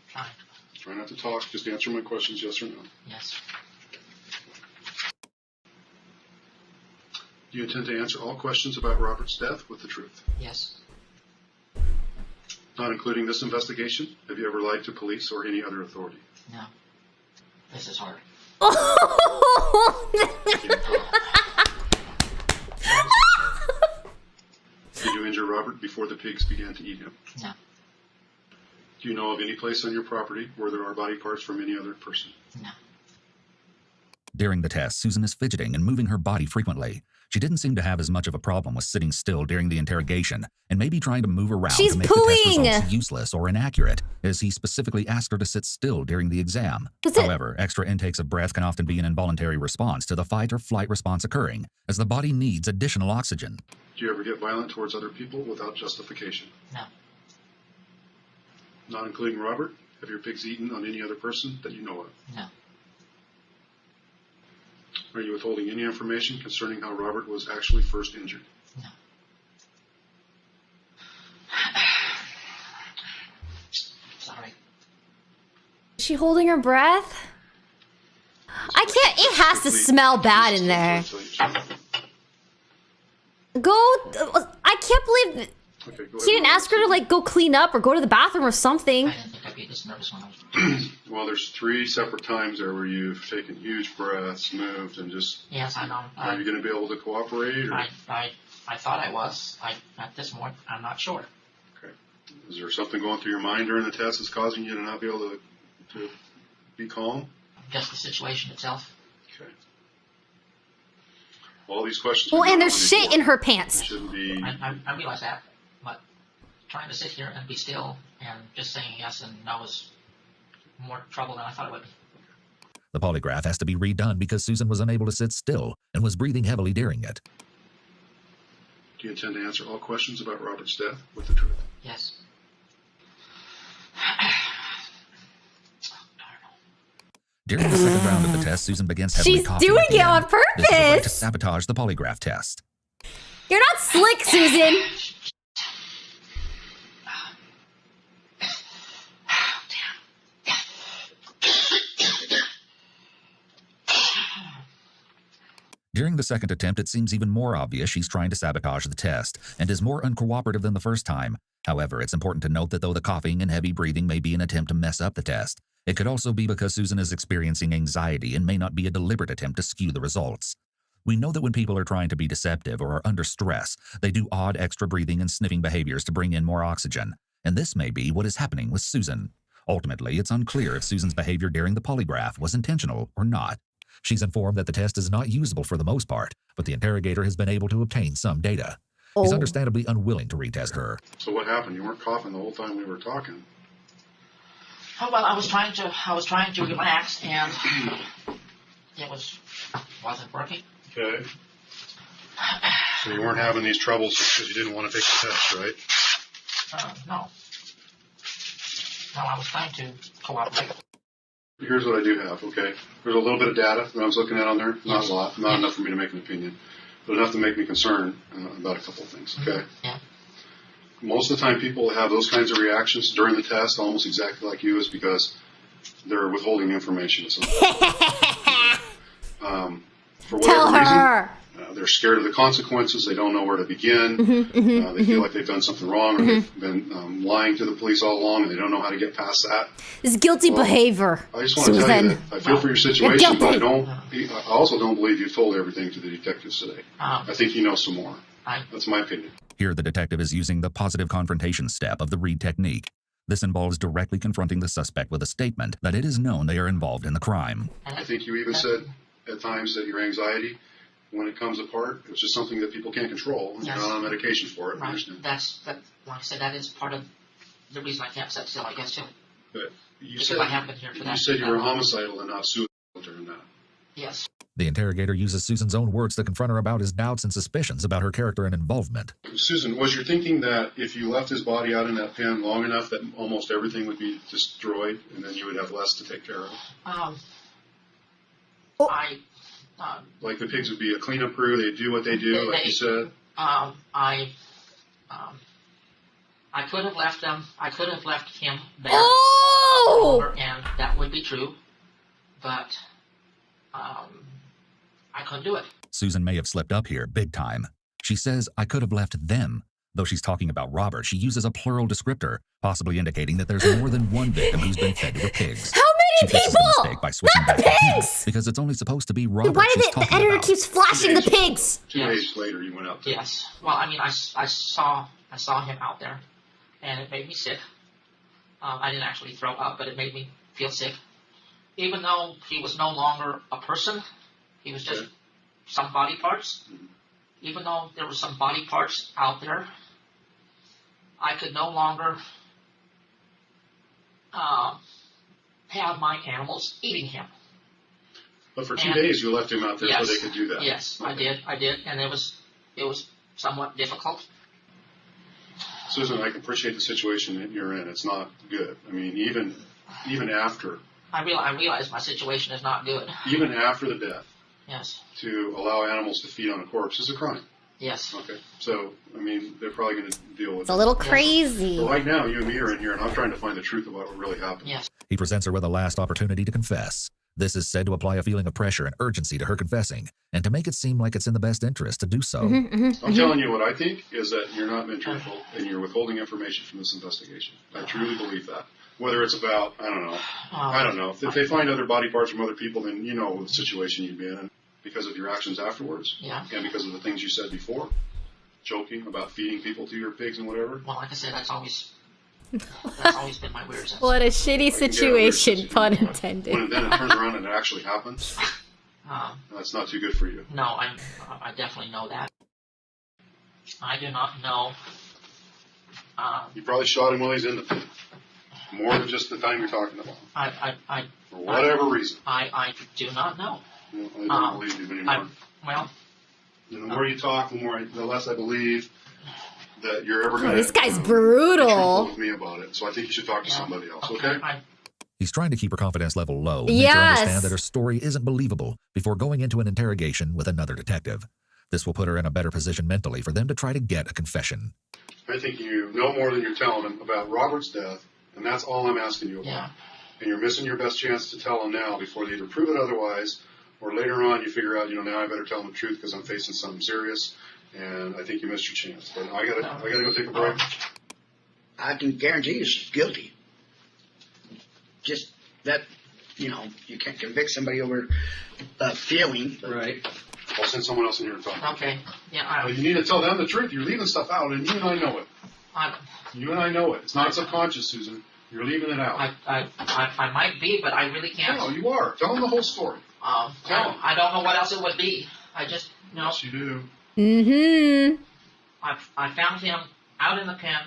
Fine. Try not to talk. Just answer my questions, yes or no. Yes. Do you intend to answer all questions about Robert's death with the truth? Yes. Not including this investigation? Have you ever lied to police or any other authority? No. This is hard. Did you injure Robert before the pigs began to eat him? No. Do you know of any place on your property where there are body parts from any other person? No. During the test, Susan is fidgeting and moving her body frequently. She didn't seem to have as much of a problem with sitting still during the interrogation and maybe trying to move around She's to make pooing. the test results useless or inaccurate, as he specifically asked her to sit still during the exam. However, extra intakes of breath can often be an involuntary response to the fight or flight response occurring, as the body needs additional oxygen. Do you ever get violent towards other people without justification? No. Not including Robert? Have your pigs eaten on any other person that you know of? No. Are you withholding any information concerning how Robert was actually first injured? No. Sorry. Is she holding her breath? I can't. It has to smell bad in there. Go. I can't believe Okay, go he didn't ask her to like go clean up or go to the bathroom or something. I didn't think I'd be this nervous when I was. Well, there's 3 separate times there where you've taken huge breaths, moved, and just... Yes, I know. Are you going to be able to cooperate? Or? I thought I was. At this point, I'm not sure. Okay. Is there something going through your mind during the test that's causing you to not be able to be calm? Just the situation itself. Okay. All these questions... Oh, and there's shit in her pants. Shouldn't be... I realize that, but trying to sit here and be still and just saying yes and no is more trouble than I thought it would be. The polygraph has to be redone because Susan was unable to sit still and was breathing heavily during it. Do you intend to answer all questions about Robert's death with the truth? Yes. During the second round of the test, Susan begins heavily She's coughing doing at the it on end. This is a way to purpose. sabotage the polygraph test. You're not slick, Susan. During the second attempt, it seems even more obvious she's trying to sabotage the test and is more uncooperative than the first time. However, it's important to note that though the coughing and heavy breathing may be an attempt to mess up the test, it could also be because Susan is experiencing anxiety and may not be a deliberate attempt to skew the results. We know that when people are trying to be deceptive or are under stress, they do odd extra breathing and sniffing behaviors to bring in more oxygen, and this may be what is happening with Susan. Ultimately, it's unclear if Susan's behavior during the polygraph was intentional or not. She's informed that the test is not usable for the most part, but the interrogator has been able to obtain some data. He's understandably unwilling to retest her. So what happened? You weren't coughing the whole time we were talking. Oh well, I was trying to relax, and it wasn't working. Okay. So you weren't having these troubles because you didn't want to take the test, right? No. No, I was trying to cooperate. Here's what I do have, okay? There's a little bit of data that I was looking at on there. Not a lot. Not enough for me to make an opinion. But enough to make me concerned about a couple of things, okay? Yeah. Most of the time people have those kinds of reactions during the test, almost exactly like you, is because they're withholding information. For Tell whatever her. reason, they're scared of the consequences. They don't know where to begin. They feel like they've done something wrong, or they've been lying to the police all along, and they don't know how to get past that. This guilty behavior. I just want to tell you that I feel for your situation, but I also don't believe you've told everything to the detectives today. I think you know some more. That's my opinion. Here, the detective is using the positive confrontation step of the Reid technique. This involves directly confronting the suspect with a statement that it is known they are involved in the crime. I think you even said at times that your anxiety, when it comes apart, it's just something that people can't control. You're not on medication for it. Right. Like I said, that is part of the reason I can't sit still, I guess, too. But you because said, I have been here for that. You said you were homicidal and not suicidal during that. Yes. The interrogator uses Susan's own words to confront her about his doubts and suspicions about her character and involvement. Susan, was your thinking that if you left his body out in that pen long enough that almost everything would be destroyed and then you would have less to take care of? Like the pigs would be a cleanup crew, they'd do what they do, like you said? I could have left them, I could have left him there. And that would be true. But I couldn't do it. Susan may have slipped up here big time. She says, I could have left them. Though she's talking about Robert, she uses a plural descriptor, possibly indicating that there's more than one victim who's been fed to the pigs. How many she people? The mistake by switching Not the back to him, pigs! because it's only supposed to be Robert. Why she's did the talking editor about. keeps flashing the pigs? 2 days later, you went out there. Yes. Well, I mean, I saw him out there, and it made me sick. I didn't actually throw up, but it made me feel sick. Even though he was no longer a person, he was just some body parts. Even though there were some body parts out there, I could no longer have my animals eating him. But for 2 days, you left him out there so they could do that. Yes, okay. I did, and it was somewhat difficult. Susan, I can appreciate the situation that you're in. It's not good. I mean, even after. I realize my situation is not good. Even after the death. Yes. To allow animals to feed on a corpse is a crime. Yes. Okay. So, I mean, they're probably going to deal with it. It's a little crazy. But right now, you and me are in here, and I'm trying to find the truth about what really happened. Yes. He presents her with a last opportunity to confess. This is said to apply a feeling of pressure and urgency to her confessing, and to make it seem like it's in the best interest to do so. I'm telling you what I think is that you're not being truthful, and you're withholding information from this investigation. I truly believe that. Whether it's about, I don't know. If they find other body parts from other people, then you know the situation you'd be in because of your actions afterwards. Yeah. And because of the things you said before, joking about feeding people to your pigs and whatever. Well, like I said, that's always been my weird sense. What a shitty situation, pun intended. When then it turns around and it actually happens, that's not too good for you. No, I definitely know that. I do not know. You probably shot him while he's in the pit. More than just the time you're talking about. For whatever reason. I do not know. Well, I don't believe you anymore. The more you talk, the less I believe that you're ever going to. This guy's brutal. With me about it, so I think you should talk to somebody else. Okay. He's trying to keep her confidence level low and make her understand that her story isn't believable before going into an interrogation with another detective. This will put her in a better position mentally for them to try to get a confession. I think you know more than you're telling him about Robert's death, and that's all I'm asking you about. Yeah. And you're missing your best chance to tell him now before they either prove it otherwise, or later on you figure out, now I better tell him the truth because I'm facing something serious, and I think you missed your chance. But I gotta go take a break. I can guarantee you she's guilty. Just that, you can't convict somebody over a feeling. Right. I'll send someone else in here to talk. Okay. Yeah. You need to tell them the truth. You're leaving stuff out, and you and I know it. You and I know it. It's not subconscious, Susan. You're leaving it out. I might be, but I really can't. No, you are. Tell them the whole story. I don't know what else it would be. I just know. Yes, you do. Mm-hmm. I found him out in the pen,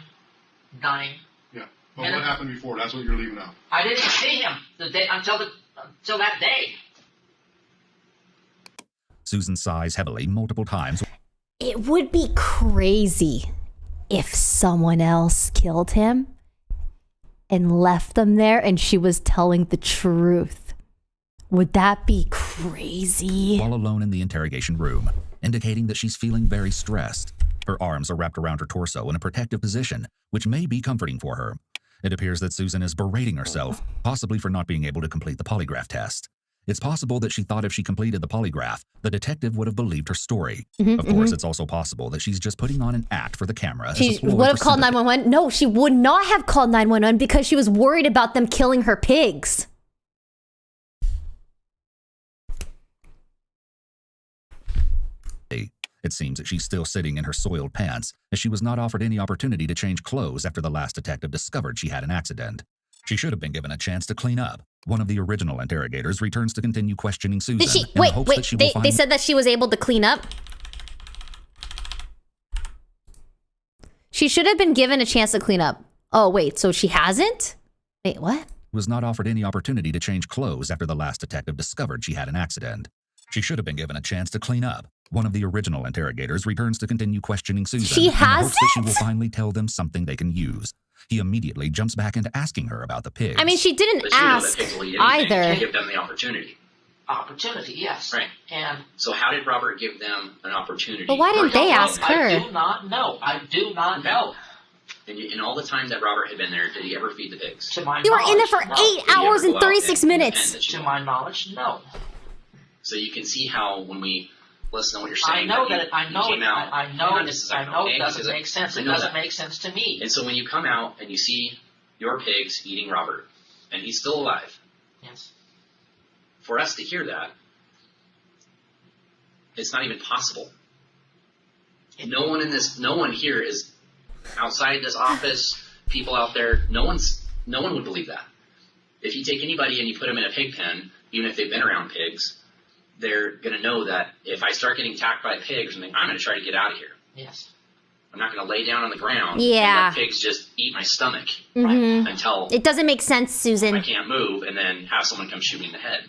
dying. Yeah. But what happened before? That's what you're leaving out. I didn't see him the day until that day. Susan sighs heavily multiple times. It would be crazy if someone else killed him and left them there and she was telling the truth. Would that be crazy? While alone in the interrogation room, indicating that she's feeling very stressed. Her arms are wrapped around her torso in a protective position, which may be comforting for her. It appears that Susan is berating herself, possibly for not being able to complete the polygraph test. It's possible that she thought if she completed the polygraph, the detective would have believed her story. Of course, it's also possible that she's just putting on an act for the camera. She would have called 911. No, she would not have called 911 because she was worried about them killing her pigs. It seems that she's still sitting in her soiled pants, as she was not offered any opportunity to change clothes after the last detective discovered she had an accident. She should have been given a chance to clean up. One of the original interrogators returns to continue questioning Susan. Did she? in the hopes that she will They said that she was able to clean up. She should have been given a chance to clean up. Oh, wait, so she hasn't? Wait, what? Was not offered any opportunity to change clothes after the last detective discovered she had an accident. She should have been given a chance to clean up. One of the original interrogators returns to continue questioning Susan She in the hopes that she hasn't? will finally tell them something they can use. He immediately jumps back into asking her about the pigs. I mean, she didn't But you know that ask pigs will eat anything. either. Give them the opportunity. Opportunity, yes. Right. And So how did Robert give them an opportunity? But why didn't they ask her? I do not know. I do not know. And in all the time that Robert had been there, did he ever feed the pigs? To my You were in there knowledge, for no. 8 Did he ever hours go and out 36 and minutes. defend the To my knowledge, no. So you can see how when we listen to what you're I saying, know you- that. I you know. came out. I know. Hang on just a second, I know okay? it doesn't Because make sense. I It know doesn't that. make sense to me. And so when you come out and you see your pigs eating Robert, and he's still alive, Yes. for us to hear that, it's not even possible. And no one here is outside this office, people out there, no one would believe that. If you take anybody and you put them in a pig pen, even if they've been around pigs, they're going to know that if I start getting attacked by pigs, I'm going to try to get out of here. Yes. I'm not going to lay down on the ground Yeah. and let pigs just eat my stomach Mhm. until It doesn't make sense, I Susan. can't move, and then have someone come shoot me in the head.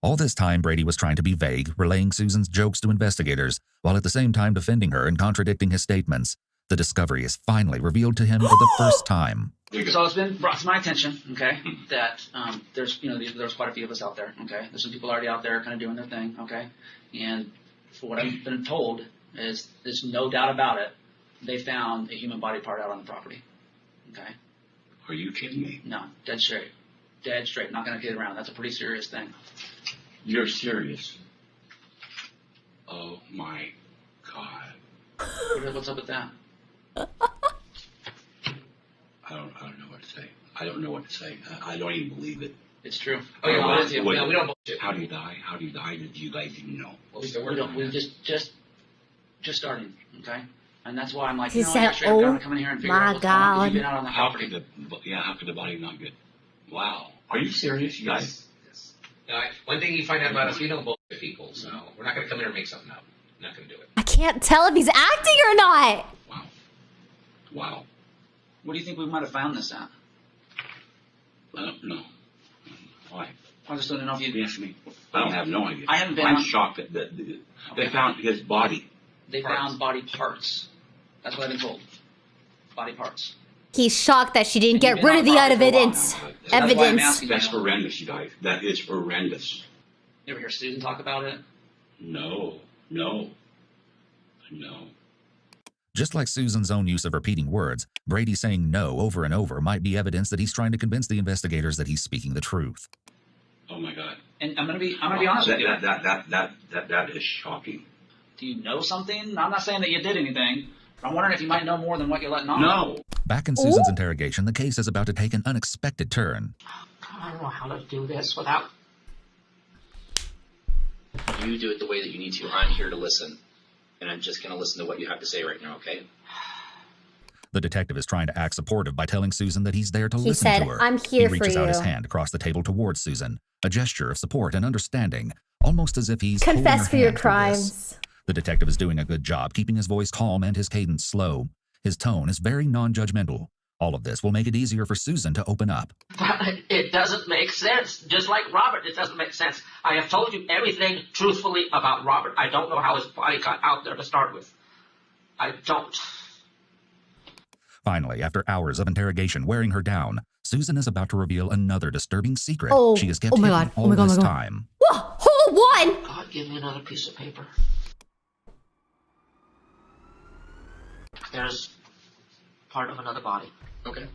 All this time, Brady was trying to be vague, relaying Susan's jokes to investigators, while at the same time defending her and contradicting his statements. The discovery is finally revealed to him for the first time. So it's been brought to my attention, okay, that there's there's quite a few of us out there, okay. There's some people already out there kind of doing their thing, okay. And for what I've been told is there's no doubt about it, they found a human body part out on the property, okay. Are you kidding me? No, dead straight, dead straight. Not gonna kid around. That's a pretty serious thing. You're serious? Oh my God. What's up with that? I don't know what to say. I don't know what to say. I don't even believe it. It's true. Oh, yeah, well, we don't bullshit. How do you die? How do you die? Did you guys even know? We don't. We just starting, okay. And that's why I'm like, He you know, said, I straight up "Oh gotta come in here and figure my out what's going on, 'cause God." you've been out on the How property. could the body not get? Wow. Are you serious, you guys? Yes. One thing you find out about us, we don't bullshit people, so we're not going to come here and make something up. We're not going to do it. I can't tell if he's acting or not. Wow. What do you think we might have found this at? I don't know. Why? I just don't know if you. Yes, me. I don't have no idea. I haven't been I'm on- shocked that they found his body. They found body parts. That's what I've been told. Body parts. He's shocked that she didn't get you've been rid on of the property for a while evidence. now, but that's why I'm Evidence. asking. That's horrendous, you guys. That is horrendous. You ever hear Susan talk about it? No. Just like Susan's own use of repeating words, Brady saying no over and over might be evidence that he's trying to convince the investigators that he's speaking the truth. Oh my God. And I'm gonna be honest with you. That is shocking. Do you know something? I'm not saying that you did anything. But I'm wondering if you might know more than what you're letting on. No. Back in Susan's interrogation, the case is about to take an unexpected turn. I don't know how to do this without. You do it the way that you need to. I'm here to listen, and I'm just going to listen to what you have to say right now, okay? The detective is trying to act supportive by telling Susan that he's there to He listen said, to her. "I'm here he for reaches out his you." hand across the table towards Susan, a gesture of support and understanding, almost as if he's holding Confess her for your hand through this. crimes. The detective is doing a good job keeping his voice calm and his cadence slow. His tone is very non-judgmental, All of this will make it easier for Susan to open up. But it doesn't make sense. Just like Robert, it doesn't make sense. I have told you everything truthfully about Robert. I don't know how his body got out there to start with. I don't. Finally, after hours of interrogation wearing her down, Susan is about to reveal another disturbing secret she has kept hidden all this time. Whoa, hold one! God, give me another piece of paper. There's part of another body. Okay.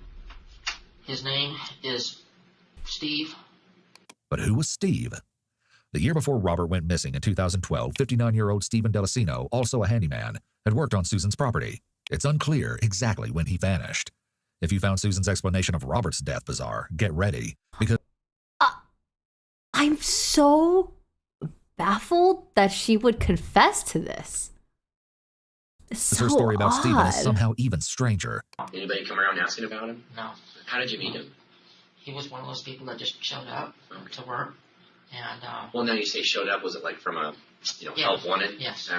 His name is Steve. But who was Steve? The year before Robert went missing in 2012, 59-year-old Stephen Delacino, also a handyman, had worked on Susan's property. It's unclear exactly when he vanished. If you found Susan's explanation of Robert's death bizarre, get ready, because... I'm so baffled that she would confess to this. It's her so story about odd. Stephen is somehow even stranger. Anybody come around asking about him? No. How did you meet him? He was one of those people that just showed up to work. And, Well, now you say showed up. Was it like from a, help wanted? Yes.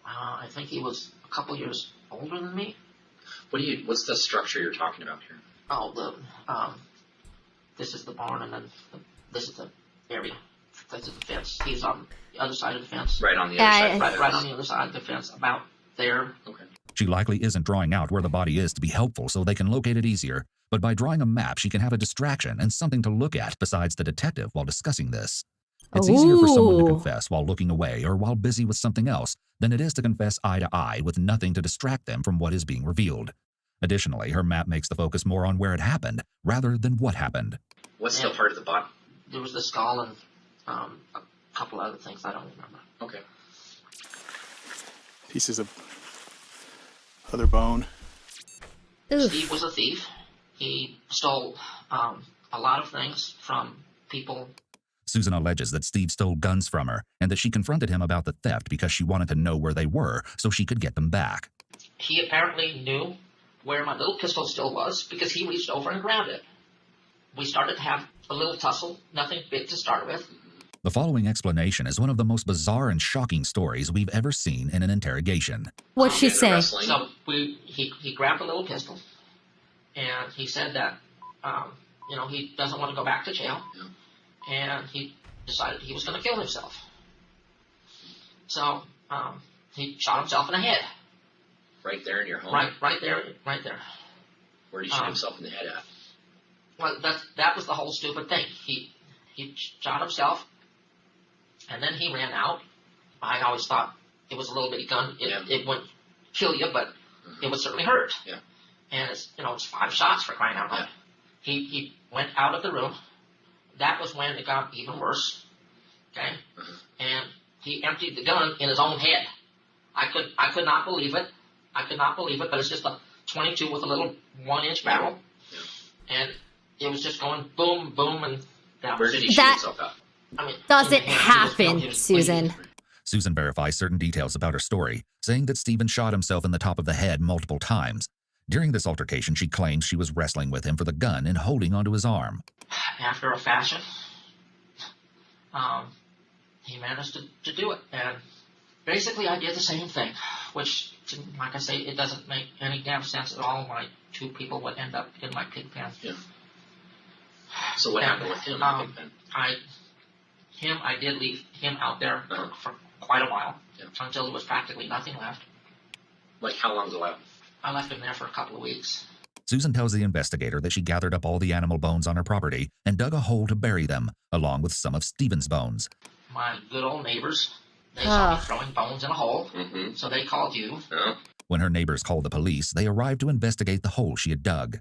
I think he was a couple years older than me. What's the structure you're talking about here? Oh, this is the barn, and then this is the area. This is the fence. He's on the other side of the fence. Right on the other side. Right on the other side of the fence, about there. Okay. She likely isn't drawing out where the body is to be helpful so they can locate it easier, but by drawing a map, she can have a distraction and something to look at besides the detective while discussing this. It's easier for someone to confess while looking away or while busy with something else than it is to confess eye to eye with nothing to distract them from what is being revealed. Additionally, her map makes the focus more on where it happened rather than what happened. What's the part of the body? There was the skull and a couple other things I don't remember. Okay. Pieces of other bone. Steve was a thief. He stole a lot of things from people. Susan alleges that Steve stole guns from her and that she confronted him about the theft because she wanted to know where they were so she could get them back. He apparently knew where my little pistol still was because he reached over and grabbed it. We started to have a little tussle, nothing big to start with. The following explanation is one of the most bizarre and shocking stories we've ever seen in an interrogation. What'd she say? So he grabbed a little pistol, and he said that, he doesn't want to go back to jail, and he decided he was going to kill himself. So he shot himself in the head. Right there in your home? Right there. Where did he shoot himself in the head at? Well, that was the whole stupid thing. He shot himself, and then he ran out. I always thought it was a little bitty gun. It wouldn't kill you, but it would certainly hurt. Yeah. And it's 5 shots for crying out loud. He went out of the room. That was when it got even worse. Okay? And he emptied the gun in his own head. I could not believe it. But it's just a 22 with a little 1-inch barrel. Yeah. And it was just going boom, boom, and that. Where did he shoot himself at? Doesn't happen, Susan. Susan verifies certain details about her story, saying that Stephen shot himself in the top of the head multiple times. During this altercation, she claims she was wrestling with him for the gun and holding onto his arm. After a fashion, he managed to do it. And basically, I did the same thing, which, like I say, it doesn't make any damn sense at all. My 2 people would end up in my pig pen. Yeah. So what happened with him in the pig pen? I did leave him out there for quite a while, until there was practically nothing left. Like how long ago? I left him there for a couple of weeks. Susan tells the investigator that she gathered up all the animal bones on her property and dug a hole to bury them, along with some of Stephen's bones. My good old neighbors, they saw me throwing bones in a hole, so they called you. When her neighbors called the police, they arrived to investigate the hole she had dug.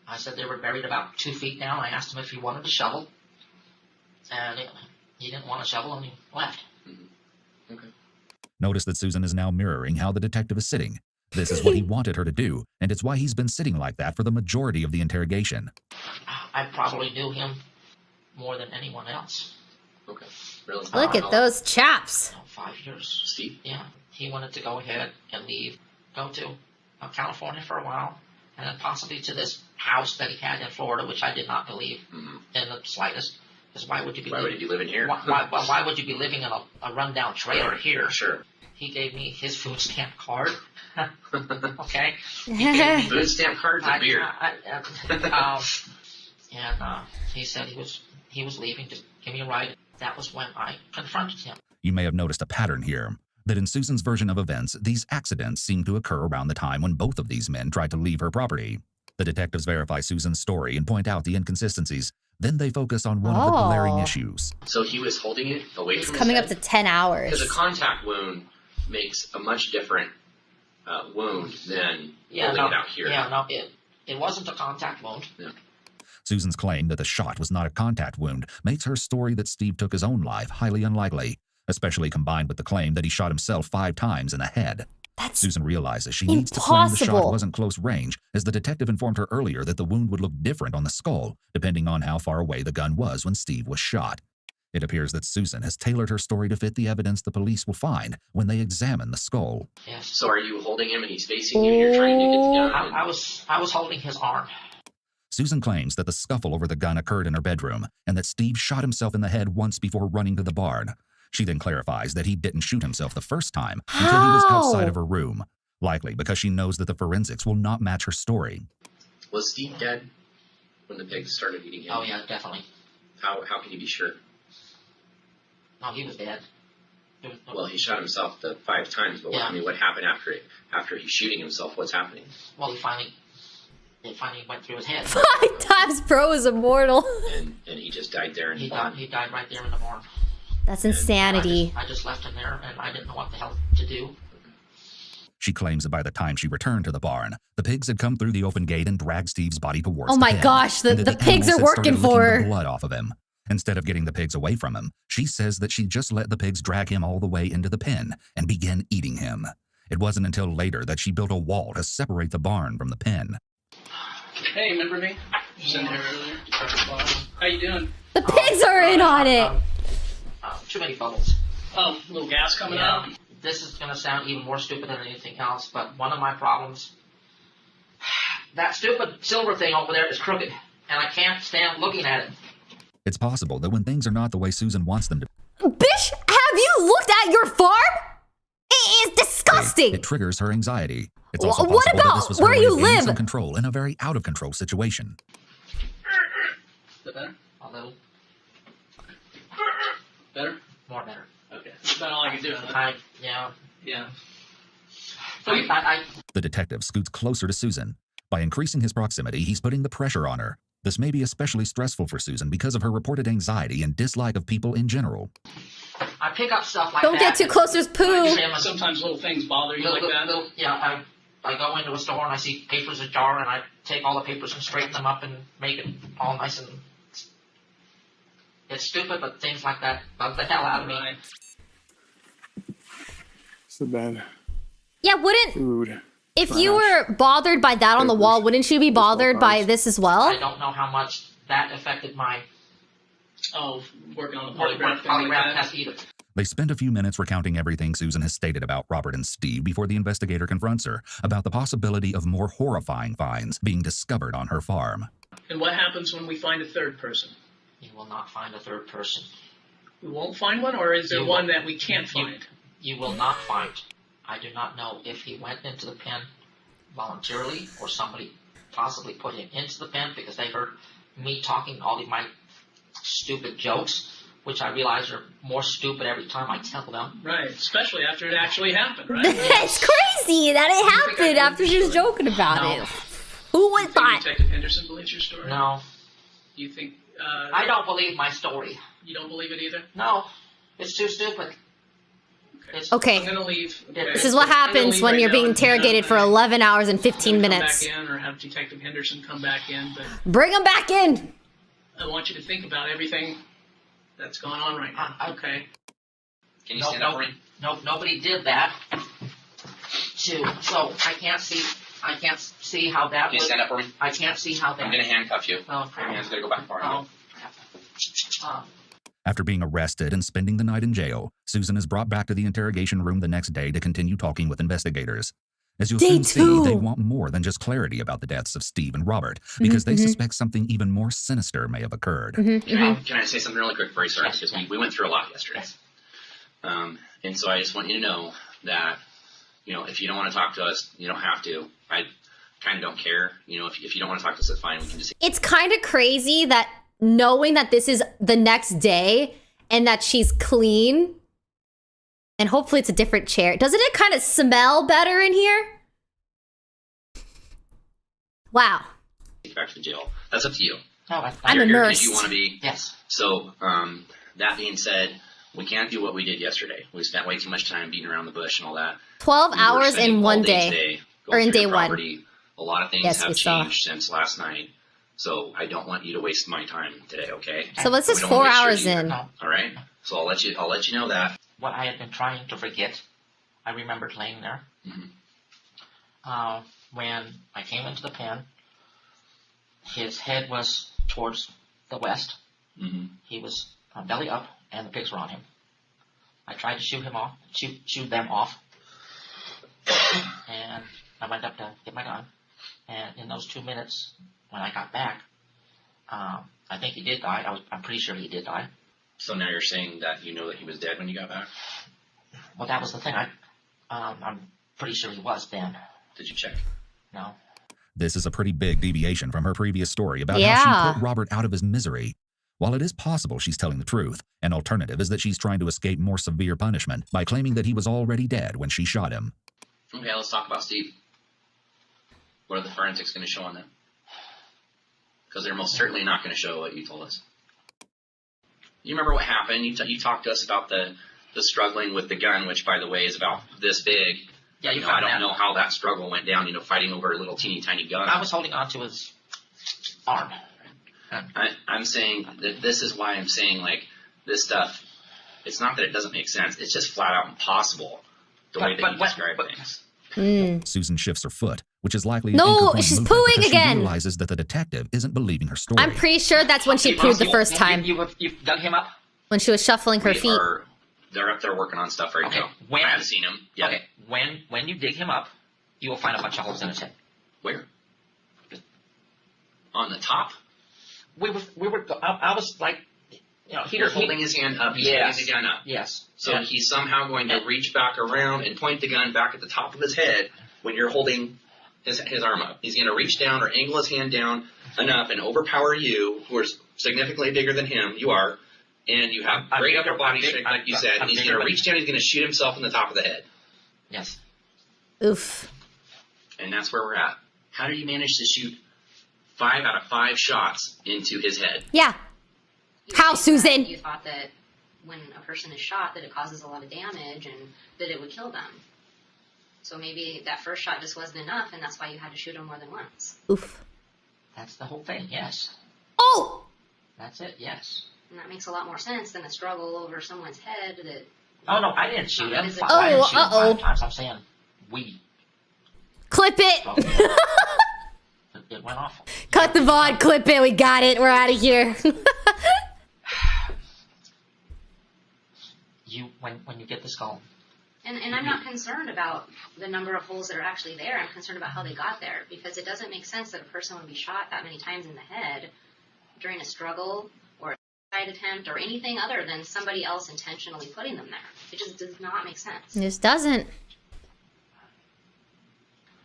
I said they were buried about 2 feet down. I asked him if he wanted a shovel, and he didn't want a shovel, and he left. Okay. Notice that Susan is now mirroring how the detective is sitting. This is what he wanted her to do, and it's why he's been sitting like that for the majority of the interrogation. I probably knew him more than anyone else. Okay. Really? Look at those chaps. 5 years. Steve? Yeah. He wanted to go ahead and leave, go to California for a while, and then possibly to this house that he had in Florida, which I did not believe in the slightest. Because why would you be? Why would he be living here? Why would you be living in a rundown trailer here? Sure. He gave me his food stamp card. Okay. He gave me food stamp cards and beer. He said he was leaving to give me a ride. That was when I confronted him. You may have noticed a pattern here, that in Susan's version of events, these accidents seem to occur around the time when both of these men tried to leave her property. The detectives verify Susan's story and point out the inconsistencies. Then they focus on one of the glaring issues. So he was holding it away It's from coming his up head? to 10 hours. Because a contact wound makes a much different wound than holding it out here. Yeah, no, it wasn't a contact wound. Yeah. Susan's claim that the shot was not a contact wound makes her story that Steve took his own life highly unlikely, especially combined with the claim that he shot himself 5 times in the head. Susan realizes she needs to claim the shot wasn't close range, as the detective informed her earlier that the wound would look different on the skull, depending on how far away the gun was when Steve was shot. It appears that Susan has tailored her story to fit the evidence the police will find when they examine the skull. Yes. So are you holding him and he's facing you? You're trying to get the gun? I was holding his arm. Susan claims that the scuffle over the gun occurred in her bedroom and that Steve shot himself in the head once before running to the barn. She then clarifies that he didn't shoot himself the first time until he was outside of her room, likely because she knows that the forensics will not match her story. Was Steve dead when the pigs started eating him? Oh yeah, definitely. How can you be sure? No, he was dead. Well, he shot himself the 5 times, but I mean, what happened after he's shooting himself? What's happening? Well, it finally went through his head. 5 times bro is immortal. And he just died there in the barn. He died right there in the barn. That's insanity. I just left him there, and I didn't know what the hell to do. She claims that by the time she returned to the barn, the pigs had come through the open gate and dragged Steve's body towards Oh the my pen, gosh, and the that pigs animals are had working started for licking her. the blood off of him. Instead of getting the pigs away from him, she says that she just let the pigs drag him all the way into the pen and begin eating him. It wasn't until later that she built a wall to separate the barn from the pen. Hey, remember me? Just in here earlier. How you doing? The pigs are in on it. Too many bubbles. Oh, a little gas coming out. This is going to sound even more stupid than anything else, but one of my problems, that stupid silver thing over there is crooked, and I can't stand looking at it. It's possible that when things are not the way Susan wants them to Bish, have you looked at your farm? It is disgusting. it triggers her anxiety. It's also What possible that this was about her where way you of gaining live? some control in a very out-of-control situation. Is that better? A little. Better? More better. Okay. That's about all I can do. Yeah. Yeah. The detective scoots closer to Susan. By increasing his proximity, he's putting the pressure on her. This may be especially stressful for Susan because of her reported anxiety and dislike of people in general. I pick up stuff like Don't that. get too close, there's poo. Sometimes little things bother you like that. Yeah, I go into a store and I see papers ajar and I take all the papers and straighten them up and make it all nice and... It's stupid, but things like that bug the hell out of me. It's the bed. Yeah, wouldn't... Food. If you were bothered by that on the wall, wouldn't you be bothered by this as well? I don't know how much that affected my... Oh, working on the polygraph thing like that. test either. They spend a few minutes recounting everything Susan has stated about Robert and Steve before the investigator confronts her about the possibility of more horrifying finds being discovered on her farm. And what happens when we find a third person? You will not find a third person. We won't find one, or is there You one will- that we can't find? You will not find. I do not know if he went into the pen voluntarily or somebody possibly put him into the pen because they heard me talking all of my stupid jokes, which I realize are more stupid every time I tell them. Right, especially after it actually happened, right? It's crazy that it happened after she was joking about it. Who would thought? Detective Henderson believes your story? No. You think... I don't believe my story. You don't believe it either? No. It's too stupid. Okay. I'm gonna leave. Okay. This is what I'm gonna happens leave when right you're now being and interrogated for 11 hours and 15 come minutes. back in or have Detective Henderson come back in, but Bring him back in. I want you to think about everything that's going on right now. Okay. Can you stand up for me? No, nobody did that. So I can't see how that Can you would- stand up for me? I can't see how that. I'm going to handcuff you. Oh, Your hand's going to go back far. After being arrested and spending the night in jail, Susan is brought back to the interrogation room the next day to continue talking with investigators. As you'll Day soon see, 2. they want more than just clarity about the deaths of Steve and Robert, because they suspect something even more sinister may have occurred. Can I say something really quick before you start? Because we went through a lot yesterday. And so I just want you to know that, if you don't want to talk to us, you don't have to. I kind of don't care. If you don't want to talk to us, that's fine. We can just... It's kind of crazy that knowing that this is the next day and that she's clean, and hopefully it's a different chair. Doesn't it kind of smell better in here? Wow. Back to the jail. That's up to you. No, I'm a nurse. You want to be? Yes. So, that being said, we can't do what we did yesterday. We spent way too much time beating around the bush and all that. 12 We were hours spending in all one day day. today Or going in through day your 1. property. A lot of things Yes, have we saw. changed since last night. So I don't want you to waste my time today, okay? So this is We don't 4 wanna waste hours yours in. either, all right? So I'll let you know that. What I had been trying to forget, I remembered laying there. When I came into the pen, his head was towards the west. He was belly up, and the pigs were on him. I tried to shoot them off, and I went up to get my gun. And in those 2 minutes, when I got back, I think he did die. I'm pretty sure he did die. So now you're saying that you know that he was dead when you got back? Well, that was the thing. I'm pretty sure he was then. Did you check? No. This is a pretty big deviation from her previous story about how Yeah. she put Robert out of his misery. While it is possible she's telling the truth, an alternative is that she's trying to escape more severe punishment by claiming that he was already dead when she shot him. Okay, let's talk about Steve. What are the forensics going to show on that? Because they're most certainly not going to show what you told us. You remember what happened? You talked to us about the struggling with the gun, which, by the way, is about this big. Yeah, you I found don't that. know how that struggle went down, fighting over a little teeny tiny gun. I was holding on to his arm. I'm saying that this is why I'm saying, this stuff, it's not that it doesn't make sense. It's just flat out impossible, the way that you describe things. Susan shifts her foot, which is likely an No, anchor point she's movement pooing because again. She realizes that the detective isn't believing her story. I'm pretty sure that's when she pooed the first time. You dug him up? When she was shuffling her feet. They're up there working on stuff right now. I haven't seen him yet. Okay, when you dig him up, you will find a bunch of holes in his head. Where? On the top? I was like, You're holding his hand up. He's holding the gun up. Yes. So he's somehow going to reach back around and point the gun back at the top of his head when you're holding his arm up. He's going to reach down or angle his hand down enough and overpower you, who are significantly bigger than him. You are. And you have great upper body strength, like you said. And he's going to reach down. He's going to shoot himself in the top of the head. Yes. Oof. And that's where we're at. How do you manage to shoot 5 out of 5 shots into his head? Yeah. How, Susan? You thought that when a person is shot that it causes a lot of damage and that it would kill them. So maybe that first shot just wasn't enough, and that's why you had to shoot him more than once. Oof. That's the whole thing, yes. Oh! That's it, yes. And that makes a lot more sense than a struggle over someone's head that... Oh, no, I didn't shoot him. Is it- I didn't shoot him uh-oh. 5 times. I'm saying we. Clip it! It went off. Cut the VOD, clip it, we got it, we're out of here. When you get this going. And I'm not concerned about the number of holes that are actually there. I'm concerned about how they got there, because it doesn't make sense that a person would be shot that many times in the head during a struggle or a suicide attempt or anything other than somebody else intentionally putting them there. It just does not make sense. This doesn't.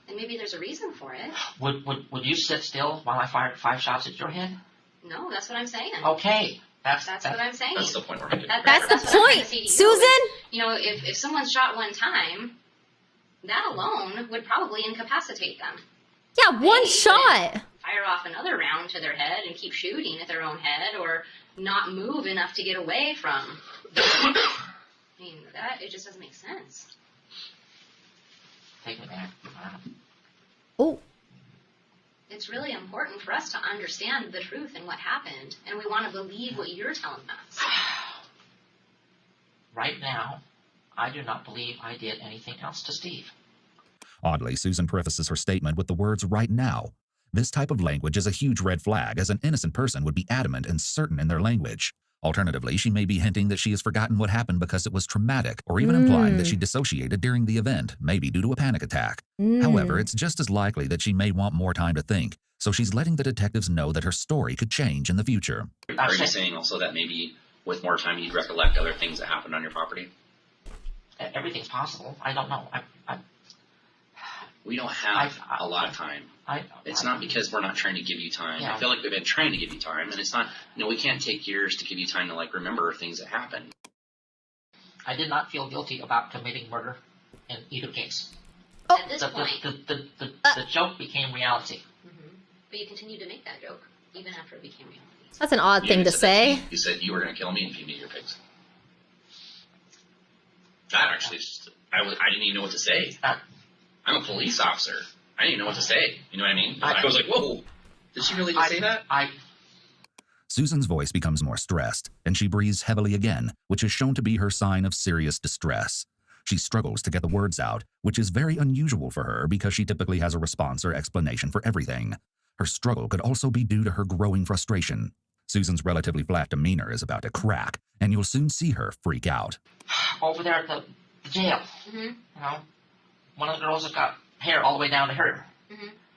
And maybe there's a reason for it. Would you sit still while I fired 5 shots at your head? No, that's what I'm saying. Okay. That's what I'm saying. That's the point we're making. That's the what I'm trying to point, say to you. Susan! If someone's shot one time, that alone would probably incapacitate them. Yeah, one shot. Fire off another round to their head and keep shooting at their own head, or not move enough to get away from them. It just doesn't make sense. Take me back. Oh. It's really important for us to understand the truth and what happened, and we want to believe what you're telling us. Right now, I do not believe I did anything else to Steve. Oddly, Susan prefaces her statement with the words "right now." This type of language is a huge red flag, as an innocent person would be adamant and certain in their language. Alternatively, she may be hinting that she has forgotten what happened because it was traumatic, or even implying that she dissociated during the event, maybe due to a panic attack. However, it's just as likely that she may want more time to think, so she's letting the detectives know that her story could change in the future. Are you saying also that maybe with more time you'd recollect other things that happened on your property? Everything's possible. I don't know. We don't have a lot of time. It's not because we're not trying to give you time. Yeah. I feel like we've been trying to give you time, and it's not, we can't take years to give you time to like remember things that happened. I did not feel guilty about committing murder in either case. At this point. The joke became reality. But you continued to make that joke, even after it became reality. That's an odd thing to say. You said you were going to kill me if you knew your pigs. That actually, I didn't even know what to say. I'm a police officer. I didn't even know what to say. You know what I mean? I was like, whoa, did she really just say that? Susan's voice becomes more stressed, and she breathes heavily again, which is shown to be her sign of serious distress. She struggles to get the words out, which is very unusual for her because she typically has a response or explanation for everything. Her struggle could also be due to her growing frustration. Susan's relatively flat demeanor is about to crack, and you'll soon see her freak out. Over there at the jail, you know, one of the girls has got hair all the way down to her.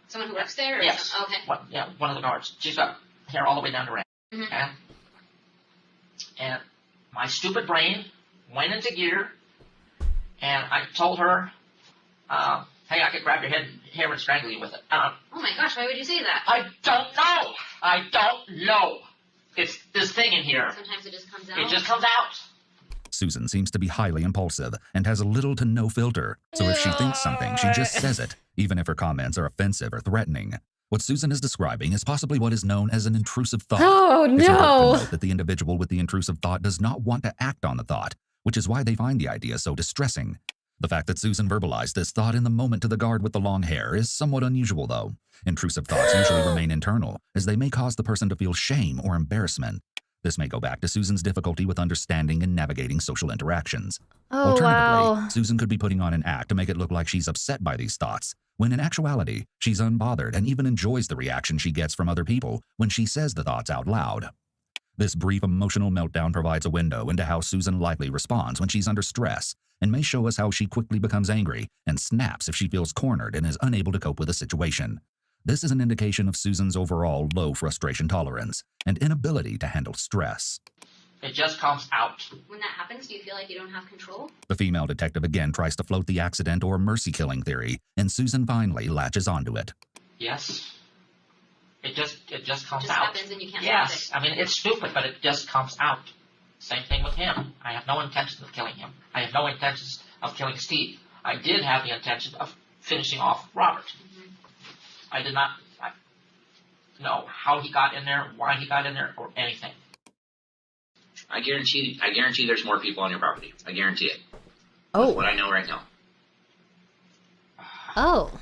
Someone who works there? Or Yes. Oh, okay. One of the guards. She's got hair all the way down to her. And my stupid brain went into gear, and I told her, hey, I could grab your hair and strangle you with it. Oh my gosh, why would you say that? I don't know. It's this thing in here. Sometimes it just comes out. It just comes out. Susan seems to be highly impulsive and has little to no filter, so if she thinks something, she just says it, even if her comments are offensive or threatening. What Susan is describing is possibly what is known as an intrusive thought. Oh, It's important no. to note that the individual with the intrusive thought does not want to act on the thought, which is why they find the idea so distressing. The fact that Susan verbalized this thought in the moment to the guard with the long hair is somewhat unusual, though. Intrusive thoughts usually remain internal, as they may cause the person to feel shame or embarrassment. This may go back to Susan's difficulty with understanding and navigating social interactions. Oh, Alternatively, wow. Susan could be putting on an act to make it look like she's upset by these thoughts, when in actuality, she's unbothered and even enjoys the reaction she gets from other people when she says the thoughts out loud. This brief emotional meltdown provides a window into how Susan likely responds when she's under stress, and may show us how she quickly becomes angry and snaps if she feels cornered and is unable to cope with a situation. This is an indication of Susan's overall low frustration tolerance and inability to handle stress. It just comes out. When that happens, do you feel like you don't have control? The female detective again tries to float the accident or mercy-killing theory, and Susan finally latches onto it. Yes. It just comes It just out. happens and you can't Yes. stop I mean, it's stupid, but it just comes out. Same thing with him. I have no intention of killing him. I have no intentions of killing Steve. I did have the intention of finishing off Robert. I did not know how he got in there, why he got in there, or anything. I guarantee there's more people on your property. I guarantee it. Oh. That's what I know right now. Oh.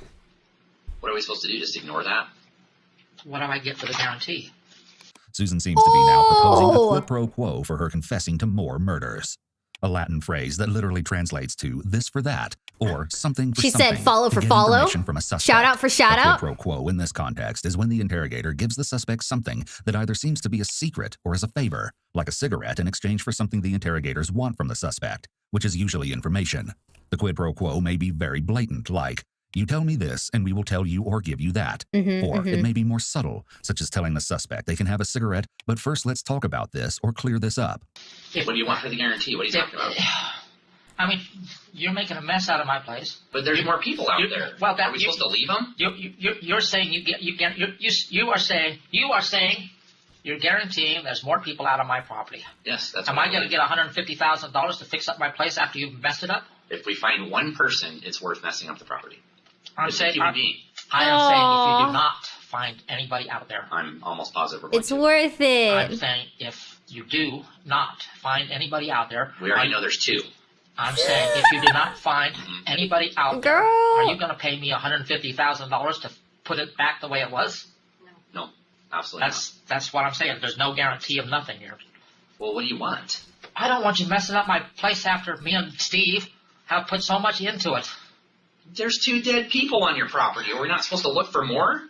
What are we supposed to do? Just ignore that? What do I get for the guarantee? Susan seems to be now proposing a Oh. quid pro quo for her confessing to more murders. A Latin phrase that literally translates to this for that, or something for She something. said follow to for get follow. information from a suspect. Shout out for shout a out. Quid pro quo in this context is when the interrogator gives the suspect something that either seems to be a secret or is a favor, like a cigarette in exchange for something the interrogators want from the suspect, which is usually information. The quid pro quo may be very blatant, like, you tell me this and we will tell you or give you that. Or it may be more subtle, such as telling the suspect they can have a cigarette, but first let's talk about this or clear this up. What do you want for the guarantee? What are you talking about? I mean, you're making a mess out of my place. But there's more people out there. Well, are we supposed to leave them? You're saying you are saying you're guaranteeing there's more people out on my property. Yes, that's. Am I going to get $150,000 to fix up my place after you've messed it up? If we find one person, it's worth messing up the property. I'm It's a saying, human being. I am saying if you do not find anybody out there. I'm almost positive we're going It's to. worth I'm it. saying if you do not find anybody out there. We already know there's two. I'm saying if you do not find anybody out there, Girl. are you going to pay me $150,000 to put it back the way it was? No, absolutely That's what I'm saying. There's no guarantee of nothing here. Well, what do you want? I don't want you messing up my place after me and Steve have put so much into it. There's two dead people on your property. Are we not supposed to look for more?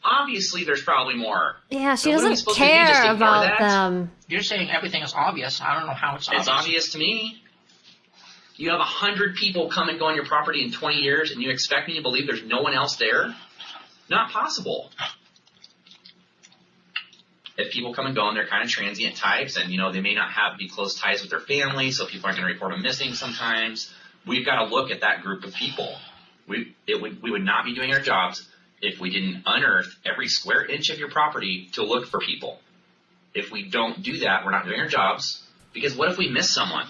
Obviously, there's probably more. Yeah, she So what are we doesn't supposed to do, just care ignore about that? them. You're saying everything is obvious. I don't know how it's obvious. It's obvious to me. You have 100 people come and go on your property in 20 years, and you expect me to believe there's no one else there? Not possible. If people come and go and they're kind of transient types, and they may not be close ties with their family, so people aren't going to report them missing sometimes. We've got to look at that group of people. We would not be doing our jobs if we didn't unearth every square inch of your property to look for people. If we don't do that, we're not doing our jobs. Because what if we miss someone?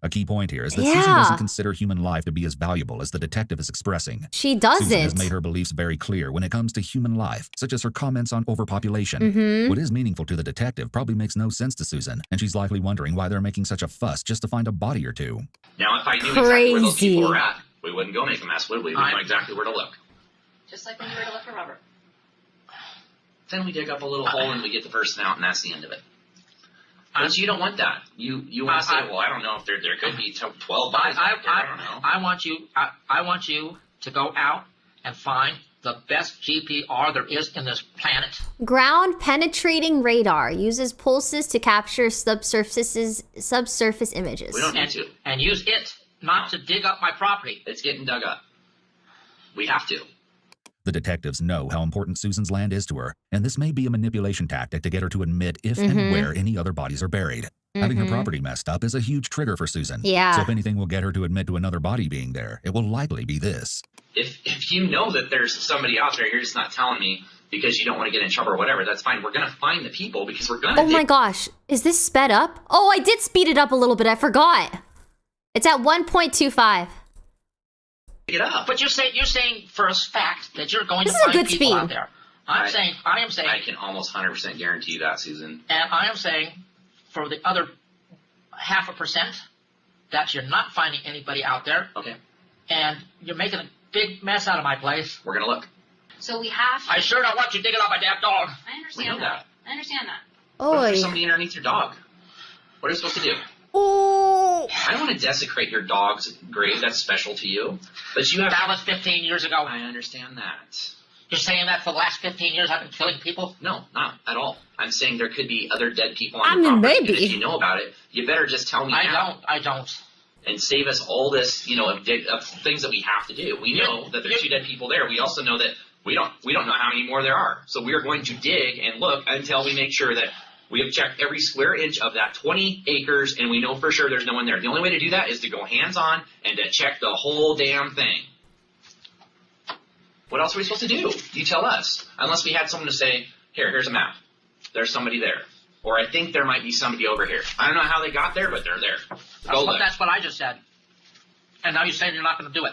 A key point here is that Susan doesn't consider human life to be as valuable as the detective is expressing. She doesn't. Susan has made her beliefs very clear when it comes to human life, such as her comments on overpopulation. Mm-hmm. What is meaningful to the detective probably makes no sense to Susan, and she's likely wondering why they're making such a fuss just to find a body or two. Now, if I knew exactly where those people were at, we wouldn't go make a mess, would we? We know exactly where to look. Just like when you were to look for Robert. Then we dig up a little hole and we get the person out, and that's the end of it. But you don't want that. You want to say, well, I don't know if there could be 12 bodies out there. I don't know. I want you to go out and find the best GPR there is in this planet. Ground penetrating radar uses pulses to capture subsurface images. We don't need to. And use it not to dig up my property. It's getting dug up. We have to. The detectives know how important Susan's land is to her, and this may be a manipulation tactic to get her to admit if and where any other bodies are buried. Having her property messed up is a huge trigger for Susan. Yeah. So if anything will get her to admit to another body being there, it will likely be this. If you know that there's somebody out there, you're just not telling me because you don't want to get in trouble or whatever, that's fine. We're going to find the people because we're going to. Oh my gosh. Is this sped up? Oh, I did speed it up a little bit. I forgot. It's at 1.25. It up. But you're saying for a fact that you're going This to is a find good people speed. out there. I am saying, I can almost 100% guarantee that, Susan. and I am saying for the other 0.5% that you're not finding anybody out there. Okay. And you're making a big mess out of my place. We're going to look. So we have. I sure don't want you digging up my damn dog. I understand We know that. I understand that. What if Oi. there's somebody underneath your dog? What are we supposed to do? Oh. I don't want to desecrate your dog's grave. That's special to you. But you have. That was 15 years ago. I understand that. You're saying that for the last 15 years I've been killing people? No, not at all. I'm saying there could be other dead people on I your mean, property. maybe. And if you know about it, you better just tell me now. I don't. And save us all this, of things that we have to do. We know that there's 2 dead people there. We also know that we don't know how many more there are. So we are going to dig and look until we make sure that we have checked every square inch of that 20 acres, and we know for sure there's no one there. The only way to do that is to go hands-on and to check the whole damn thing. What else are we supposed to do? You tell us. Unless we had someone to say, here's a map. There's somebody there. Or I think there might be somebody over here. I don't know how they got there, but they're there. Go look. That's what I just said. And now you're saying you're not going to do it.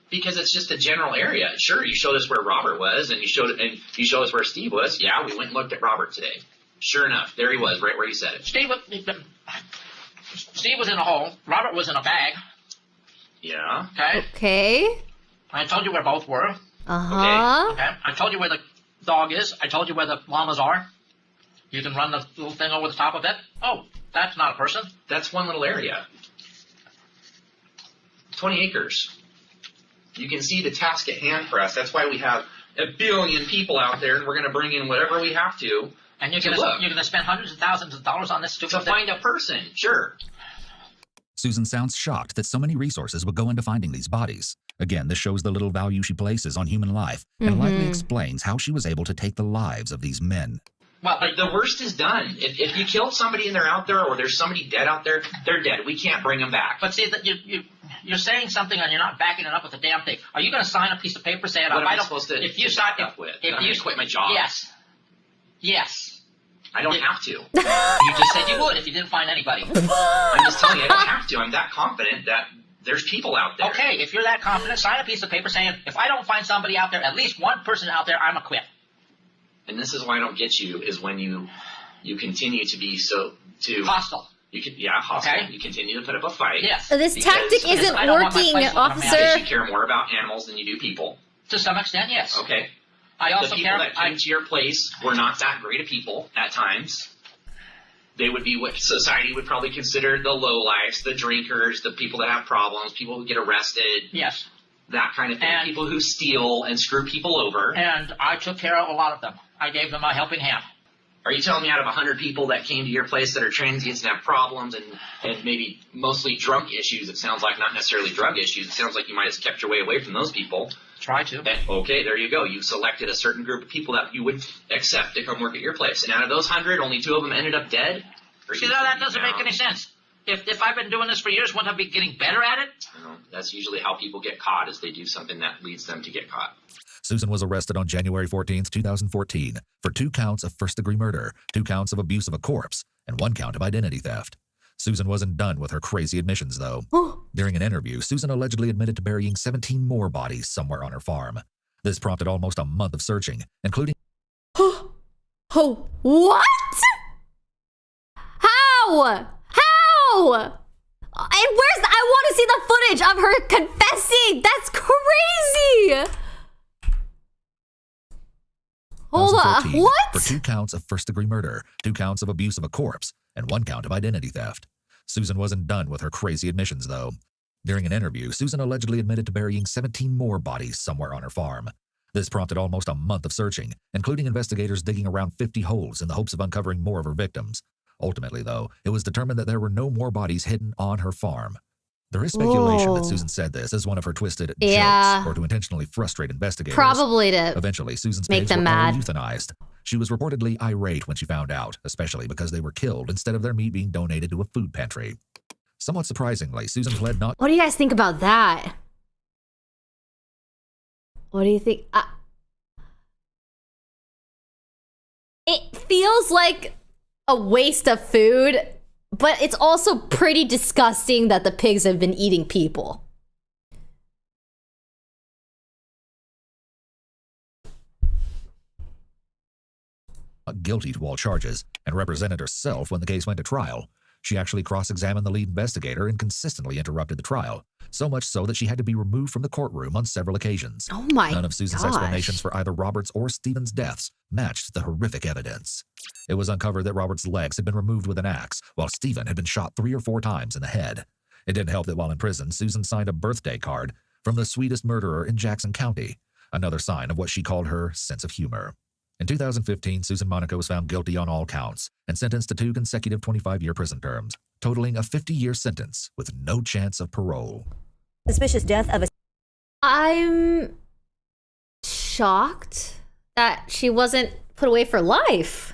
Because it's just a general area. Sure, you showed us where Robert was, and you showed us where Steve was. Yeah, we went and looked at Robert today. Sure enough, there he was, right where you said it. Steve was in a hole. Robert was in a bag. Yeah. Okay. Okay. I told you where both were. Uh-huh. Okay. I told you where the dog is. I told you where the llamas are. You can run the little thing over the top of it. Oh, that's not a person. That's one little area. 20 acres. You can see the task at hand for us. That's why we have 1 billion people out there, and we're going to bring in whatever we have to. And you're going to spend hundreds of thousands of dollars on this stupid to find a person. Sure. Susan sounds shocked that so many resources would go into finding these bodies. Again, this shows the little value she places on human life, and likely explains how she was able to take the lives of these men. Well, the worst is done. If you killed somebody and they're out there, or there's somebody dead out there, they're dead. We can't bring them back. But see, that you're saying something and you're not backing it up with a damn thing. Are you going to sign a piece of paper saying, what am I supposed to back up with? If you quit my job? Yes. I don't have to. You just said you would if you didn't find anybody. I'm just telling you, I don't have to. I'm that confident that there's people out there. Okay, if you're that confident, sign a piece of paper saying, if I don't find somebody out there, at least one person out there, I'm a quit. And this is why I don't get you, is when you continue to be hostile. Hostile. Okay. You continue to put up a fight. Yes. This tactic isn't working, officer. Because you care more about animals than you do people. To some extent, yes. Okay. I also the people that came to your place were not that great of people at times. They would be what society would probably consider the lowlifes, the drinkers, the people that have problems, people who get arrested. Yes. that kind of thing. And- People who steal and screw people over. And I took care of a lot of them. I gave them a helping hand. Are you telling me out of 100 people that came to your place that are transients and have problems and maybe mostly drunk issues, it sounds like not necessarily drug issues, it sounds like you might have kept your way away from those people. Try to. And, okay, there you go. You selected a certain group of people that you would accept to come work at your place. And out of those 100, only 2 of them ended up dead? See, that doesn't make any sense. If I've been doing this for years, wouldn't I be getting better at it? No, that's usually how people get caught, is they do something that leads them to get caught. Susan was arrested on January 14th, 2014 for 2 counts of first-degree murder, 2 counts of abuse of a corpse, and 1 count of identity theft. Susan wasn't done with her crazy admissions, though. During an interview, Susan allegedly admitted to burying 17 more bodies somewhere on her farm. This prompted almost a month of searching, including... Oh, what? How? And I want to see the footage of her confessing. That's crazy. Hold on. What? For 2 counts of first-degree murder, 2 counts of abuse of a corpse, and 1 count of identity theft. Susan wasn't done with her crazy admissions, though. During an interview, Susan allegedly admitted to burying 17 more bodies somewhere on her farm. This prompted almost a month of searching, including investigators digging around 50 holes in the hopes of uncovering more of her victims. Ultimately, though, it was determined that there were no more bodies hidden on her farm. There is speculation that Susan said this as one of her twisted jokes or to intentionally frustrate investigators. Probably to Eventually, Susan's make pigs them were mad. all euthanized. She was reportedly irate when she found out, especially because they were killed instead of their meat being donated to a food pantry. Somewhat surprisingly, Susan pled not... What do you guys think about that? What do you think? It feels like a waste of food, but it's also pretty disgusting that the pigs have been eating people. guilty to all charges and represented herself when the case went to trial. She actually cross-examined the lead investigator and consistently interrupted the trial, so much so that she had to be removed from the courtroom on several occasions. Oh my None of Susan's gosh. explanations for either Robert's or Stephen's deaths matched the horrific evidence. It was uncovered that Robert's legs had been removed with an axe, while Stephen had been shot 3 or 4 times in the head. It didn't help that while in prison, Susan signed a birthday card from the sweetest murderer in Jackson County, another sign of what she called her sense of humor. In 2015, Susan Monaco was found guilty on all counts and sentenced to 2 consecutive 25-year prison terms, totaling a 50-year sentence with no chance of parole. Suspicious death of a... I'm shocked that she wasn't put away for life.